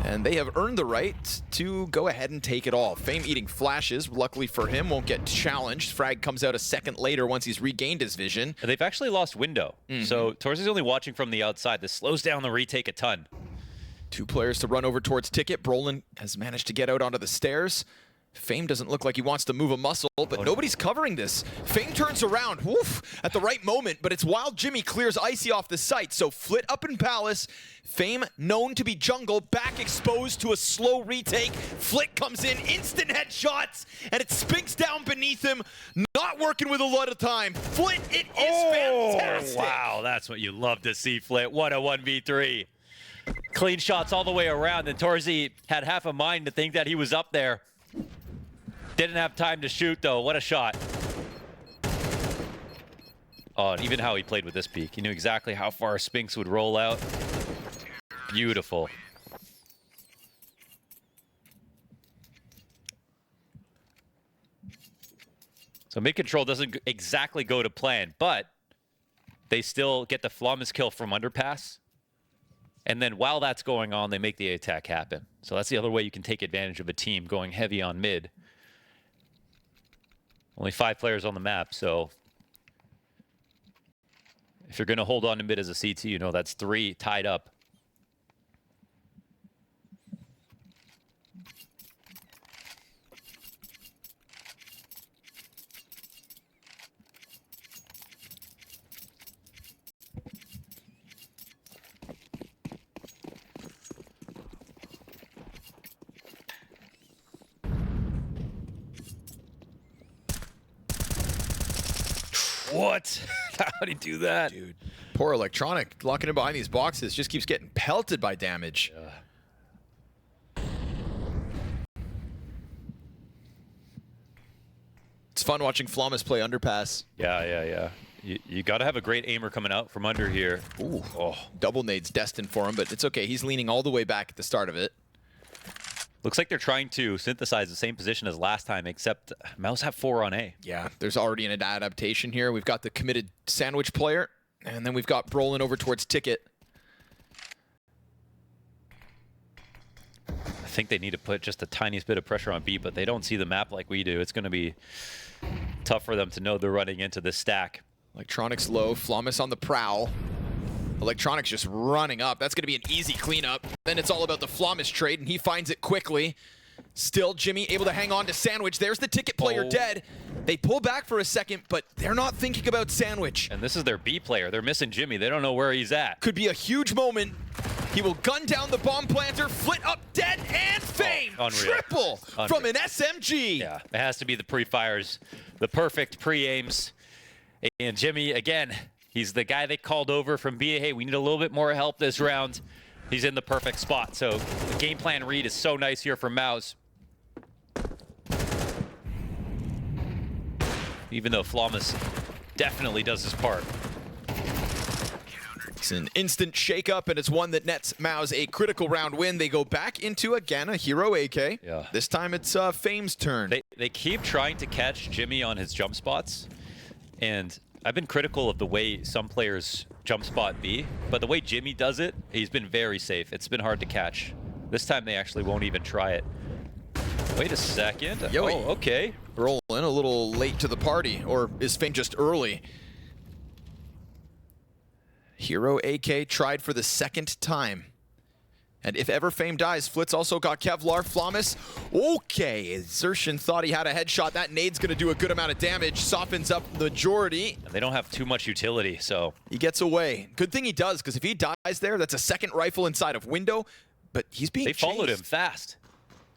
And they have earned the right to go ahead and take it all. Fame eating flashes, luckily for him, won't get challenged. Frag comes out a second later once he's regained his vision. They've actually lost window. So Torzy's only watching from the outside. This slows down the retake a ton. 2 players to run over towards Ticket. Brolin has managed to get out onto the stairs. Fame doesn't look like he wants to move a muscle, but nobody's covering this. Fame turns around, woof, at the right moment, but it's while Jimmy clears Icy off the site. So Flit up in Palace. Fame known to be jungle, back exposed to a slow retake. Flit comes in, instant headshots, and it spinks down beneath him. Not working with a lot of time. Flit, it is fantastic. Wow, that's what you love to see, Flit. What a 1v3. Clean shots all the way around, and Torzy had half a mind to think that he was up there. Didn't have time to shoot, though. What a shot. Oh, and even how he played with this peek. He knew exactly how far Spinks would roll out. Beautiful. So mid-control doesn't exactly go to plan, but they still get the flawless kill from underpass. And then while that's going on, they make the attack happen. So that's the other way you can take advantage of a team going heavy on mid. Only 5 players on the map, so if you're going to hold on to mid as a CT, you know that's 3 tied up. What? How'd he do that? Dude, poor Electronic, locking him behind these boxes, just keeps getting pelted by damage. It's fun watching Flawless play underpass. Yeah. You got to have a great aimer coming out from under here. Ooh, double nades destined for him, but it's okay. He's leaning all the way back at the start of it. Looks like they're trying to synthesize the same position as last time, except MOUZ have 4 on A. Yeah, there's already an adaptation here. We've got the committed sandwich player, and then we've got Brolin over towards Ticket. I think they need to put just the tiniest bit of pressure on B, but they don't see the map like we do. It's going to be tough for them to know they're running into this stack. Electronics low, Flawless on the prowl. Electronics just running up. That's going to be an easy cleanup. Then it's all about the Flawless trade, and he finds it quickly. Still, Jimmy able to hang on to Sandwich. There's the Ticket player dead. They pull back for a second, but they're not thinking about Sandwich. And this is their B player. They're missing Jimmy. They don't know where he's at. Could be a huge moment. He will gun down the bomb planter, Flit up dead, and Fame. Triple from an SMG. Yeah, it has to be the pre-fires, the perfect pre-aims. And Jimmy, again, he's the guy they called over from B. Hey, we need a little bit more help this round. He's in the perfect spot. So the game plan read is so nice here for MOUZ. Even though Flawless definitely does his part. It's an instant shakeup, and it's one that nets MOUZ a critical round win. They go back into, again, a hero AK. Yeah. This time it's Fame's turn. They keep trying to catch Jimmy on his jump spots. And I've been critical of the way some players jump spot B, but the way Jimmy does it, he's been very safe. It's been hard to catch. This time they actually won't even try it. Wait a second. Yo, okay. Roll in a little late to the party, or is Fame just early? Hero AK tried for the second time. And if ever Fame dies, Flit's also got Kevlar, Flawless. Okay, Xertion thought he had a headshot. That nade's gonna do a good amount of damage, softens up the majority. And they don't have too much utility, so. He gets away. Good thing he does, because if he dies there, that's a second rifle inside of window, but he's being They followed him chased. fast.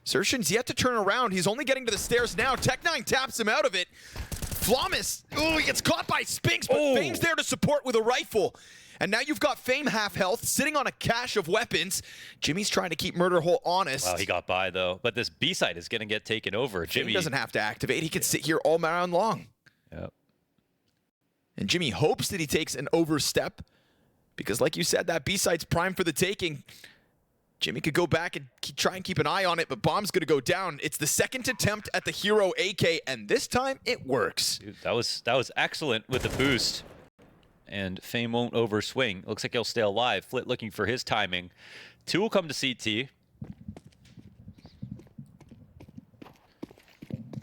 Xertion's yet to turn around. He's only getting to the stairs now. Tech9 taps him out of it. Flawless, oh, he gets caught by Spinks, but Fame's there to support with a rifle. And now you've got Fame half health, sitting on a cache of weapons. Jimmy's trying to keep Murder Hole honest. Wow, he got by, though. But this B side is going to get taken over. Jimmy Jimmy doesn't have to activate. He can sit here all round long. Yep. And Jimmy hopes that he takes an overstep, because like you said, that B site's prime for the taking. Jimmy could go back and try and keep an eye on it, but bomb's gonna go down. It's the second attempt at the hero AK, and this time it works. Dude, that was excellent with the boost. And Fame won't overswing. Looks like he'll stay alive. Flit looking for his timing. 2 will come to CT.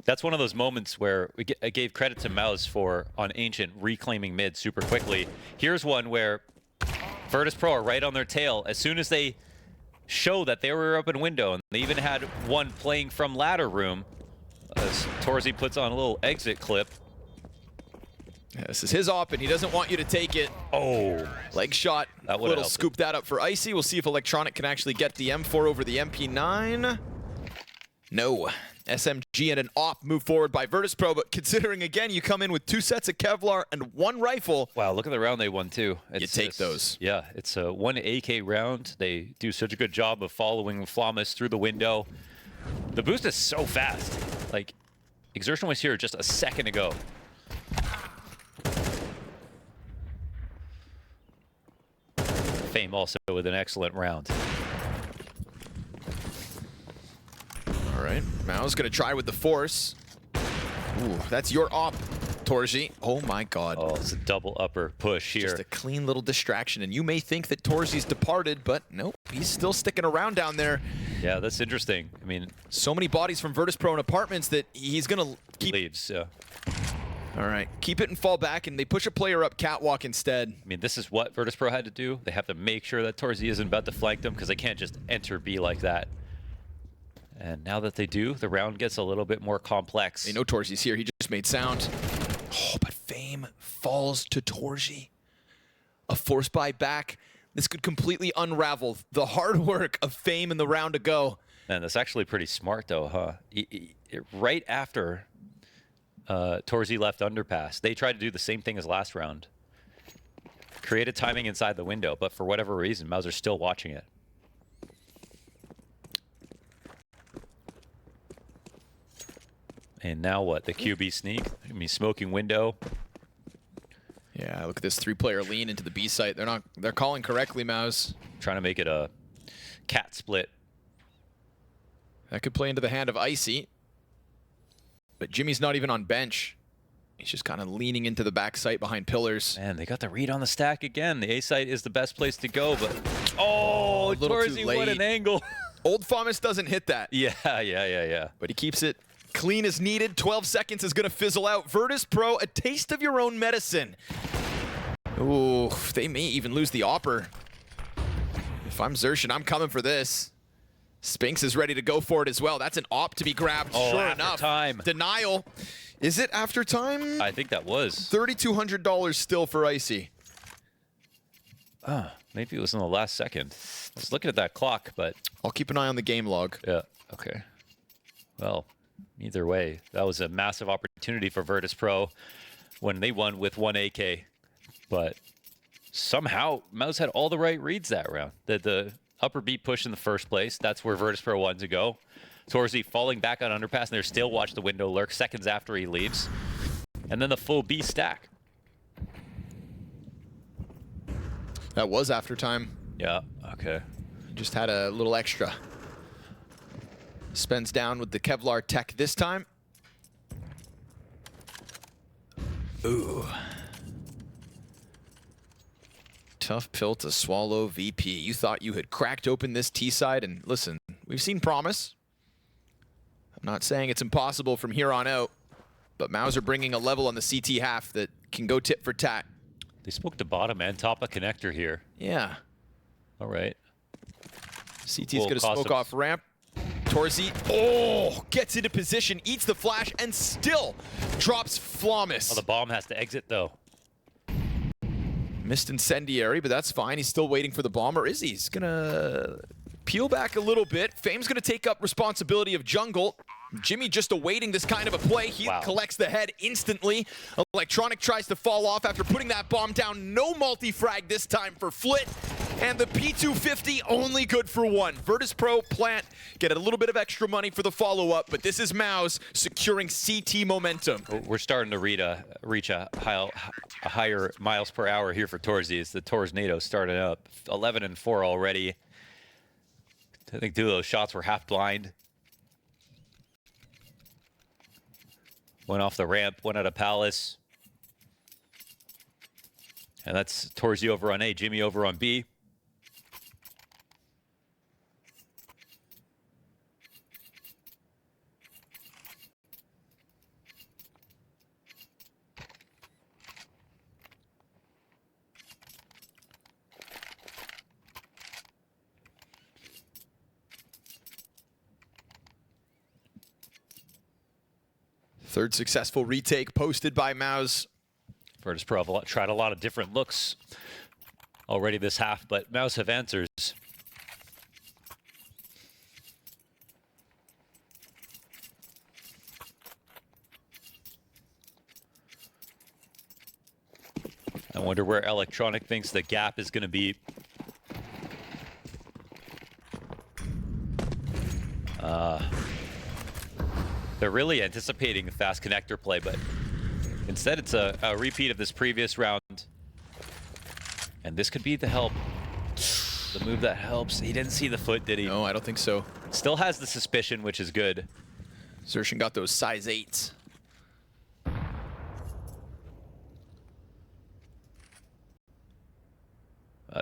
That's one of those moments where I gave credit to MOUZ for, on Ancient, reclaiming mid super quickly. Here's one where Virtus.pro are right on their tail. As soon as they show that they were up in window, and they even had one playing from ladder room, as Torzy puts on a little exit clip. Yeah, this is his op, and he doesn't want you to take it. Oh, Leg shot. That would've Little helped scoop that up for Icy. We'll see if Electronic can actually get the M4 over the MP9. No. SMG and an op move forward by Virtus.pro, but considering, again, you come in with 2 sets of Kevlar and 1 rifle. wow, look at the round they won, too. You take those. Yeah, it's a 1 AK round. They do such a good job of following Flamus through the window. The boost is so fast. Like, Exertion was here just a second ago. Fame also with an excellent round. All right, MOUZ gonna try with the force. Ooh, that's your op, Torzi. Oh my God. Oh, it's a double upper push here. Just a clean little distraction, and you may think that Torzi's departed, but nope, he's still sticking around down there. Yeah, that's interesting. I mean, So many bodies from Virtus.pro and apartments that he's gonna keep. leaves, yeah. All right, keep it and fall back, and they push a player up catwalk instead. I mean, this is what Virtus.pro had to do. They have to make sure that Torzy isn't about to flank them, because they can't just enter B like that. And now that they do, the round gets a little bit more complex. They know Torzi's here. He just made sound. Oh, but Fame falls to Torzi. A force buy back. This could completely unravel the hard work of Fame in the round to go. And that's actually pretty smart, though, huh? Right after Torzi left underpass, they tried to do the same thing as last round. Created timing inside the window, but for whatever reason, MOUZ are still watching it. And now what? The QB sneak? I mean, smoking window. Yeah, look at this 3-player lean into the B site. They're calling correctly, MOUZ. Trying to make it a cat split. That could play into the hand of Icy. But Jimmy's not even on bench. He's just kind of leaning into the back site behind pillars. Man, they got the read on the stack again. The A site is the best place to go, but oh, a little too Torzy, late. what an angle. Old Famas doesn't hit that. Yeah. But he keeps it clean as needed. 12 seconds is going to fizzle out. Virtus.pro, a taste of your own medicine. Ooh, they may even lose the opper. If I'm Xertion, I'm coming for this. Spinks is ready to go for it as well. That's an op to be grabbed. Oh, sure after enough. time. Denial. Is it after time? I think that was. $3,200 still for Icy. Maybe it was in the last second. I was looking at that clock, but I'll keep an eye on the game log. yeah, okay. Well, either way, that was a massive opportunity for Virtus.pro when they won with 1 AK. But somehow, MOUZ had all the right reads that round. The upper B push in the first place, that's where Virtus.pro wanted to go. Torzy falling back on underpass, and they're still watch the window lurk seconds after he leaves. And then the full B stack. That was after time. Yeah, okay. Just had a little extra. Spends down with the Kevlar tech this time. Ooh. Tough pill to swallow, VP. You thought you had cracked open this T side, and listen, we've seen promise. I'm not saying it's impossible from here on out, but MOUZ are bringing a level on the CT half that can go tit for tat. They spoke to bottom and top of connector here. Yeah. All right. CT's Will going to cost smoke him- off ramp. Torzy, oh, gets into position, eats the flash, and still drops Flamus. Oh, the bomb has to exit, though. Missed incendiary, but that's fine. He's still waiting for the bomb, or is he? He's going to peel back a little bit. Fame's going to take up responsibility of jungle. Jimmy just awaiting this kind of a play. He collects the head instantly. Electronic tries to fall off after putting that bomb down. No multi-frag this time for Flit. And the P250 only good for 1. Virtus.pro plant get a little bit of extra money for the follow-up, but this is MOUZ securing CT momentum. We're starting to reach a higher miles per hour here for Torzy. As the Tornado started up 11-4 already. I think 2 of those shots were half blind. One off the ramp, one at a palace. And that's Torzy over on A, Jimmy over on B. Third successful retake posted by MOUZ. Virtus.pro have tried a lot of different looks already this half, but MOUZ have answers. I wonder where Electronic thinks the gap is going to be. They're really anticipating a fast connector play, but instead it's a repeat of this previous round. And this could be the help. The move that helps. He didn't see the foot, did he? No, I don't think so. Still has the suspicion, which is good. Xertion got those size 8s.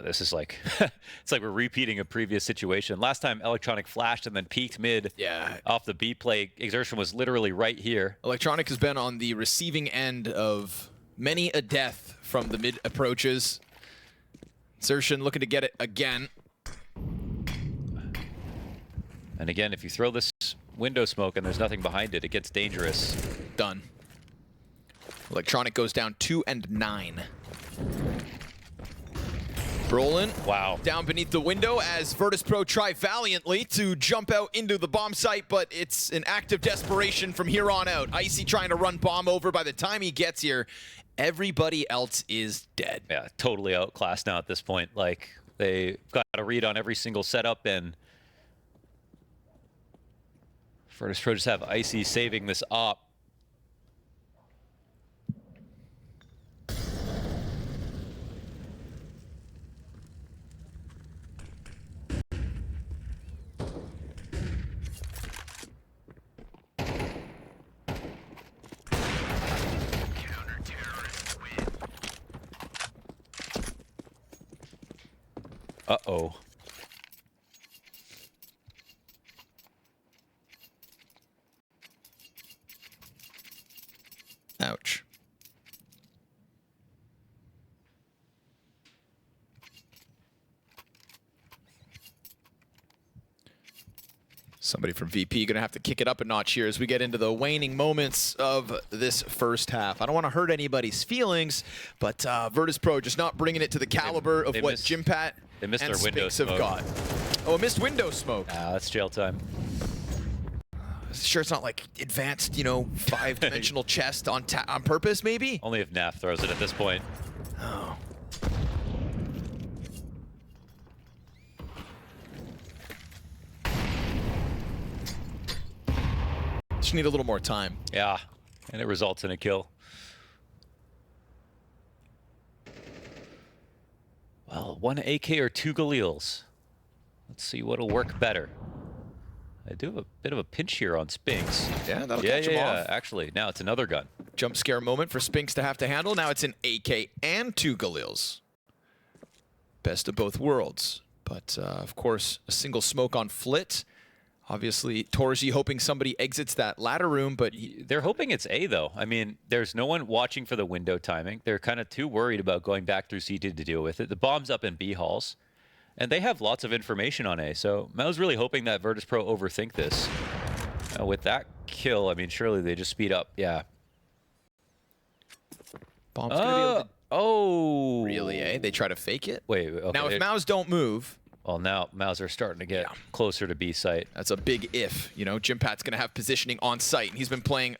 This is like, it's like we're repeating a previous situation. Last time Electronic flashed and then peeked mid off the B play. Xertion was literally right here. Electronic has been on the receiving end of many a death from the mid approaches. Xertion looking to get it again. And again, if you throw this window smoke and there's nothing behind it, it gets dangerous. Done. Electronic goes down 2 and 9. Brolin, wow, down beneath the window as Virtus.pro try valiantly to jump out into the bomb site, but it's an act of desperation from here on out. Icy trying to run bomb over. By the time he gets here, everybody else is dead. Yeah, totally outclassed now at this point. Like, they got a read on every single setup, and Virtus.pro just have Icy saving this op. Uh-oh. Ouch. Somebody from VP gonna have to kick it up a notch here as we get into the waning moments of this first half. I don't want to hurt anybody's feelings, but Virtus.pro just not bringing it to the caliber of what Jimpat and their window have got. Oh, a missed window smoke. Ah, that's jail time. Sure, it's not like advanced, you know, 5-dimensional chest on purpose, maybe? Only if Naf throws it at this point. Oh. Just need a little more time. Yeah, and it results in a kill. Well, 1 AK or 2 Galils. Let's see what'll work better. I do have a bit of a pinch here on Spinks. Yeah, that'll catch him off. Actually, now it's another gun. Jump scare moment for Spinks to have to handle. Now it's an AK and 2 Galils. Best of both worlds. But, of course, a single smoke on Flit. Obviously, Torzy hoping somebody exits that ladder room, but they're hoping it's A, though. I mean, there's no one watching for the window timing. They're kind of too worried about going back through CT to deal with it. The bomb's up in B halls, and they have lots of information on A. So I was really hoping that Virtus.pro overthink this. With that kill, I mean, surely they just speed up. Yeah. Bomb's gonna be able to... Oh. Really, eh? They try to fake it? Wait, okay. Now, if MOUZ don't move... Well, now MOUZ are starting to get closer to B site. That's a big if. You know, Jimpat's going to have positioning on site, and he's been playing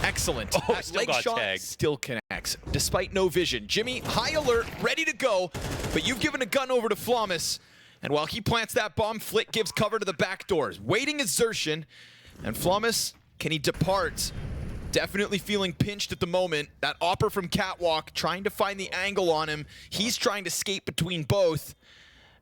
excellent. Oh, that still leg got shot tagged. still connects, despite no vision. Jimmy, high alert, ready to go, but you've given a gun over to Flommus, and while he plants that bomb, Flick gives cover to the back doors. Waiting is Xertion, and Flommus, can he depart? Definitely feeling pinched at the moment. That opper from Catwalk trying to find the angle on him. He's trying to skate between both.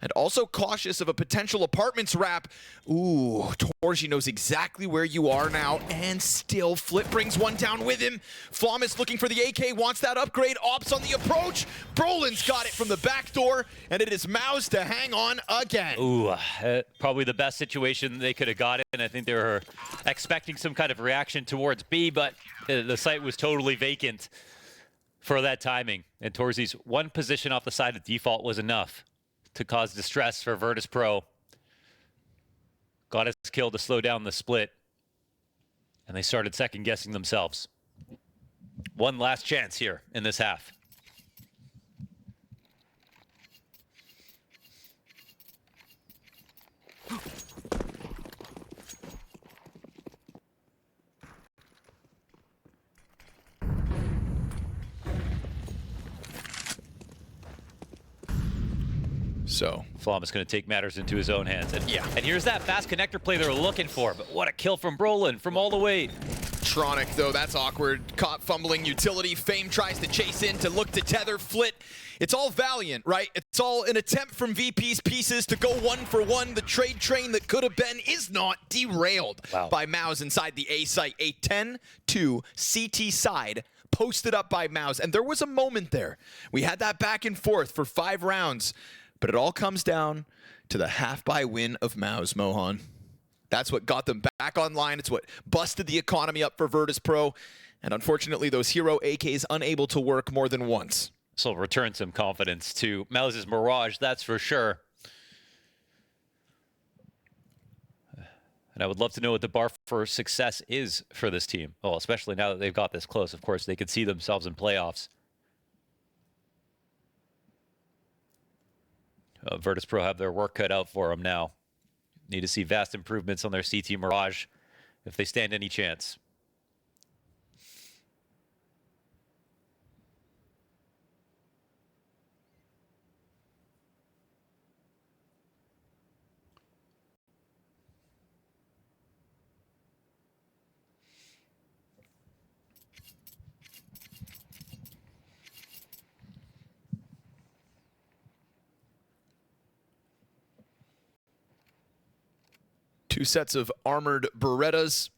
And also cautious of a potential apartments wrap. Ooh, Torji knows exactly where you are now, and still Flip brings one down with him. Flawless looking for the AK, wants that upgrade. Ops on the approach. Brolin's got it from the back door, and it is MOUZ to hang on again. Ooh, probably the best situation they could have got it, and I think they were expecting some kind of reaction towards B, but the site was totally vacant for that timing. And Torzi's one position off the side of default was enough to cause distress for Virtus.pro. Got his kill to slow down the split, and they started second-guessing themselves. One last chance here in this half. So Flom is going to take matters into his own hands. And, yeah. And here's that fast connector play they were looking for. But what a kill from Brolin from all the way. Tronic, though, that's awkward. Caught fumbling utility. Fame tries to chase in to look to tether. Flit. It's all Valiant, right? It's all an attempt from VP's pieces to go 1-for-1. The trade train that could have been is not derailed by MOUZ inside the A site. A 10-2 CT side posted up by MOUZ. And there was a moment there. We had that back and forth for 5 rounds. But it all comes down to the half-buy win of MOUZ, Mohan. That's what got them back online. It's what busted the economy up for Virtus.pro. And unfortunately, those hero AKs unable to work more than once. So will return some confidence to MOUZ's Mirage, that's for sure. And I would love to know what the bar for success is for this team. Well, especially now that they've got this close. Of course, they could see themselves in playoffs. Virtus.pro have their work cut out for them now. Need to see vast improvements on their CT Mirage if they stand any chance. Two sets of armored Berettas,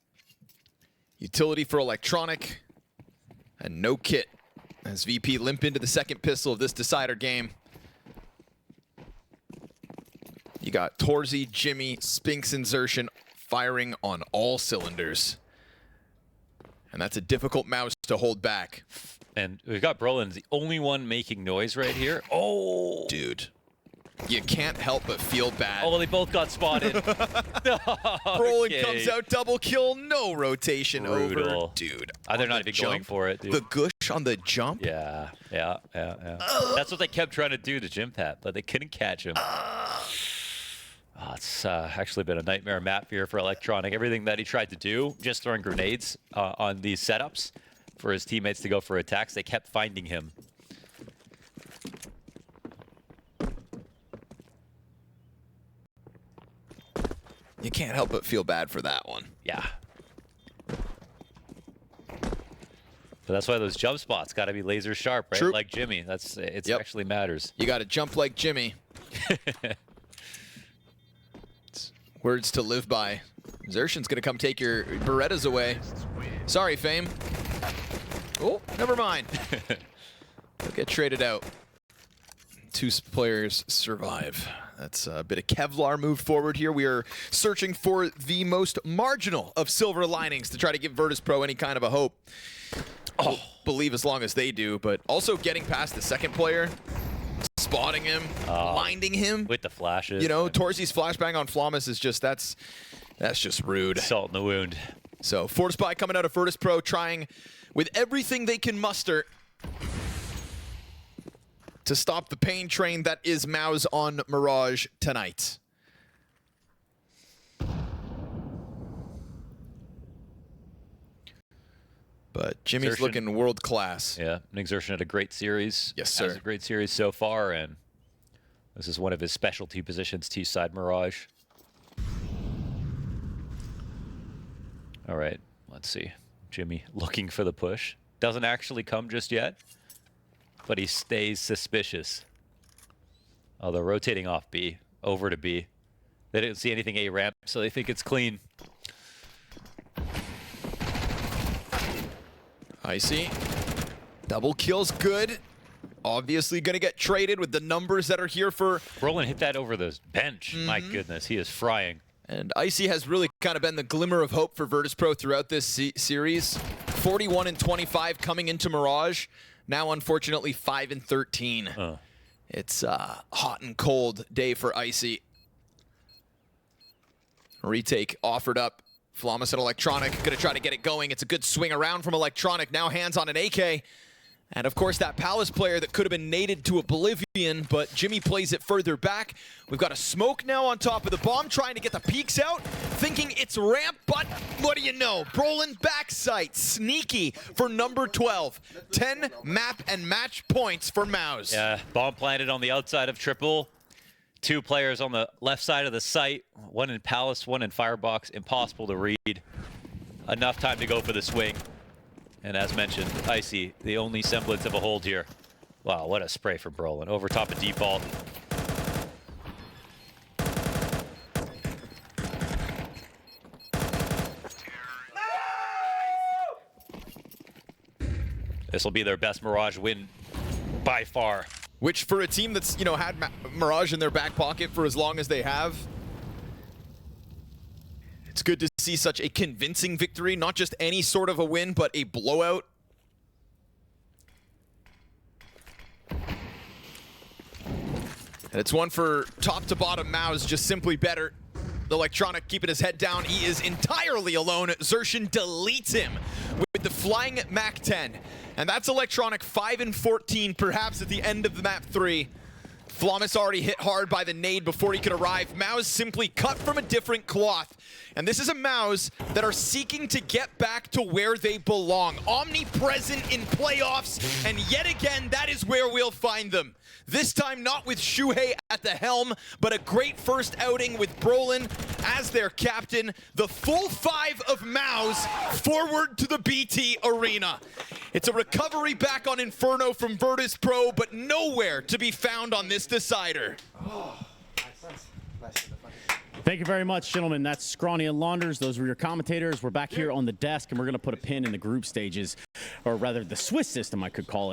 utility for electronic, and no kit as VP limp into the second pistol of this decider game. You got Torzi, Jimmy, Spinks, Insertion firing on all cylinders. And that's a difficult MOUZ to hold back. And we've got Brolin, the only one making noise right here. Oh! Dude. You can't help but feel bad. Oh, they both got spotted. Brolin comes out, double kill, no rotation Brutal. over. Dude. They're not even going for it, dude. The gush on the jump? Yeah. That's what they kept trying to do to Jim Pat, but they couldn't catch him. It's actually been a nightmare map here for Electronic. Everything that he tried to do, just throwing grenades on these setups for his teammates to go for attacks, they kept finding him. You can't help but feel bad for that one. Yeah. But that's why those jump spots got to be laser sharp, right? True. Like Jimmy. It actually matters. You got to jump like Jimmy. Words to live by. Xertion's going to come take your Berettas away. Sorry, Fame. Oh, never mind. They'll get traded out. 2 players survive. That's a bit of Kevlar moved forward here. We are searching for the most marginal of silver linings to try to give Virtus.pro any kind of a hope. Oh, believe as long as they do, but also getting past the second player, spotting him, blinding him. With the flashes. You know, Torzi's flashbang on Flawless is just, that's just rude. Salt in the wound. So, Force Spy coming out of Virtus.pro, trying with everything they can muster to stop the pain train that is MOUZ on Mirage tonight. But Jimmy's looking world class. Yeah, and Exertion had a great series. Yes, sir. Has a great series so far, and this is one of his specialty positions, T-side Mirage. All right, let's see. Jimmy looking for the push. Doesn't actually come just yet, but he stays suspicious. Oh, they're rotating off B, over to B. They didn't see anything A ramp, so they think it's clean. Icy. Double kill's good. Obviously going to get traded with the numbers that are here for... Brolin hit that over the bench. My goodness, he is frying. And Icy has really kind of been the glimmer of hope for Virtus.pro throughout this series. 41 and 25 coming into Mirage. Now, unfortunately, 5 and 13. It's a hot and cold day for Icy. Retake offered up. Flamus at Electronic, gonna try to get it going. It's a good swing around from Electronic. Now hands on an AK. And of course that Palace player that could have been naded to oblivion, but Jimmy plays it further back. We've got a smoke now on top of the bomb, trying to get the peeks out, thinking it's ramp, but what do you know? Brolin backside, sneaky for number 12. 10 map and match points for MOUZ. Yeah, bomb planted on the outside of triple. 2 players on the left side of the site, one in Palace, one in Firebox. Impossible to read. Enough time to go for the swing. And as mentioned, Icy, the only semblance of a hold here. Wow, what a spray for Brolin. Over top of default. This will be their best Mirage win by far. Which for a team that's, you know, had Mirage in their back pocket for as long as they have, it's good to see such a convincing victory, not just any sort of a win, but a blowout. And it's one for top to bottom MOUZ, just simply better. The Electronic keeping his head down. He is entirely alone. Xertion deletes him with the flying Mac 10. And that's Electronic 5 and 14, perhaps at the end of the map 3. Flamus already hit hard by the nade before he could arrive. MOUZ simply cut from a different cloth. And this is a MOUZ that are seeking to get back to where they belong. Omnipresent in playoffs, and yet again, that is where we'll find them. This time not with Shuhei at the helm, but a great first outing with Brolin as their captain. The full 5 of MOUZ forward to the BT arena. It's a recovery back on Inferno from Virtus.pro, but nowhere to be found on this decider. Thank you very much, gentlemen. That's Scrawny and Launders. Those were your commentators. We're back here on the desk, and we're going to put a pin in the group stages, or rather the Swiss system, I could call it.